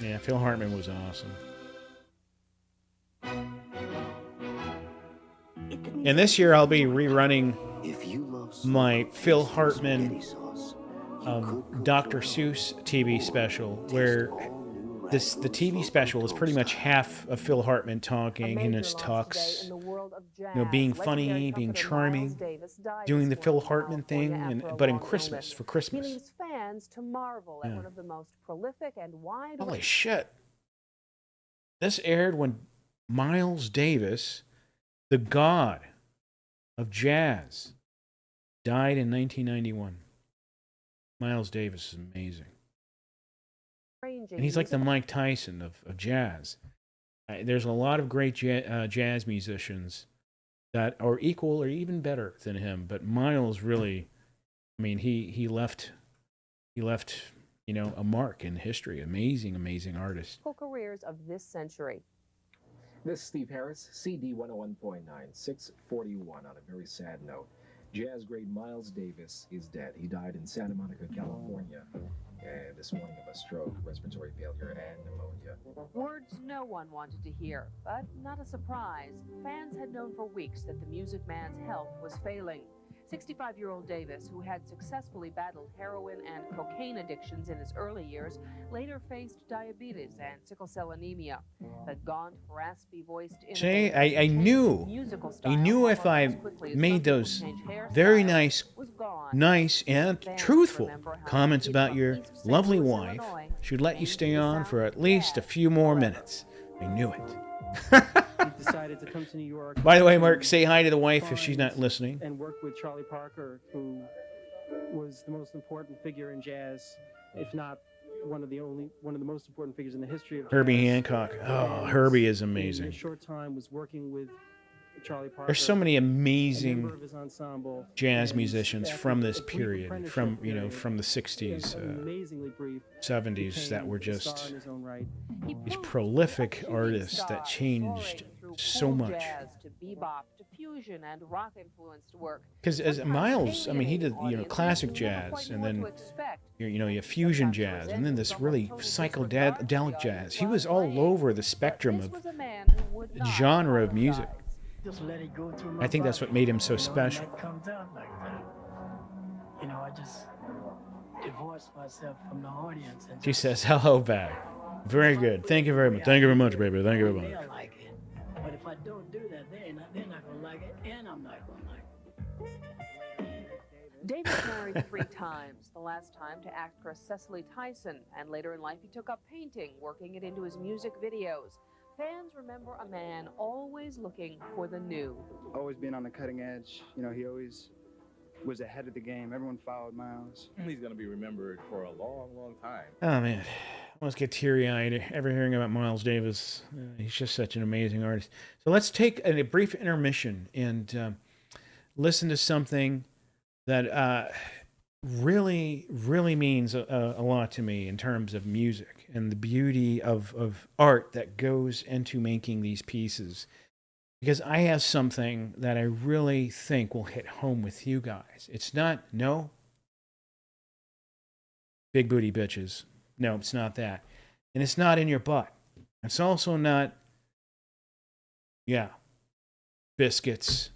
Yeah, Phil Hartman was awesome. And this year I'll be rerunning my Phil Hartman Dr. Seuss TV special, where the TV special is pretty much half of Phil Hartman talking in his talks, being funny, being charming, doing the Phil Hartman thing, but in Christmas, for Christmas. Leading fans to marvel at one of the most prolific and wide. Holy shit. This aired when Miles Davis, the god of jazz, died in 1991. Miles Davis is amazing. And he's like the Mike Tyson of jazz. There's a lot of great jazz musicians that are equal or even better than him, but Miles really, I mean, he left, a mark in history. Amazing artist. Careers of this century. This is Steve Harris, CD 101.9, 641 on a very sad note. Jazz great Miles Davis is dead. He died in Santa Monica, California, this morning of a stroke, respiratory failure, and pneumonia. Words no one wanted to hear, but not a surprise. Fans had known for weeks that the Music Man's health was failing. 65-year-old Davis, who had successfully battled heroin and cocaine addictions in his early years, later faced diabetes and sickle cell anemia. The gaunt, raspy-voiced... See, I knew if I made those very nice and truthful comments about your lovely wife, she'd let you stay on for at least a few more minutes. I knew it. Decided to come to New York. By the way, Mark, say hi to the wife if she's not listening. And work with Charlie Parker, who was the most important figure in jazz, if not one of the most important figures in the history of jazz. Herbie Hancock. Oh, Herbie is amazing. In a short time, was working with Charlie Parker. There's so many amazing jazz musicians from this period, from the 60s, 70s, that were just these prolific artists that changed so much. Because as Miles, I mean, he did classic jazz, and then you have fusion jazz, and then this really psychedelic jazz. He was all over the spectrum of genre of music. Just let it go through my I think that's what made him so special. Comes out like that. I just divorced myself from the audience. And She says, hello back. Very good. Thank you very much. Thank you very much, baby. Thank you very much. They'll like it. But if I don't do that, they're not going to like it, and I'm not going to like it. Davis married 3 times, the last time to actress Cecily Tyson, and later in life he took up painting, working it into his music videos. Fans remember a man always looking for the new. Always being on the cutting edge. He always was ahead of the game. Everyone followed Miles. He's going to be remembered for a long, long time. Oh, man. I almost get teary-eyed ever hearing about Miles Davis. He's just such an amazing artist. So let's take a brief intermission and listen to something that really means a lot to me in terms of music and the beauty of art that goes into making these pieces. Because I have something that I really think will hit home with you guys. It's not, big booty bitches. No, it's not that. And it's not in your butt. It's also not, biscuits.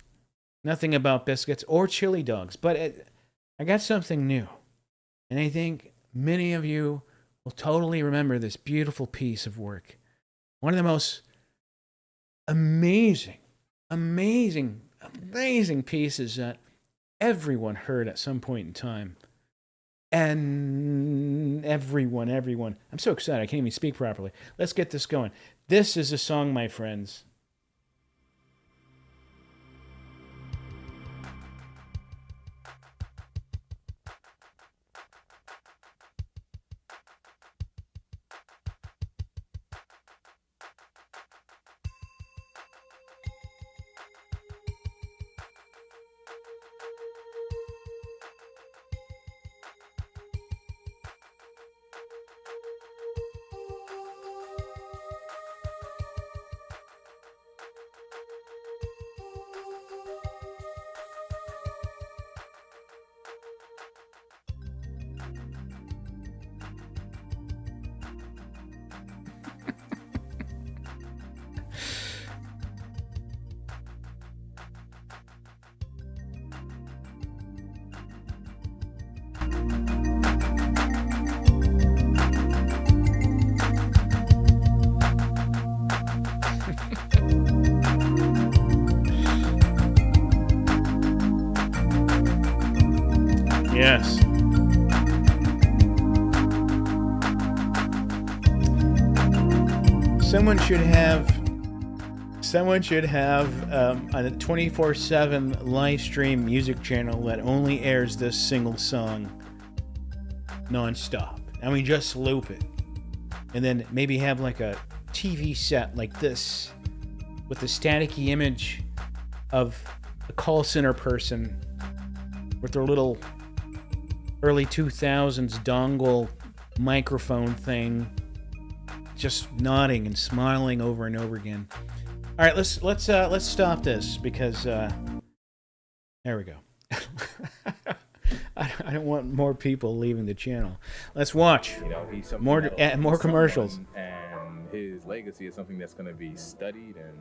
Nothing about biscuits or chili dogs. But I got something new. And I think many of you will totally remember this beautiful piece of work. One of the most amazing pieces that everyone heard at some point in time. And everyone. I'm so excited, I can't even speak properly. Let's get this going. This is a song, my friends. Yes. Someone should have a 24/7 live stream music channel that only airs this single song non-stop. I mean, just loop it. And then maybe have like a TV set like this with a staticky image of a call center person with their little early 2000s dongle microphone thing, just nodding and smiling over and over again. All right, let's stop this because there we go. I don't want more people leaving the channel. Let's watch He's more commercials. And his legacy is something that's going to be studied and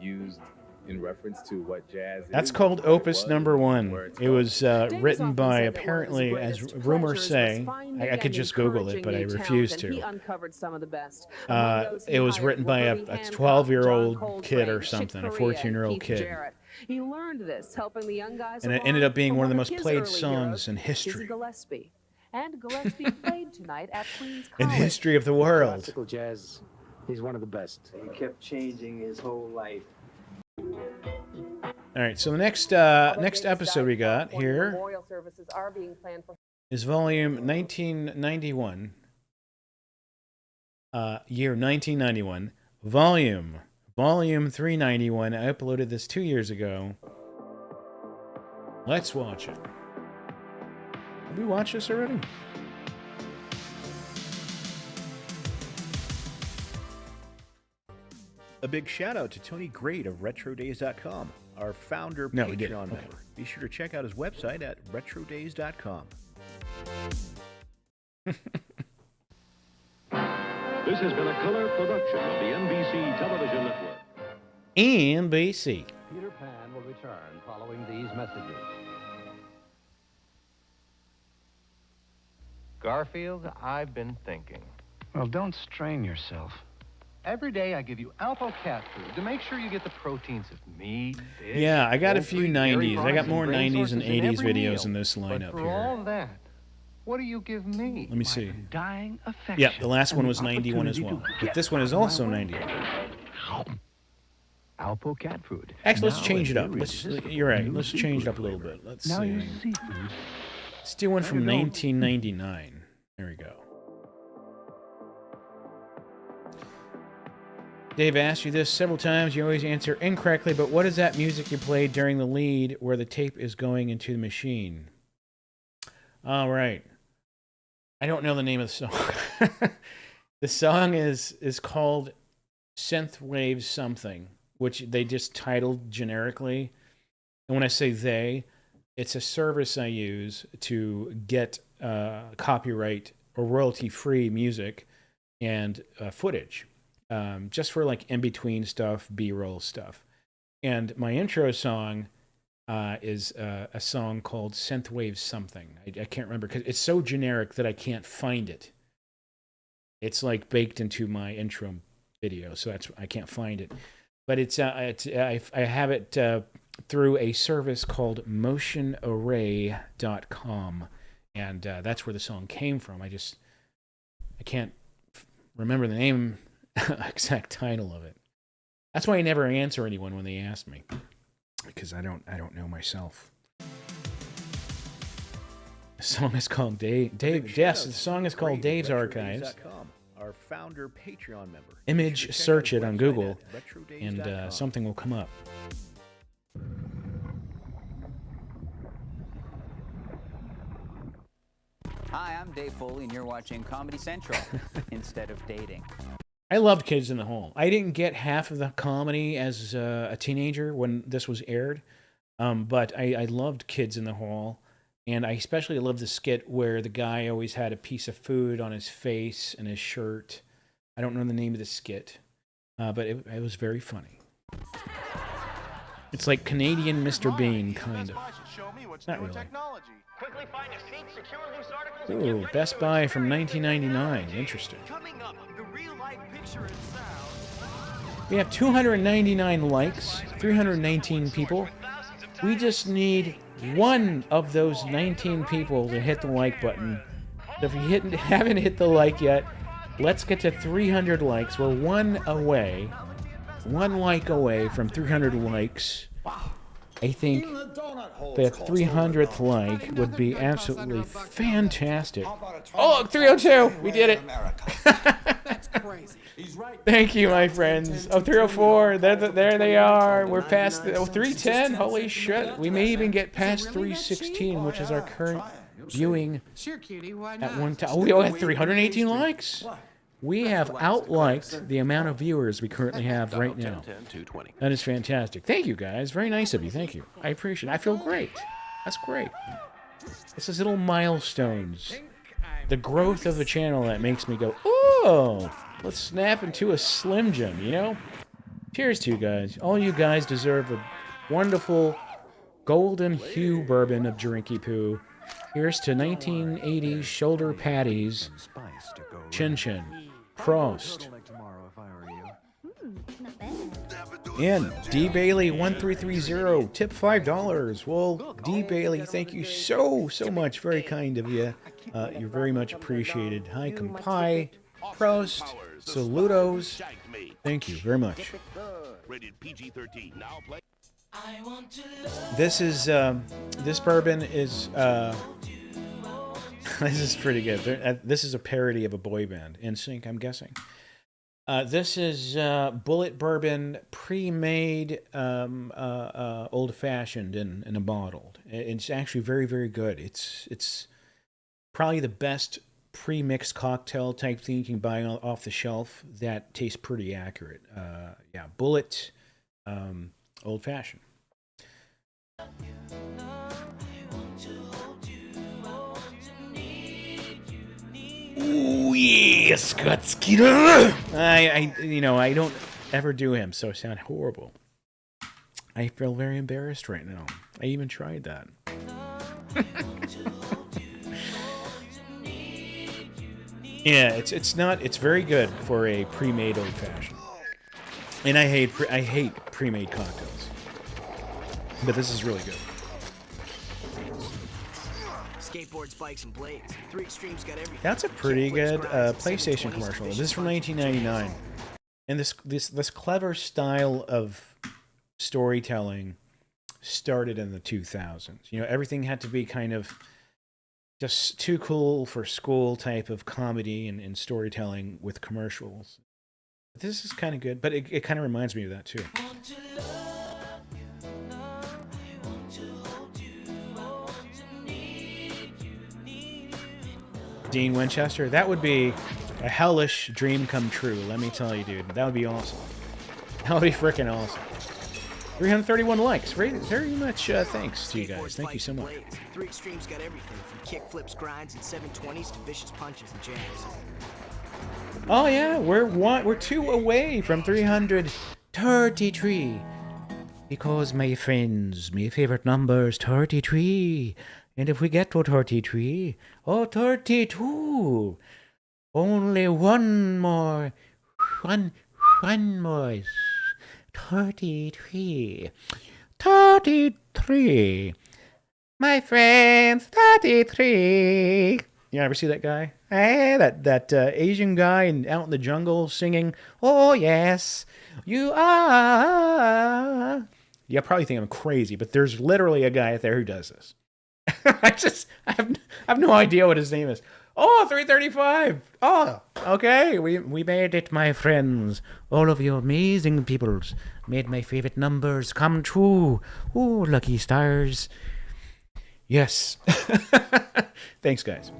used in reference to what jazz is. That's called Opus Number 1. It was written by, apparently, as rumors say, I could just Google it, but I refuse to. It was written by a 12-year-old kid or something, a 14-year-old kid. He learned this, helping the young guys. And it ended up being one of the most played songs in history. And Gillespie played tonight at Queen's In College. history of the world. Classical jazz, he's one of the best. He kept changing his whole life. All right, so the next episode we got here is volume 1991, year 1991, volume 391. I uploaded this 2 years ago. Let's watch it. Did we watch this already? A big shout out to Tony Great of RetroDays.com, our founder Patreon member. Be sure to check out his website at RetroDays.com. This has been a color production of the NBC Television Network. NBC. Peter Pan will return following these messages. Garfield, I've been thinking. Well, don't strain yourself. Every day I give you Alpo cat food to make sure you get the proteins of meat, fish, Yeah, I got a poultry, few dairy 90s. I got products, more and grain 90s and sources in 80s every videos meal. in this But lineup for here. all that, what do you give me? Let me see. Dying affection. Yeah, the last one was 91 as well. But this one is also 91. Alpo cat food. Actually, let's Now change it up. irresistible You're right. new Let's change it up a seafood little bit. flavor. Let's Now see. your seafood. Let's do one from There you go. 1999. There we go. Dave asked you this several times. You always answer incorrectly, but what is that music you played during the lead where the tape is going into the machine? All right. I don't know the name of the song. The song is called Synthwave Something, which they just titled generically. And when I say they, it's a service I use to get copyright or royalty-free music and footage. Just for like in-between stuff, B-roll stuff. And my intro song is a song called Synthwave Something. I can't remember because it's so generic that I can't find it. It's like baked into my intro video, so I can't find it. But I have it through a service called motionarray.com, and that's where the song came from. I can't remember the name. Exact title of it. That's why I never answer anyone when they ask me, because I don't know myself. The song is called Dave. Yes, the song is called Dave's Archives. Our founder Patreon member. Image search it on Google, and something will come up. Hi, I'm Dave Foley, and you're watching Comedy Central instead of dating. I loved Kids in the Hall. I didn't get half of the comedy as a teenager when this was aired, but I loved Kids in the Hall, and I especially loved the skit where the guy always had a piece of food on his face and his shirt. I don't know the name of the skit, but it was very funny. It's like Canadian Mr. Bean, kind of. Not really. Ooh, Best Buy from 1999. Interesting. We have 299 likes, 319 people. We just need one of those 19 people to hit the like button. So if you haven't hit the like yet, let's get to 300 likes. We're one like away from 300 likes. I think the 300th like would be absolutely fantastic. Oh, 302! We did it! Thank you, my friends. Oh, 304. There they are. We're past 310. Holy shit. We may even get past 316, which is our current viewing at one time. Oh, we only have 318 likes. We have outliked the amount of viewers we currently have right now. That is fantastic. Thank you, guys. Very nice of you. Thank you. I appreciate it. I feel great. That's great. It's those little milestones. The growth of the channel that makes me go, oh, let's snap into a Slim Jim, you know? Cheers to you guys. All you guys deserve a wonderful golden hue bourbon of Drinky Poo. Here's to 1980s shoulder patties. Chin Chin. Prost. And D Bailey 1330 tip $5. Well, D Bailey, thank you so much. Very kind of you. You're very much appreciated. Hi, Kampai. Prost. Saludos. Thank you very much. This is this bourbon is this is pretty good. This is a parody of a boy band, NSYNC, I'm guessing. This is Bullet Bourbon, pre-made, old-fashioned in a bottle. It's actually very, very good. It's probably the best pre-mixed cocktail type thing you can buy off the shelf that tastes pretty accurate. Yeah, Bullet, old-fashioned. Ooh, yeah, Scott Skeeter. I don't ever do him, so I sound horrible. I feel very embarrassed right now. I even tried that. Yeah, it's very good for a pre-made old fashioned. And I hate pre-made cocktails. But this is really good. Skateboards, bikes, and blades. 3 Extremes got everything. That's a pretty good PlayStation commercial. This is from 1999, and this clever style of storytelling started in the 2000s. You know, everything had to be kind of just too cool for school type of comedy and storytelling with commercials. This is kind of good, but it kind of reminds me of that too. Dean Winchester, that would be a hellish dream come true, let me tell you, dude. That would be awesome. That would be freaking awesome. 331 likes. Very much thanks to you guys. Thank you so much. 3 Extremes got everything from kick flips, grinds, and 720s to vicious punches and jabs. Oh yeah, we're 2 away from 333. Because, my friends, my favorite number is 33. And if we get to 33, or 32, only one more, 33, 33, my friends, 33. You ever see that guy? Hey, that Asian guy out in the jungle singing, oh yes, you are. You probably think I'm crazy, but there's literally a guy out there who does this. I have no idea what his name is. Oh, 335. Oh, okay. We made it, my friends. All of you amazing peoples made my favorite numbers come true. Oh, lucky stars. Yes. Thanks, guys.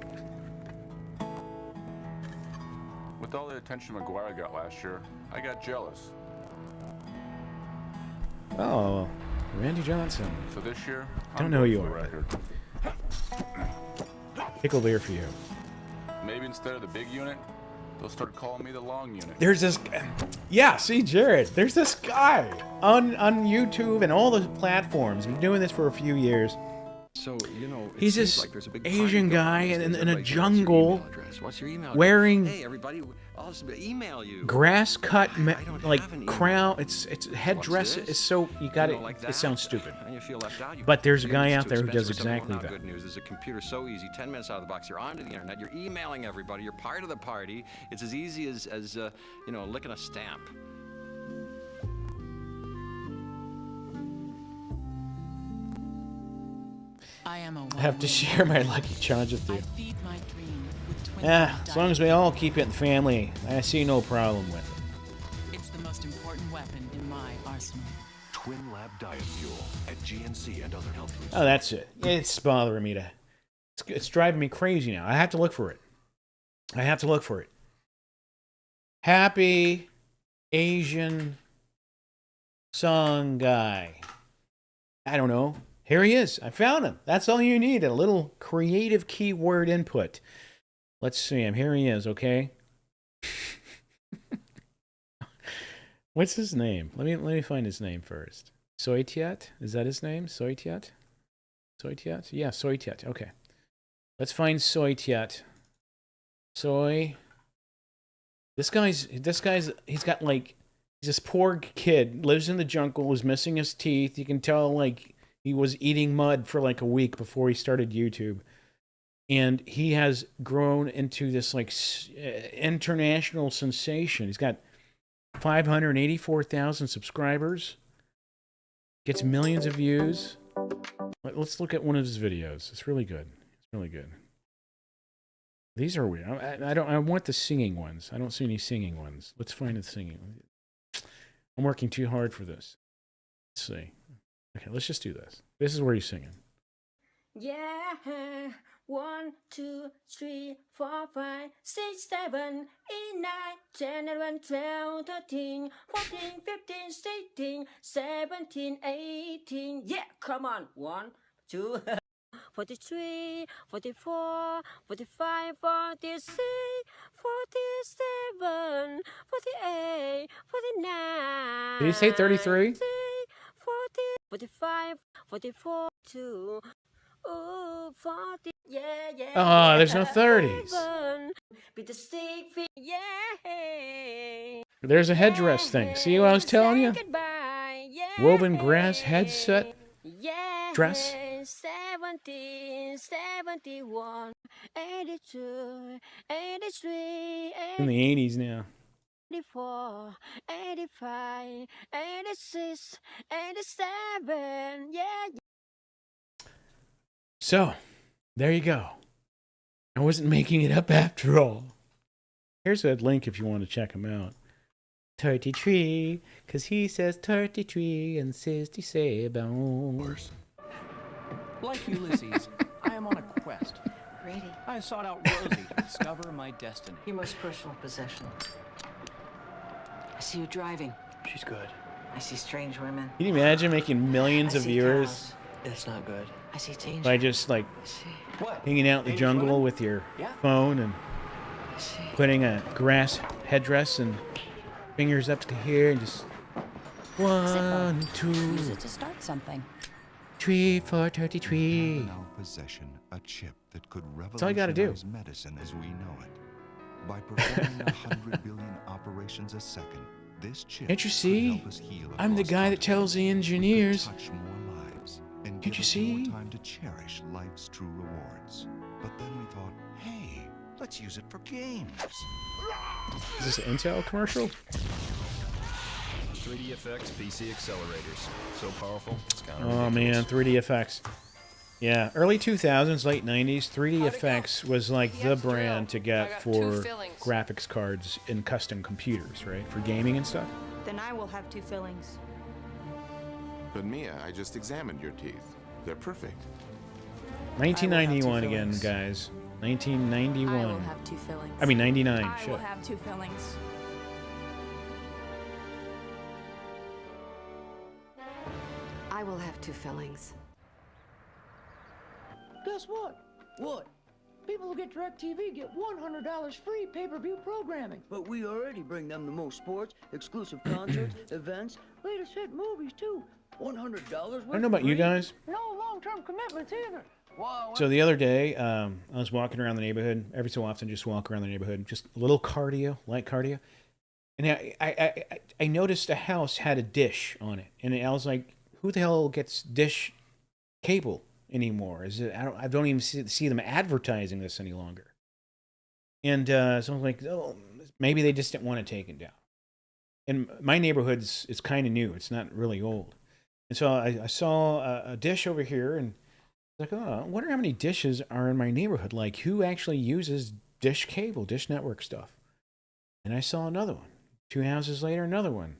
With all the attention McGuire got last year, I got jealous. Oh, Randy Johnson. So this year, don't know who you are. Pickle beer for you. Maybe instead of the big unit, they'll start calling me the long unit. There's this, yeah. See, Jared. There's this guy on YouTube and all the platforms. Been doing this for a few years. So He's this Asian guy in a jungle wearing grass cut like crown. It's headdress is so you got it. It sounds stupid, but there's a guy out there who does exactly that. Good news is a computer so easy. 10 minutes out of the box, you're onto the internet. You're emailing everybody. You're part of the party. It's as easy as licking a stamp. I have to share my lucky charms with you. Yeah, as long as we all keep it in the family, I see no problem with it. It's the most important weapon in my arsenal. Twin Lab Diet Fuel at GNC and other health foods. Oh, that's it. It's bothering me it's driving me crazy now. I have to look for it. Happy Asian song guy. I don't know. Here he is. I found him. That's all you need. A little creative keyword input. Let's see him. Here he is, okay? What's his name? Let me find his name first. Soitiat? Is that his name? Soitiat? Soitiat? Yeah, Soitiat. Okay. Let's find Soitiat. This guy's he's got like he's this poor kid, lives in the jungle, is missing his teeth. You can tell like he was eating mud for like a week before he started YouTube. And he has grown into this like international sensation. He's got 584,000 subscribers. Gets millions of views. Let's look at one of his videos. It's really good. It's really good. These are weird. I want the singing ones. I don't see any singing ones. Let's find the singing ones. I'm working too hard for this. Let's see. Okay, let's just do this. This is where he's singing. Yeah, 1, 2, 3, 4, 5, 6, 7, 8, 9, 10, 11, 12, 13, 14, 15, 16, 17, 18. Yeah, come on. 1, 2, 43, 44, 45, 46, 47, 48, 49. Did he say 33? 40, 45, 44, 2, 40, yeah. Oh, there's no 30s. There's a headdress thing. See what I was telling you? Woven grass headset dress. 70, 71, 82, 83, In the 80s now. 84, 85, 86, 87, yeah. So, there you go. I wasn't making it up after all. Here's that link if you want to check him out. 33, because he says 33 and 67. Like Ulysses, I am on a quest. Grady. I sought out Rosie to discover my destiny. Your most personal possession. I see you driving. She's good. I see strange women. Can you imagine making millions of viewers That's not good. I see danger. by just like hanging out in the jungle with your phone and putting a grass headdress and fingers up to here and just 1, 2. Use it to start something. 3, 4, 33. Now possession a chip that could all you gotta do. revolutionize medicine as we know it. By performing 100 billion operations a second, this chip Can't you could see? help us heal I'm the across guy that tells the engineers. touch more lives and Can't give you us see? more time to cherish life's true rewards. But then we thought, hey, let's use it for games. Is this an Intel commercial? 3DFX PC accelerators. So powerful, it's kind of Oh man, 3DFX. Yeah, early 2000s, late 90s, 3DFX was like the brand to get for graphics cards in custom computers, right? For gaming and stuff. Then I will have 2 fillings. But Mia, I just examined your teeth. They're perfect. 1991 again, guys. 1991. I will have 2 fillings. I mean 99. I Shit. will have 2 fillings. I will have 2 fillings. Guess what? What? People who get DirecTV get $100 free pay-per-view programming. But we already bring them the most sports, exclusive concerts, events, latest hit movies too. $100 I don't know about you guys. No long-term commitments either. So the other day, I was walking around the neighborhood. Every so often, just walk around the neighborhood, just a little cardio, light cardio. And I noticed a house had a dish on it, and I was like, "Who the hell gets dish cable anymore? Is it? I don't even see them advertising this any longer." And so I was like, "Oh, maybe they just didn't want to take it down." And my neighborhood's it's kind of new; it's not really old. And so I saw a dish over here, and like, oh, I wonder how many dishes are in my neighborhood. Like, who actually uses dish cable, dish network stuff? And I saw another one. 2 houses later, another one.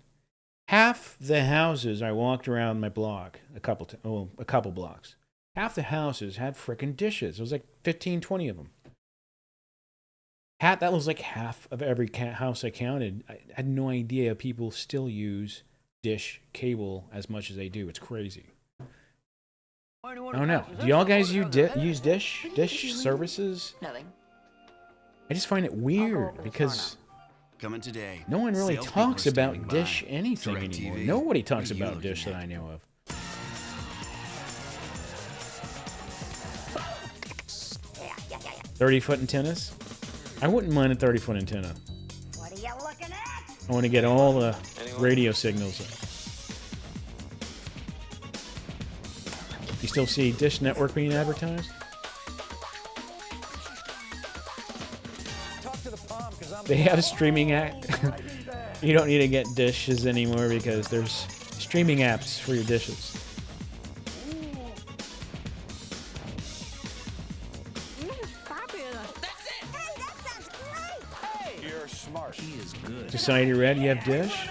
Half the houses I walked around my block, a couple blocks. Half the houses had frickin' dishes. It was like 15, 20 of them. That was like half of every house I counted. I had no idea people still use dish cable as much as they do. It's crazy. I don't know. Do y'all guys use dish services? Nothing. I just find it weird because coming today. No one really talks about dish anything anymore. Nobody talks about dish that I know of. "30-foot antennas? I wouldn't mind a 30-foot antenna. What are you looking at? I want to get all the radio signals. You still see Dish Network being advertised? They have a streaming app. You don't need to get dishes anymore because there's streaming apps for your dishes. You're smart. He is good. Society Red, you have Dish?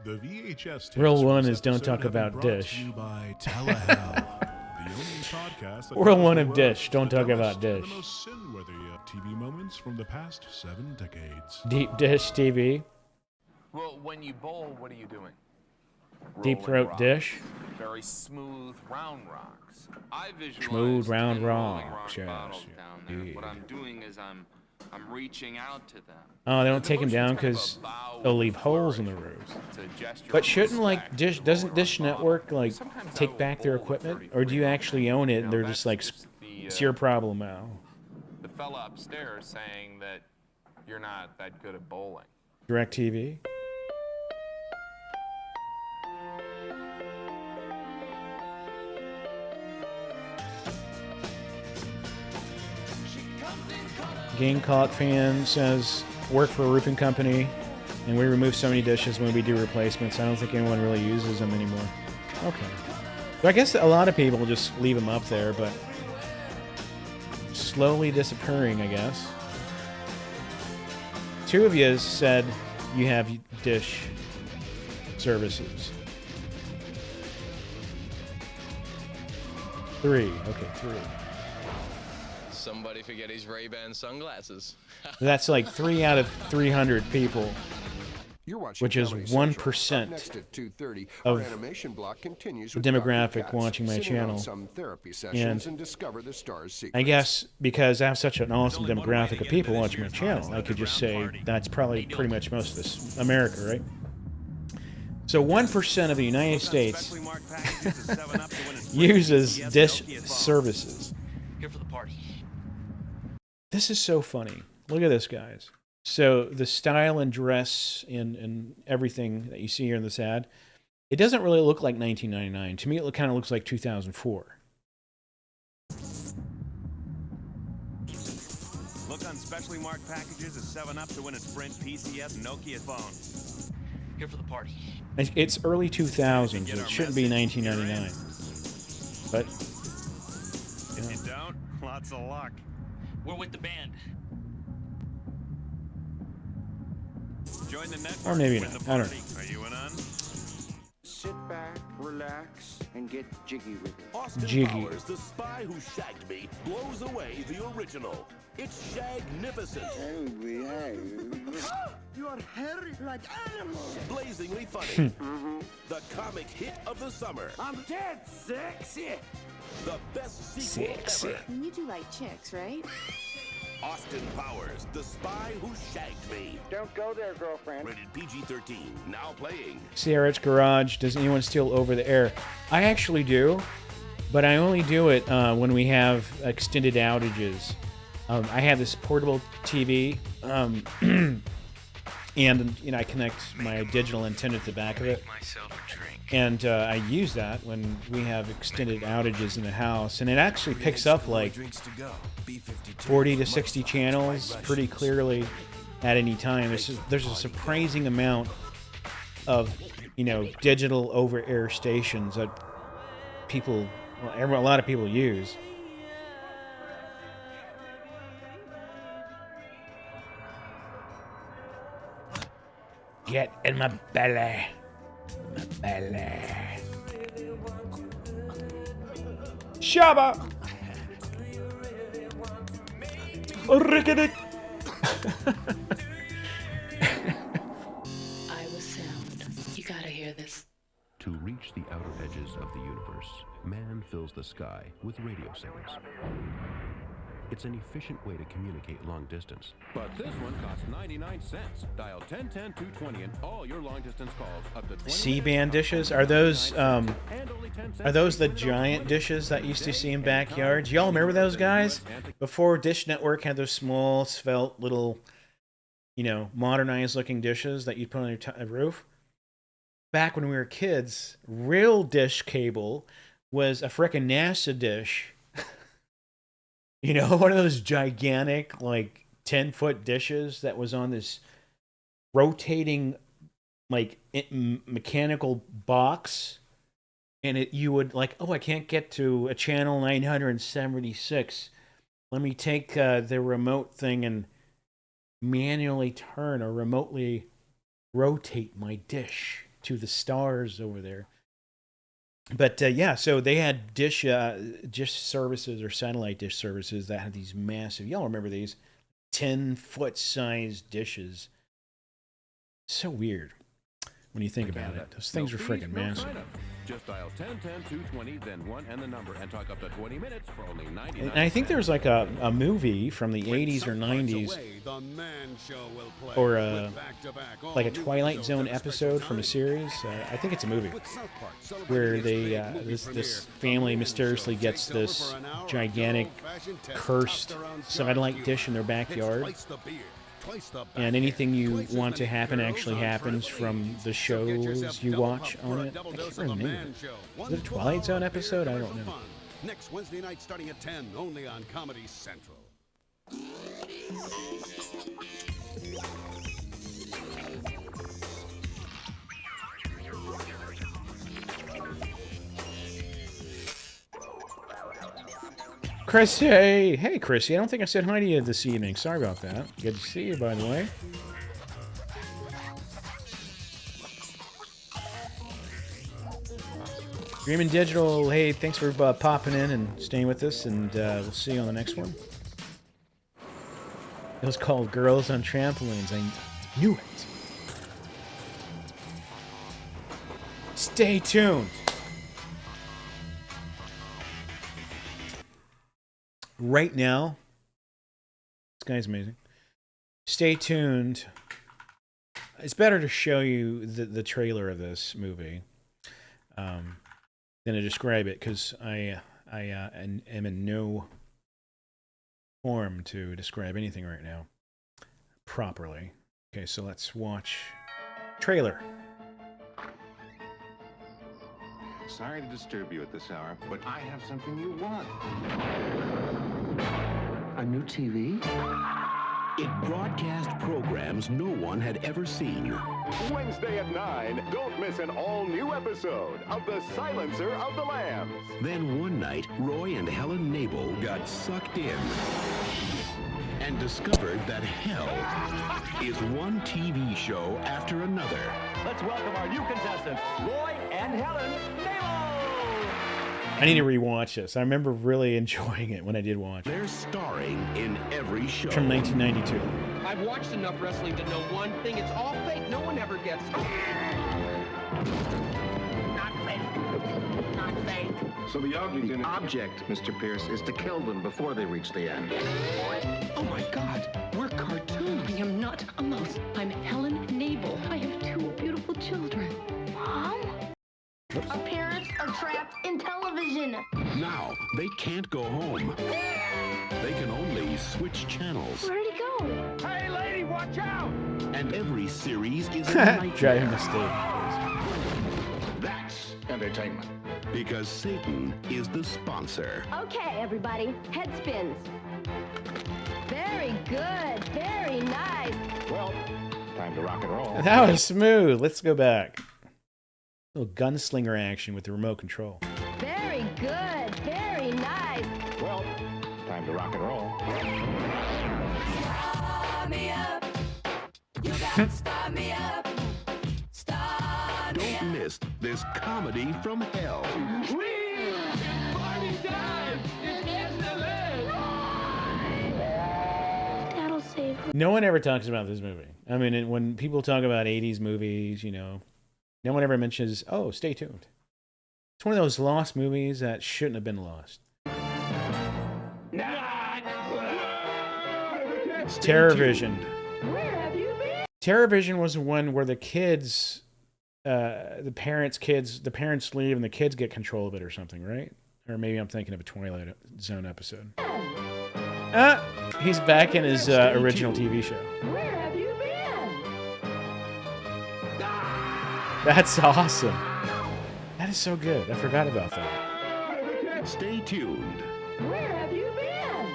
The VHS Rule 1 is don't talk about Dish. By Telehell, the only podcast that Rule 1 of Dish, don't talk about Dish. The most sin-worthy TV moments from the past 7 decades. Deep Dish TV. Well, when you bowl, what are you doing? Deep Throat rocks. Dish. Very smooth, round rocks. I visualize Smooth round 10 rolling rocks. rock Yes. bottles down there. What I'm doing is I'm reaching out to them. Oh, they don't take them down because they'll leave holes in the roofs. But shouldn't like doesn't Dish Network like take back their equipment, or do you actually own it and they're just like it's your problem now? The fella upstairs saying that you're not that good at bowling. DirecTV. Gamecock fan says, work for a roofing company, and we remove so many dishes when we do replacements. I don't think anyone really uses them anymore. Okay. So I guess a lot of people just leave them up there, but slowly disappearing, I guess. 2 of you said you have dish services. 3. Okay, 3. Somebody forget his Ray-Ban sunglasses. That's like 3 out of 300 people, which is 1% of the demographic watching my channel. And I guess because I have such an awesome demographic of people watching my channel, I could just say that's probably pretty much most of this America, right? So 1% of the United States uses dish services. Here for the party. This is so funny. Look at this, guys. So the style and dress and everything that you see here in this ad, it doesn't really look like 1999. To me, it kind of looks like 2004. Look on specially marked packages of 7-Up to win a Sprint PCS Nokia phone. Here for the party. It's early 2000s. It shouldn't be 1999. But if you don't, lots of luck. We're with the band. Join the network. Or maybe not. I don't know. Are you in on? Sit back, relax, and get jiggy with it. Austin Jiggy. Powers, the spy who shagged me, blows away the original. It's Shagnificent. Oh, behave. You're hairy like animals. Blazingly funny. The comic hit of the summer. I'm dead sexy. The best sequel ever. You do like chicks, right? Austin Powers, the spy who shagged me. Don't go there, girlfriend. Rated PG-13. Now playing. Sierra's Garage. Does anyone steal over the air? I actually do, but I only do it when we have extended outages. I have this portable TV, and I connect my digital antenna to the back of it, and I use that when we have extended outages in the house, and it actually picks up like 40 to 60 channels pretty clearly at any time. There's a surprising amount of digital over-air stations that a lot of people use. Get in my belly. My belly. Shabba! Rickety! I was sound. You gotta hear this. To reach the outer edges of the universe, man fills the sky with radio signals. It's an efficient way to communicate long distance. But this one costs 99 cents. Dial 1010-220 and all your long distance calls up to 20 C-band dishes? Are those the giant dishes that you used to see in backyards? Y'all remember those guys? Before Dish Network had those small, svelte little, modernized looking dishes that you'd put on your roof? Back when we were kids, real dish cable was a frickin' NASA dish. One of those gigantic, 10-foot dishes that was on this rotating, mechanical box. And you would, I can't get to a channel 976. Let me take the remote thing and manually turn or remotely rotate my dish to the stars over there. But so they had dish services or satellite dish services that had these massive, y'all remember these 10-foot sized dishes. So weird when you think about it. Those things were freaking massive. Just dial 1010-220, then 1 and the number, and talk up to 20 minutes for only 99 And I think there was a movie from the 80s or 90s, or a Twilight Zone episode from a series. I think it's a movie where they this family mysteriously gets this gigantic cursed satellite dish in their backyard. And anything you want to happen actually happens from the shows you watch on it. I can't remember. Is it a Twilight Zone episode? I don't know. Next Wednesday night starting at 10, only on Comedy Central. Chrissy! Hey, Chrissy. I don't think I said hi to you this evening. Sorry about that. Good to see you, by the way. Dreamin' Digital, hey, thanks for popping in and staying with us, and we'll see you on the next one. It was called Girls on Trampolines. I knew it. Stay tuned. Right now, this guy's amazing. Stay tuned. It's better to show you the trailer of this movie than to describe it, because I am in no form to describe anything right now properly. Okay, so let's watch trailer. Sorry to disturb you at this hour, but I have something you want. A new TV? It broadcast programs no one had ever seen. Wednesday at 9, don't miss an all-new episode of The Silencer of the Lambs. Then one night, Roy and Helen Nabel got sucked in and discovered that hell is one TV show after another. Let's welcome our new contestants, Roy and Helen Nabel. I need to rewatch this. I remember really enjoying it when I did watch it. They're starring in every show. From 1992. I've watched enough wrestling to know one thing. It's all fake. No one ever gets... Not fake. Not fake. So the object, Mr. Pierce, is to kill them before they reach the end. Oh my God, we're cartoons. I am not a mouse. I'm Helen Nabel. I have 2 beautiful children. Mom? Our parents are trapped in television. Now, they can't go home. They can only switch channels. Where'd he go? Hey, lady, watch out! And every series is a nightmare. Driving the stage. That's entertainment. Because Satan is the sponsor. Okay, everybody, head spins. Very good, very nice. Well, time to rock and roll. That was smooth. Let's go back. A little gunslinger action with the remote control. Very good, very nice. Well, time to rock and roll. Start me up. You gotta start me up. Start me Don't miss this comedy from hell. Party time! It's excellent! That'll save her. No one ever talks about this movie. I mean, when people talk about 80s movies, you know, no one ever mentions, oh, stay tuned. It's one of those lost movies that shouldn't have been lost. Terrorvision. Where have you been? Terrorvision was the one where the kids, the parents leave and the kids get control of it or something, right? Or maybe I'm thinking of a Twilight Zone episode. He's back in his original TV show. Where have you been? That's awesome. That is so good. I forgot about that. Stay tuned. Where have you been?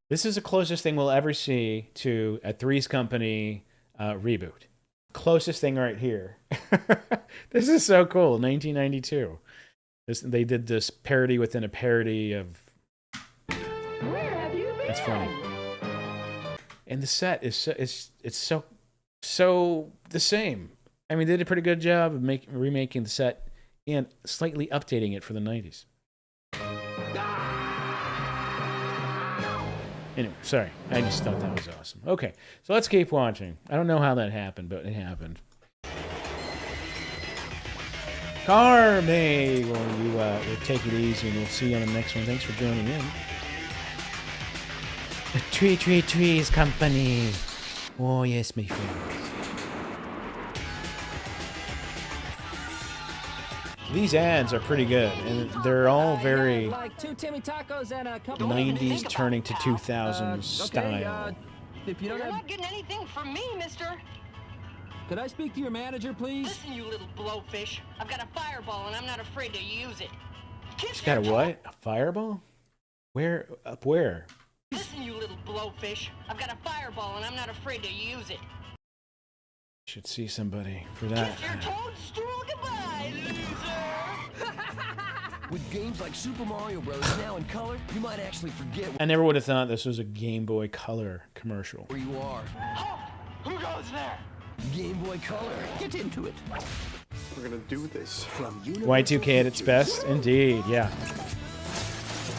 This is the closest thing we'll ever see to a Three's Company reboot. Closest thing right here. This is so cool. 1992. They did this parody within a parody of. Where have you been? That's funny. And the set is so the same. I mean, they did a pretty good job of remaking the set and slightly updating it for the 90s. Anyway, sorry. I just thought that was awesome. Okay, so let's keep watching. I don't know how that happened, but it happened. Carme! Well, we'll take it easy, and we'll see you on the next one. Thanks for joining in. The Trees Company. Oh, yes, my friends. These ads are pretty good, and they're all very like 2 Timmy tacos and a couple 90s turning to 2000s style. If you don't You're have... not getting anything from me, mister. Could I speak to your manager, please? Listen, you little blowfish. I've got a fireball, and I'm not afraid to use it. She's got a what? A fireball? Where? Up where? Listen, you little blowfish. I've got a fireball, and I'm not afraid to use it. Should see somebody for that. Kiss your toadstool goodbye, loser! With games like Super Mario Bros. Now in color, you might actually forget I never would have thought this was a Game Boy Color commercial. where you are. Oh, who goes there? Game Boy Color. Get into it. We're gonna do this. From Y2K at its best, indeed, yeah.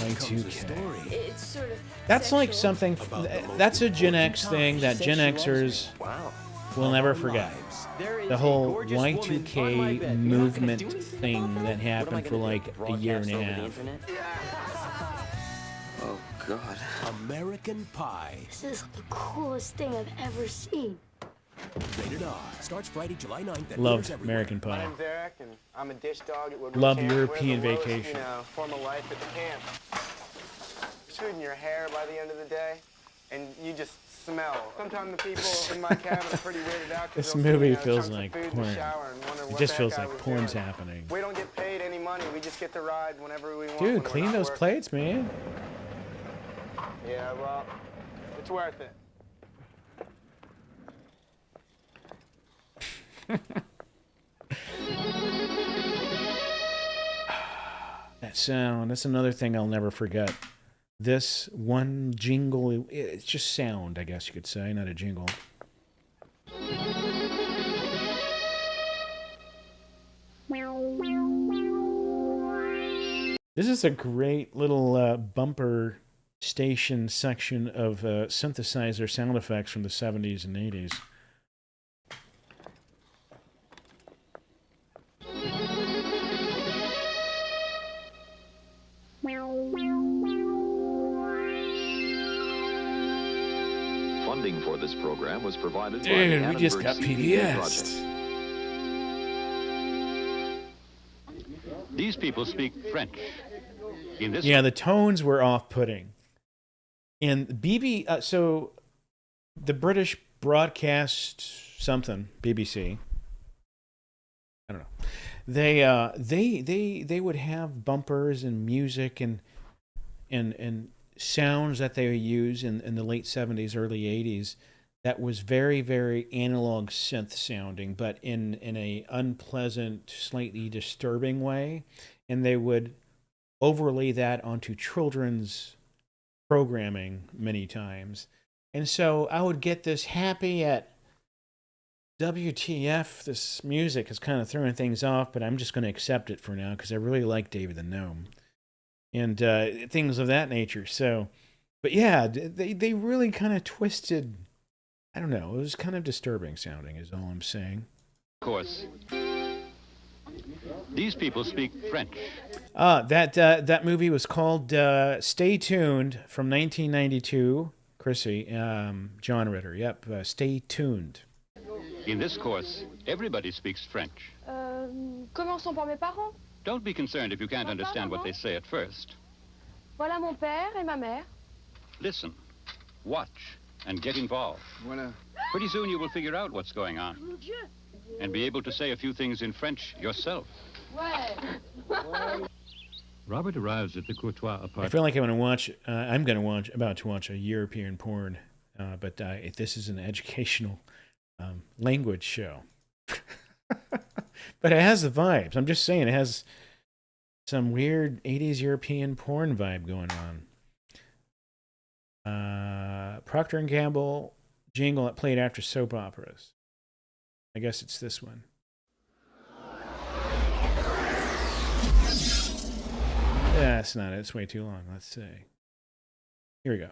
Y2K. It's sort of That's like something. That's a Gen X thing that Gen Xers will never forget. The whole Y2K movement thing that happened for like a year and a half. Oh, God. American Pie. This is the coolest thing I've ever seen. Rated R. Starts Friday, July 9th. Loved American Pie. My name's Eric, and I'm a dish dog at Woodward Love Camp. European We're the lowest, Vacation. formal life at the camp. Shooting your hair by the end of the day, and you just smell. Sometimes the people in my cabin are pretty weirded out. This they'll movie see, feels chunks of like food in the porn. shower and wonder It what just the feels heck I like was porn's doing. happening. We don't get paid any money. We just get to ride whenever we want. when Dude, we're clean not those working. plates, man. Yeah, well, it's worth it. That sound, that's another thing I'll never forget. This one jingle, it's just sound, I guess you could say, not a jingle. This is a great little bumper station section of synthesizer sound effects from the 70s and 80s. Funding for this program was provided by the Dude, we just Annenberg got CPD project. PBS. These people speak French. In this Yeah, the tones were off-putting. And so the British broadcast something, BBC. I don't know. They would have bumpers and music and sounds that they would use in the late 70s, early 80s that was very, very analog synth sounding, but in a unpleasant, slightly disturbing way. And they would overlay that onto children's programming many times. And so I would get this happy at WTF, this music is kind of throwing things off, but I'm just going to accept it for now because I really like David the Gnome and things of that nature. So, but yeah, they really kind of twisted. I don't know. It was kind of disturbing sounding, is all I'm saying. Of course. These people speak French. That movie was called Stay Tuned from 1992. Chrissy, John Ritter. Yep, Stay Tuned. In this course, everybody speaks French. Commençons par mes parents. Don't be concerned if you can't understand what they say at first. Voilà mon père et ma mère. Listen, watch, and get involved. Voilà. Pretty soon you will figure out what's going on. Mon Dieu. And be able to say a few things in French yourself. Ouais. Robert arrives at the Courtois apartment. I feel like I'm about to watch a European porn, but this is an educational language show. But it has the vibes. I'm just saying, it has some weird 80s European porn vibe going on. Procter & Gamble jingle that played after soap operas. I guess it's this one. Yeah, that's not it. It's way too long. Let's see. Here we go.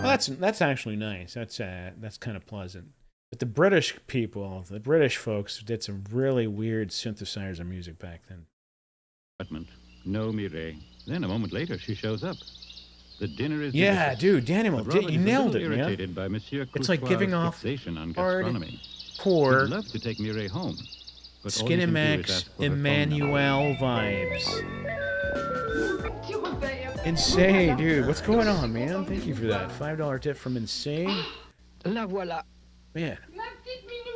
Well, that's actually nice. That's kind of pleasant. But the British people, the British folks, did some really weird synthesizer music back then. No, Mireille. Then a moment later, she shows up. The dinner is yeah, dude, Danimal, you nailed it, man. By Monsieur it's like giving off hard, poor, love to take Mireille home, but Skinemax Emmanuel vibes. Insane, dude. What's going on, man? Thank you for that. $5 tip from Insane. La voilà. Man,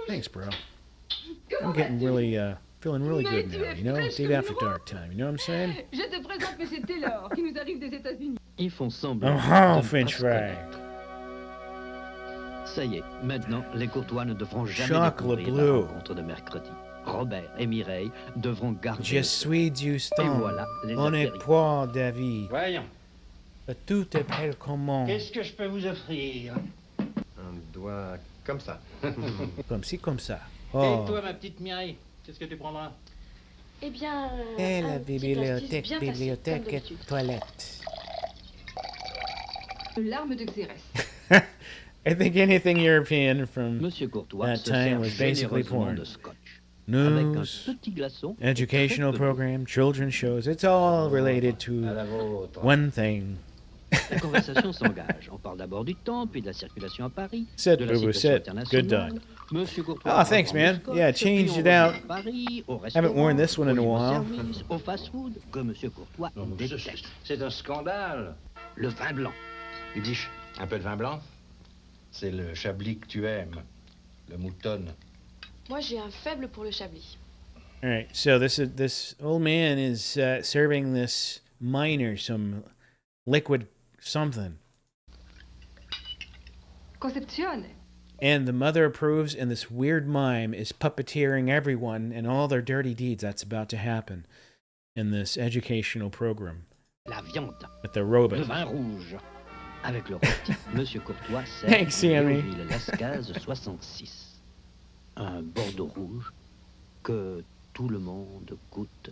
thanks, bro. I'm getting really, feeling really good now, you know? Date after dark time, you know what I'm saying? Je te présente Monsieur Taylor, qui nous arrive des États-Unis. Ils font semblant. Oh, French fry. Ça y est, maintenant, les Courtois ne devront jamais Chocolat découvrir bleu. la rencontre de mercredi. Robert et Mireille devront garder. Je suis du stand. Voilà, On est poids, David. Voyons. Tout est prêt comment? Qu'est-ce que je peux vous offrir? Un doigt comme ça. Comme ci, comme ça. Et toi, ma petite Mireille, qu'est-ce que tu prendras? Eh bien, Et la un petit bibliothèque, pastis bien bibliothèque facile, et comme d'habitude. toilette. Larme de Xérès. I think anything European from Monsieur Courtois that se time sert was basically généreusement porn. de scotch. News, Avec un petit glaçon educational program, children's shows. It's all related to one thing. La conversation s'engage. On parle d'abord du temps, puis de la circulation à Paris, Sit, de la boo-boo, situation sit. Good internationale. dog. Monsieur Courtois Oh, thanks, reprend le man. scotch, Yeah, puis changed on it revient out. à Paris, au Haven't worn this one in a au while. libre-service, au fast-food, que Monsieur Courtois déteste. C'est un scandale. Le vin blanc. Yiddish, un peu de vin blanc? C'est le chablis que tu aimes, le mouton. Moi, j'ai un faible pour le chablis. All right, so this old man is serving this miner some liquid something, Concepzione. and the mother approves, and this weird mime is puppeteering everyone and all their dirty deeds that's about to happen in this educational program. La viande. With the robot. Le vin rouge. Avec le rôti, Monsieur Courtois sert Thanks, Sammy. Ville Lascaz 66. Un Bordeaux rouge que tout le monde goûte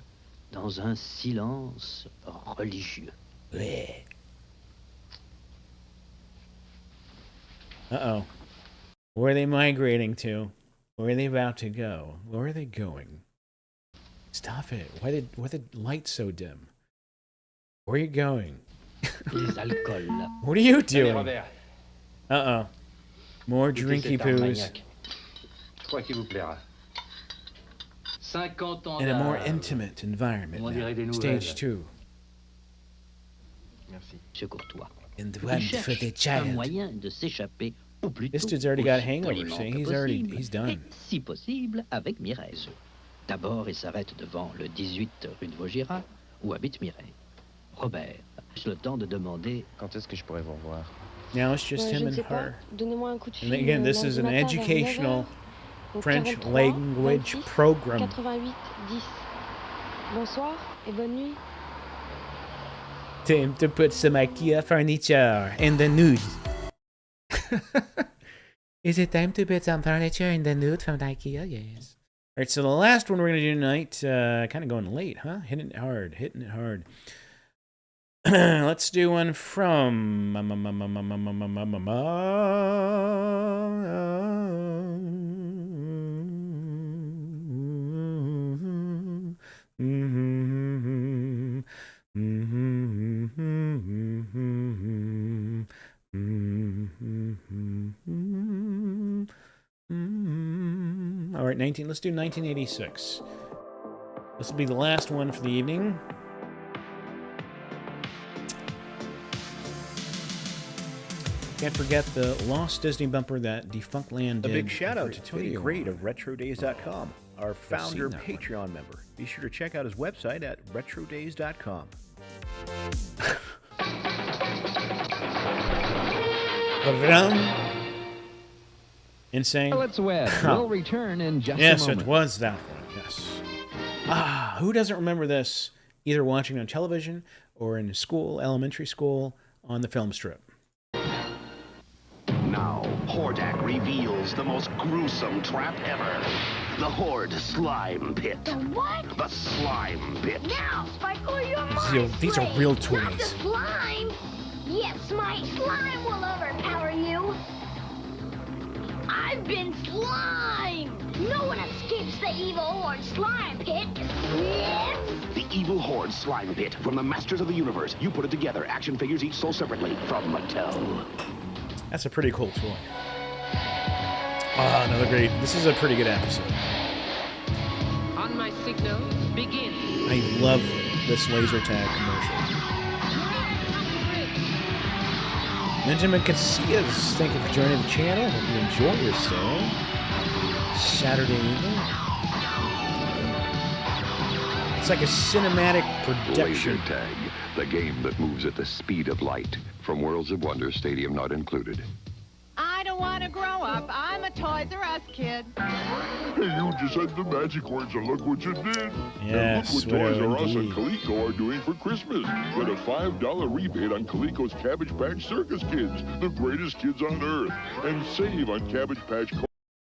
dans un silence religieux. Bleh. Uh-oh. Where are they migrating to? Where are they about to go? Where are they going? Stop it. Why the light so dim? Where are you going? What are you doing? Uh-oh. More drinky poos. In a more intimate environment now. Stage 2. In the one for the child. This dude's already got a hangover, see? He's done. Si possible, avec Mireille. D'abord, il s'arrête devant le 18 rue de Vaugirard, où habite Mireille. Robert, j'ai le temps de demander quand est-ce que je pourrais vous revoir. Now it's just him and her. Donnez-moi un coup de fil. And again, this is an educational French language program. 88 10. Bonsoir et bonne nuit. Time to put some IKEA furniture in the nude. Is it time to put some furniture in the nude from IKEA? Yes. All right, so the last one we're going to do tonight, kind of going late, huh? Hitting it hard. Let's do one from... All right, let's do 1986. This will be the last one for the evening. Can't forget the Lost Disney bumper that Defunctland did. A big shout out to Tony Great of RetroDays.com, our founder Patreon member. Be sure to check out his website at RetroDays.com. Insane. Let's Web will return in just a moment. Yes, it was that one. Yes. Who doesn't remember this? Either watching on television or in school, elementary school, on the film strip. Now, Hordak reveals the most gruesome trap ever. The Horde Slime Pit. The what? The Slime Pit. Now, Spike, or you're mine. These are real Not the toys. slime. Yes, my slime will overpower you. I've been slimed. No one escapes the evil Horde Slime Pit. Yes. The Evil Horde Slime Pit from the Masters of the Universe. You put it together. Action figures each sold separately from Mattel. That's a pretty cool toy. Another great. This is a pretty good episode. On my signal, begin. I love this laser tag commercial. Benjamin Casillas, thank you for joining the channel. Hope you enjoy your stay. Saturday evening. It's like a cinematic production. Laser tag, the game that moves at the speed of light. From Worlds of Wonder Stadium not included. I don't want to grow up. I'm a Toys R Us kid. Hey, you just said the magic words and look what you did. Yes, and look what Toys R Us and indeed. Coleco are doing for Christmas. Get a $5 rebate on Coleco's Cabbage Patch Circus Kids, the greatest kids on earth. And save on Cabbage Patch. All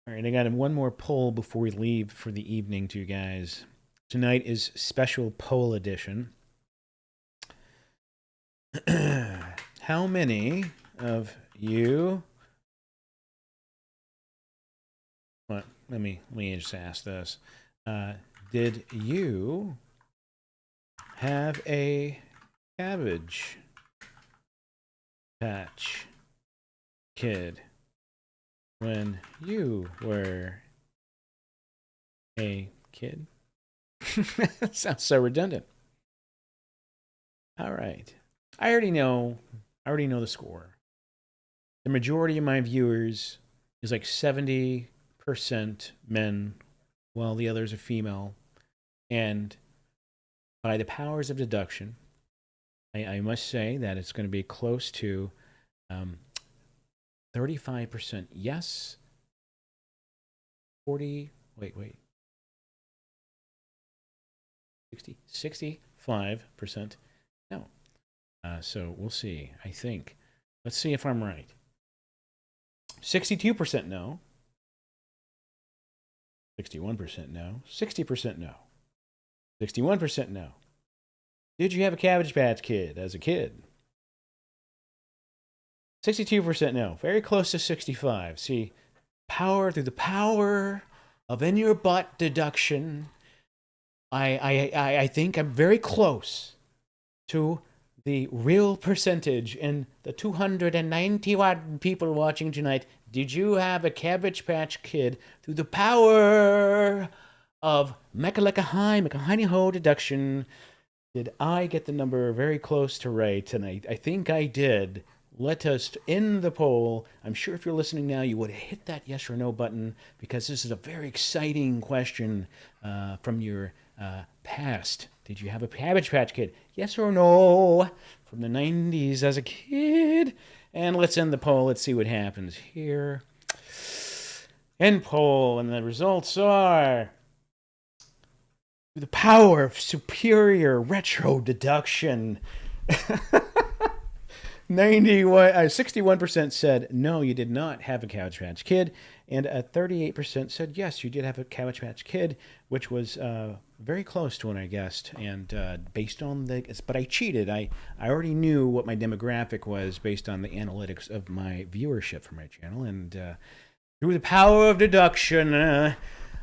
right, I got one more poll before we leave for the evening to you guys. Tonight is special poll edition. How many of you... What? Let me just ask this. Did you have a Cabbage Patch Kid when you were a kid? That sounds so redundant. All right. I already know the score. The majority of my viewers is like 70% men, while the others are female. And by the powers of deduction, I must say that it's going to be close to 35% yes, 65% no. So we'll see, I think. Let's see if I'm right. 62% no. 61% no. 60% no. 61% no. Did you have a Cabbage Patch Kid as a kid? 62% no. Very close to 65. See, through the power of in your butt deduction, I think I'm very close to the real percentage. And the 291 people watching tonight, did you have a Cabbage Patch Kid through the power of Mechaleka-Hi-Ho deduction? Did I get the number very close to right tonight? I think I did. Let us end the poll. I'm sure if you're listening now, you would have hit that yes or no button, because this is a very exciting question from your past. Did you have a Cabbage Patch Kid? Yes or no? From the 90s as a kid? And let's end the poll. Let's see what happens here. End poll, and the results are... the power of superior retro deduction. 61% said no, you did not have a Cabbage Patch Kid, and 38% said yes, you did have a Cabbage Patch Kid, which was very close to what I guessed. And based on but I cheated. I already knew what my demographic was based on the analytics of my viewership for my channel, and through the power of deduction,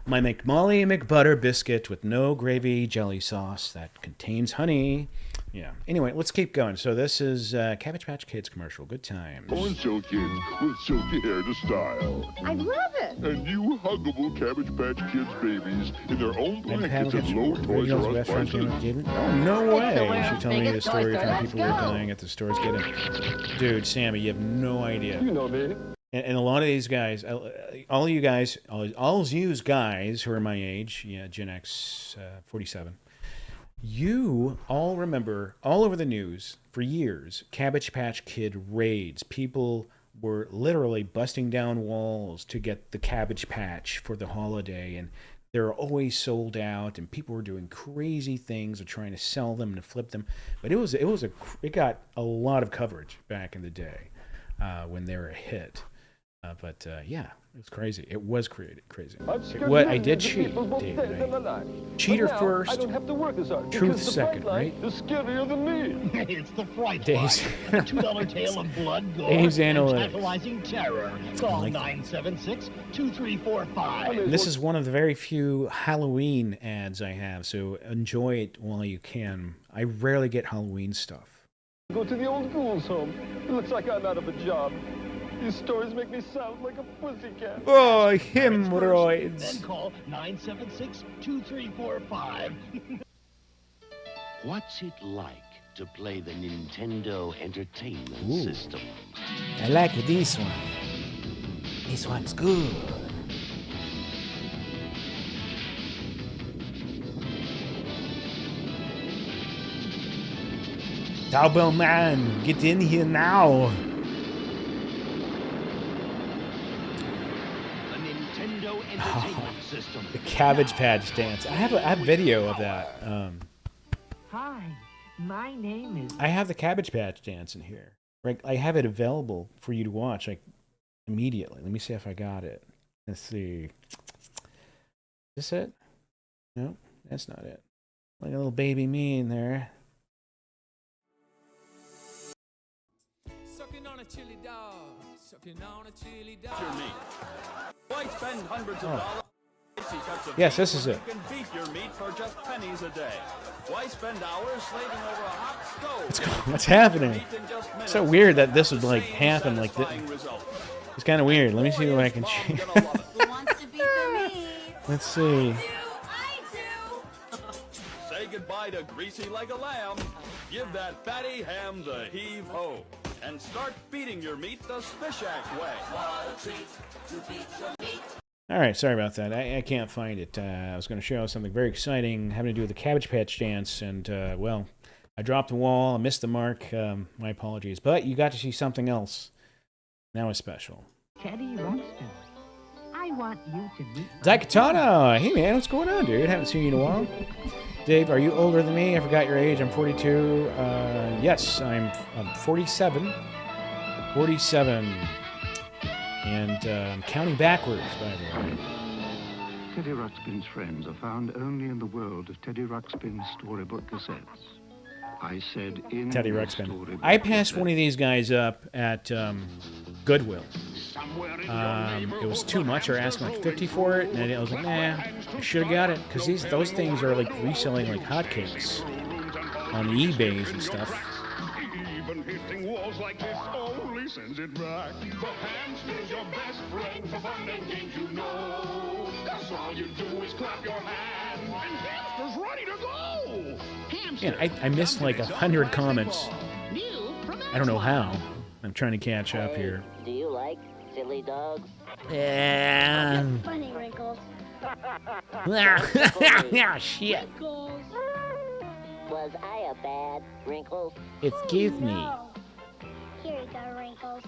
my McMolly McButter biscuit with no gravy jelly sauce that contains honey. Yeah. Anyway, let's keep going. So this is Cabbage Patch Kids commercial. Good times. Corn Silk Kids with silky hair to style. I love it. And new huggable Cabbage Patch Kids babies in their own blankets at low Toys R Us prices. Oh, no way. She told me the story of how people were dying at the stores getting... Dude, Sammy, you have no idea. You know me. And a lot of these guys, all you guys who are my age, yeah, Gen X 47, you all remember all over the news for years, Cabbage Patch Kid raids. People were literally busting down walls to get the Cabbage Patch for the holiday, and they're always sold out, and people were doing crazy things of trying to sell them and flip them. But it got a lot of coverage back in the day when they were a hit. Yeah, it was crazy. It was crazy. I did cheat, David. Cheater first, I don't have to work as hard. truth second, right? Is skinnier than me. It's the Fright Days. Line. A $2 tale of blood, gore, Days and analytics. tantalizing terror. Call 976-2345. This is one of the very few Halloween ads I have, so enjoy it while you can. I rarely get Halloween stuff. Go to the old ghouls' home. It looks like I'm out of a job. These stories make me sound like a pussycat. Oh, hemorrhoids. Then call 976-2345. What's it like to play the Nintendo Entertainment System? I like this one. This one's good. Cowbell Man, get in here now. The Cabbage Patch dance. I have video of that. Hi, my name is... I have the Cabbage Patch dance in here. Right, I have it available for you to watch like immediately. Let me see if I got it. Let's see. Is this it? No, that's not it. Like a little baby me in there. Sucking on a chili dog. Sucking on a chili dog. Why spend hundreds of dollars? Yes, this is it. You can beat your meat for just pennies a day. Why spend hours slaving over a hot stove? What's happening? It's so weird that this would like happen like this. It's kind of weird. Let me see what I can change. Let's see. Say goodbye to greasy like a lamb. Give that fatty ham the heave-ho. And start feeding your meat the Spishak way. All right, sorry about that. I can't find it. I was going to show something very exciting having to do with the Cabbage Patch dance, and, well, I dropped the wall. I missed the mark. My apologies. But you got to see something else. Now it's special. Teddy Ruxpin, I want you to meet... Daikatana! Hey, man, what's going on, dude? Haven't seen you in a while. Dave, are you older than me? I forgot your age. I'm 42. Yes, I'm 47. 47. And I'm counting backwards, by the way. Teddy Ruxpin's friends are found only in the world of Teddy Ruxpin's storybook cassettes. I said Teddy Ruxpin. I passed one of these guys up at Goodwill. It was too much. Or asking like 50 for it, and I was like, nah, I should have got it because those things are like reselling like hotcakes on eBays and stuff. Even hitting walls like this only sends it back. The hamster's your best friend for fun and games, you know. 'Cause all you do is clap your hands, and hamster's ready to go. Man, I missed like 100 comments. I don't know how. I'm trying to catch up here. Do you like silly dogs? Yeah. Funny Wrinkles. Yeah, shit. Wrinkles. Was I a bad Wrinkles? Excuse me. No. Here you go, Wrinkles.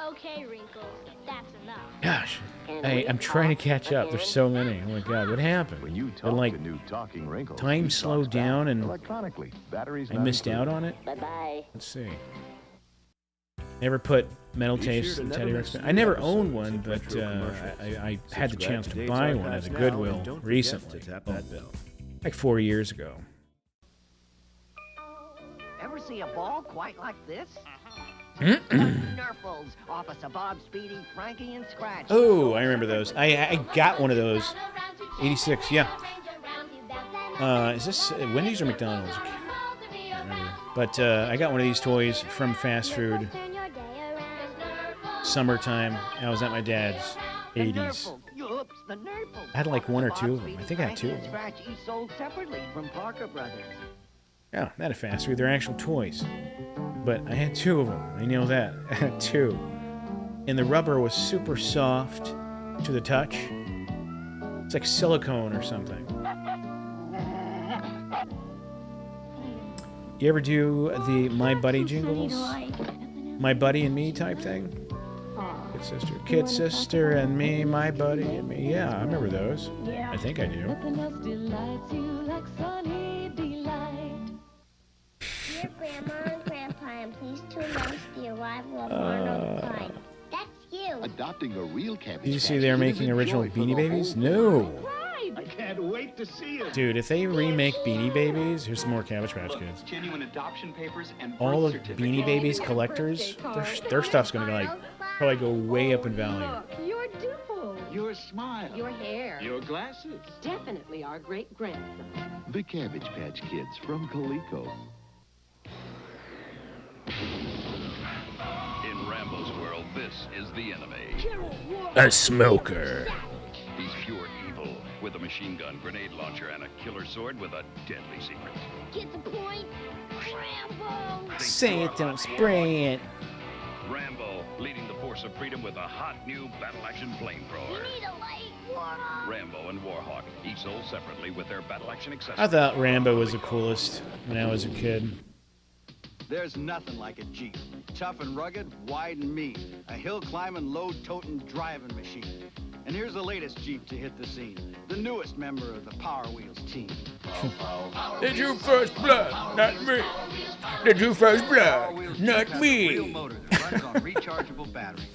Okay, Wrinkles. That's enough. Gosh, I'm trying to catch up. There's so many. Oh my god, what happened? When you And talk like the new talking Wrinkles, time he slowed talks back down and electronically. Batteries I not missed out included. on it. Bye-bye. Let's see. Never put metal Be sure tapes to in never Teddy miss Ruxpin. new I never episodes owned one, of but Retro Commercials. I had the chance to Subscribe buy today's one at archives the now, Goodwill and don't forget recently. to tap that bell. Like 4 years ago. Ever see a ball quite like this? Mm-mm. Nurfles, Officer Bob, Speedy, Frankie, and Scratch. Oh, I remember those. I got one of those. 86, yeah. Is this Wendy's or McDonald's? I can't remember. But I got one of these toys from fast food. Summertime. I was at my dad's. 80s. Oops, the Nurfles. I had like one or two of them. I think I had two of Frankie and them. Scratch each sold separately from Parker Brothers. Yeah, not a fast food. They're actual toys. But I had two of them. I know that. I had two. And the rubber was super soft to the touch. It's like silicone or something. You ever do the My Buddy jingles? My Buddy and Me type thing? Kid sister and me, my buddy and me. Yeah, I remember those. I think I do. Dear Grandma and Grandpa, I'm pleased to announce the arrival of Arnold Klein. That's you. Adopting a real cabbage. Did you see they're making original Beanie Babies? No. I can't wait to see it. Dude, if they remake Beanie Babies, here's some more Cabbage Patch Kids. Genuine adoption papers and All of Beanie Babies collectors, their stuff's gonna go like probably go way up in value. Your dimple. Your smile. Your hair. Your glasses. Definitely our great-grandson. The Cabbage Patch Kids from Coleco. In Rambo's world, this is the enemy. A smoker. He's pure evil, with a machine gun, grenade launcher, and a killer sword with a deadly secret. Get the point? Rambo! Say it, don't spray it. Rambo, leading the force of freedom with a hot new battle-action flamethrower. Need a light, Warhawk. Rambo and Warhawk, each sold separately with their battle-action accessories. I thought Rambo was the coolest when I was a kid. There's nothing like a Jeep. Tough and rugged, wide and mean. A hill-climbing, load-toting driving machine. And here's the latest Jeep to hit the scene. The newest member of the Power Wheels team. Did you first blood, not me. Did you first blood, not me. Real motor that runs on rechargeable batteries.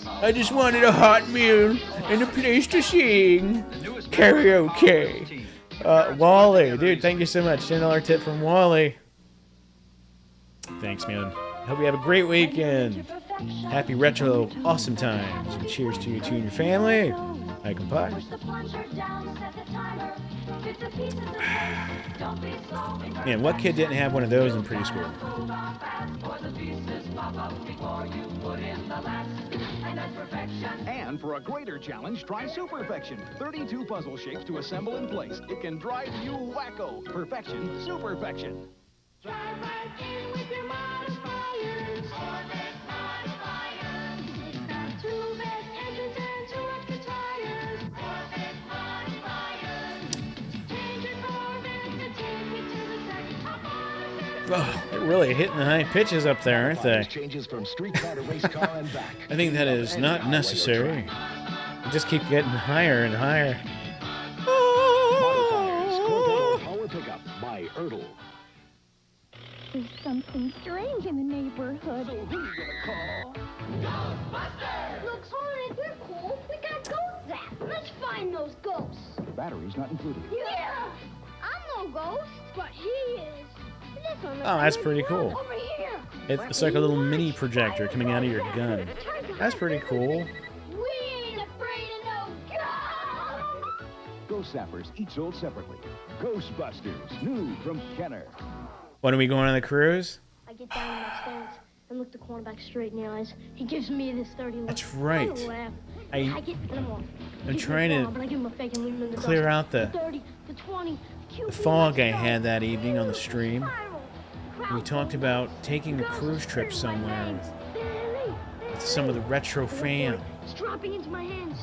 I just wanted a hot meal and a place to sing. Karaoke. Wally, dude, thank you so much. $10 tip from Wally. Thanks, man. Hope you have a great weekend. Happy retro awesome times. And cheers to you two and your family. I can pie. Man, what kid didn't have one of those in preschool? And for a greater challenge, try Superfection. 32 puzzle shapes to assemble in place. It can drive you wacko. Perfection, Superfection. Drive right in with your modifiers. Orbit modifiers. It's got 2 best engines and 2 extra tires. Orbit modifiers. Change your Corvette to take me to the track. Hop on a Oh, they're really hitting the high pitches up there, aren't they? Changes from street car to race car and back. I think that is not necessary. You just keep getting higher and higher. Modifiers, Corvette Power Pickup by Ertl. There's something strange in the neighborhood. So who you gonna call? Ghostbusters! Look, Sonic, you're cool. We got ghost zap. Let's find those ghosts. Batteries not included. Yeah! I'm no ghost, but he is. This one Oh, that's pretty cool. over here. It's like a little mini projector coming out of your gun. That's pretty cool. We ain't afraid of no ghosts. Ghost Zappers, each sold separately. Ghostbusters, new from Kenner. When are we going on the cruise? I get down in my stance and look the cornerback straight in the eyes. He gives me this 30 look. That's right. I laugh. I- get him off. I'm trying to But I give him a fake and leave him in the clear dust. out the 30, the 20. the fog I had that evening on the stream. We talked about taking a cruise trip somewhere with some of the retro fam. It's dropping into my hands.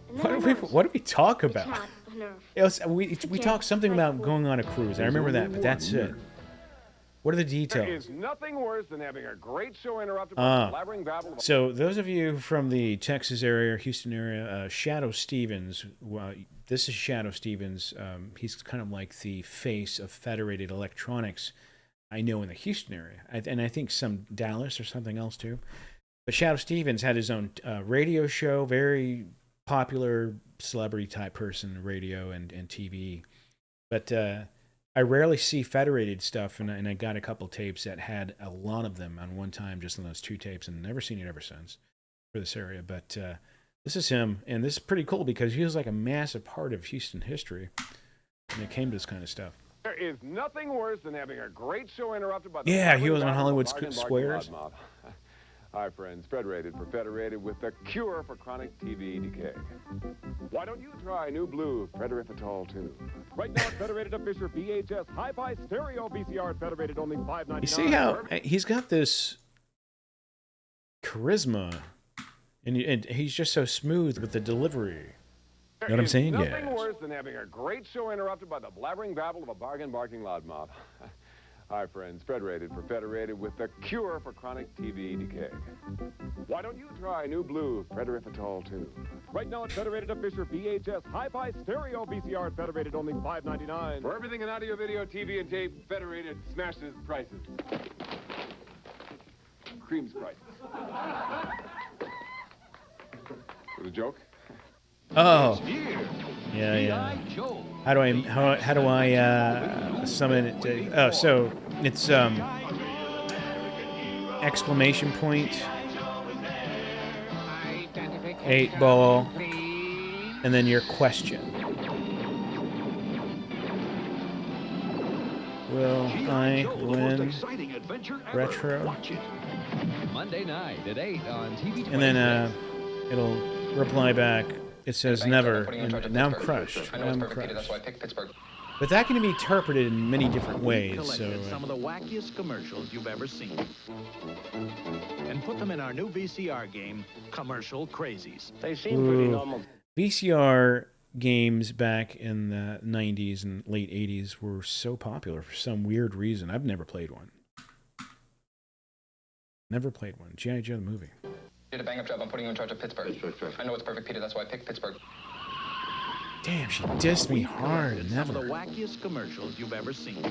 And then What did we talk about? not a nerve. We talked something about going on a cruise. I remember that, but that's it. What are the There details? is nothing worse than having a great show interrupted by the blabbering babble of So those of you from the Texas area, Houston area, Shadow Stevens, this is Shadow Stevens. He's kind of like the face of Federated Electronics, I know, in the Houston area. And I think some Dallas or something else too. But Shadow Stevens had his own radio show, very popular celebrity type person, radio and TV. But I rarely see Federated stuff, and I got a couple tapes that had a lot of them on one time, just on those 2 tapes, and never seen it ever since for this area. But this is him, and this is pretty cool because he was like a massive part of Houston history when it came to this kind of stuff. There is nothing worse than having a great show interrupted by the Yeah, he blabbering was on babble of Hollywood bargain Squares. loudmouth. Hi, friends. Federated for Federated with the cure for chronic TV decay. Why don't you try new blue Federifitol 2? Right now at Federated, a Fisher VHS Hi-Fi Stereo VCR at Federated, only $5.99. You see how he's got this charisma, and he's just so smooth with the delivery. You know what I'm saying? Nothing Yes. worse than having a great show interrupted by the blabbering babble of a bargain-barking loudmouth. Hi, friends. Federated for Federated with the cure for chronic TV decay. Why don't you try new blue Federifitol 2? Right now at Federated, a Fisher VHS Hi-Fi Stereo VCR at Federated, only $5.99. For everything in audio, video, TV, and tape, Federated smashes prices. Creams prices. Was it a joke? Oh, yeah. How do I summon it? Oh, so it's exclamation point, 8 ball, and then your question. Will I win retro? Monday night at 8 on TV. And then it'll reply back. It says never. And now I'm crushed. Now I'm crushed. But that can be interpreted in many different ways. So Selected some of the wackiest commercials you've ever seen, and put them in our new VCR game, Commercial Crazies. They VCR games back in the 90s and late 80s were so popular for some weird reason. I've never played one. Never played one. G.I. Joe the movie. Did a bang-up job. I'm putting you in charge of Pittsburgh. I know it's perfect, Peter. That's why I picked Pittsburgh. Damn, she dissed me hard. Some of the Never. wackiest commercials you've ever seen,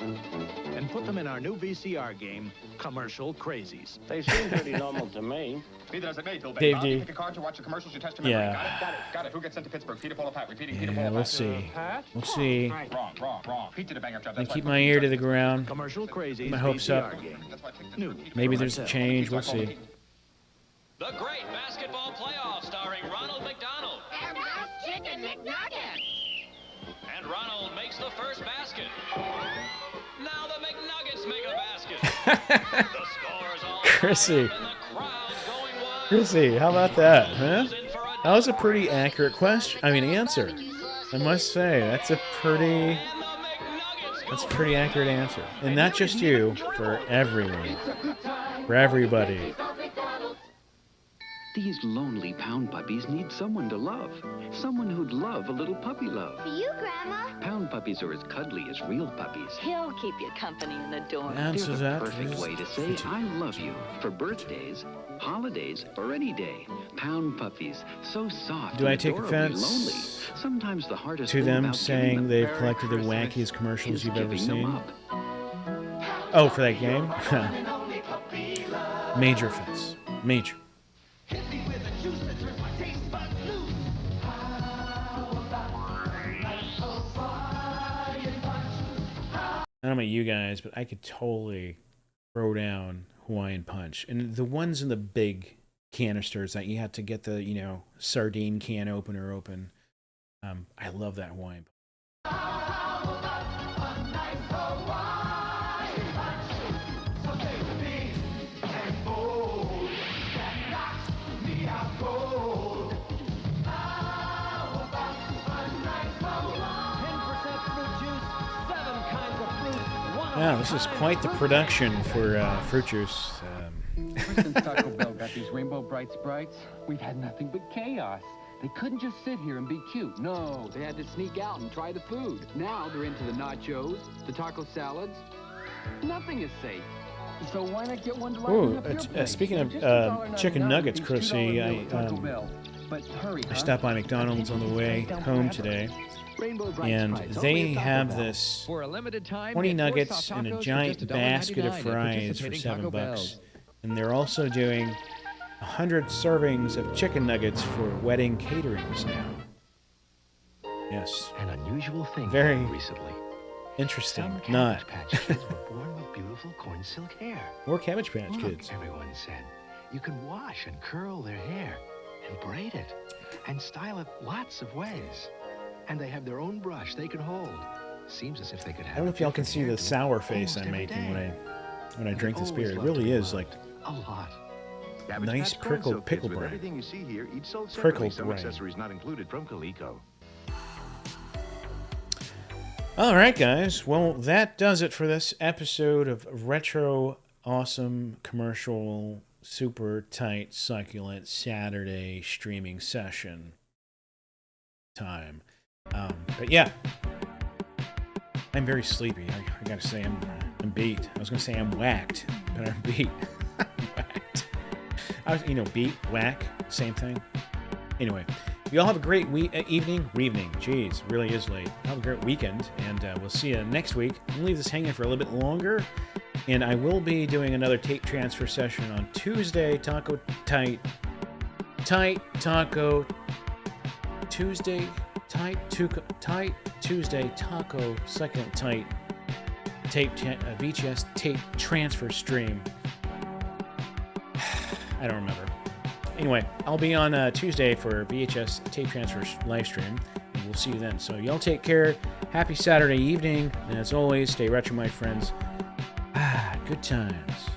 and put them in our new VCR game, Commercial Crazies. They seem pretty normal to me. Peter, as it may, Bill Dave Benny. D. Pick a card to watch the commercials. You test your memory. Yeah. Got it. Who gets sent to Pittsburgh? Peter, Paul, or Pat? Repeating. Peter, Paul, Yeah, or we'll Pat? see. Pat? We'll see. Wrong. Pete did a bang-up job. I That's why keep I my put ear you to in the charge ground. Commercial Crazies. My hopes up. VCR game. New. Maybe there's a change. We'll see. The Great Basketball Playoff, starring Ronald McDonald. And that's Chicken McNuggets. And Ronald makes the first basket. Now the McNuggets make a basket. The scores all Chrissy. Chrissy, how about that, huh? That was a pretty accurate question. I mean, answer. I must say, that's a pretty accurate answer. And not just you, for everyone. For everybody. These lonely pound puppies need someone to love. Someone who'd love a little puppy love. For you, Grandma. Pound puppies are as cuddly as real puppies. He'll keep you company in the dorm. Answer They're that. the perfect way to say I love you for birthdays, holidays, or any day. Pound puppies, so soft. Do I and take adorably offense lonely. Sometimes the hardest to thing them about saying giving they've up collected the Christmas wackiest commercials is you've ever giving them seen? up. Oh, for that game? Major offense. Major. don't know about you guys, but I could totally throw down Hawaiian Punch. And the ones in the big canisters that you have to get the, you know, sardine can opener open. I love that Hawaiian Punch. Wow, this is quite the production for fruit juice. Ever since Taco Bell got these Rainbow Bright Sprites, we've had nothing but chaos. They couldn't just sit here and be cute. No, they had to sneak out and try the food. Now they're into the nachos, the taco salads. Nothing is safe. So why not get one to lighten up your plate? Speaking of chicken nuggets, Chrissy, I stopped by McDonald's on the way home today. And they have this 20 nuggets and a giant basket of fries for $7. And they're also doing 100 servings of chicken nuggets for wedding caterings now. Yes. An unusual thing very recently. Interesting. Some Not. Cabbage Patch Kids were born with beautiful corn silk hair. More Cabbage Patch Look, Kids. Everyone said you can wash and curl their hair and braid it and style it lots of ways. And they have their own brush they can hold. Seems as if they could have. I don't know if y'all can see the sour face I'm making when I drink this beer. It really is like a lot. Nice prickled pickle With brine. everything you see here, each sold separately. Prickled Some brine. accessories not included from Coleco. All right, guys. Well, that does it for this episode of Retro Awesome Commercial Super Tight Succulent Saturday streaming session time. But yeah, I'm very sleepy. I gotta say, I'm beat. I was gonna say I'm whacked, but I'm beat. I'm whacked. Beat, whack, same thing. Anyway, you all have a great evening. Jeez, really is late. Have a great weekend, and we'll see you next week. I'm gonna leave this hanging for a little bit longer, and I will be doing another tape transfer session on Tuesday. Tuesday Taco Succulent Tight tape VHS tape transfer stream. I don't remember. Anyway, I'll be on Tuesday for VHS tape transfer live stream, and we'll see you then. So y'all take care. Happy Saturday evening, and as always, stay retro, my friends. Good times.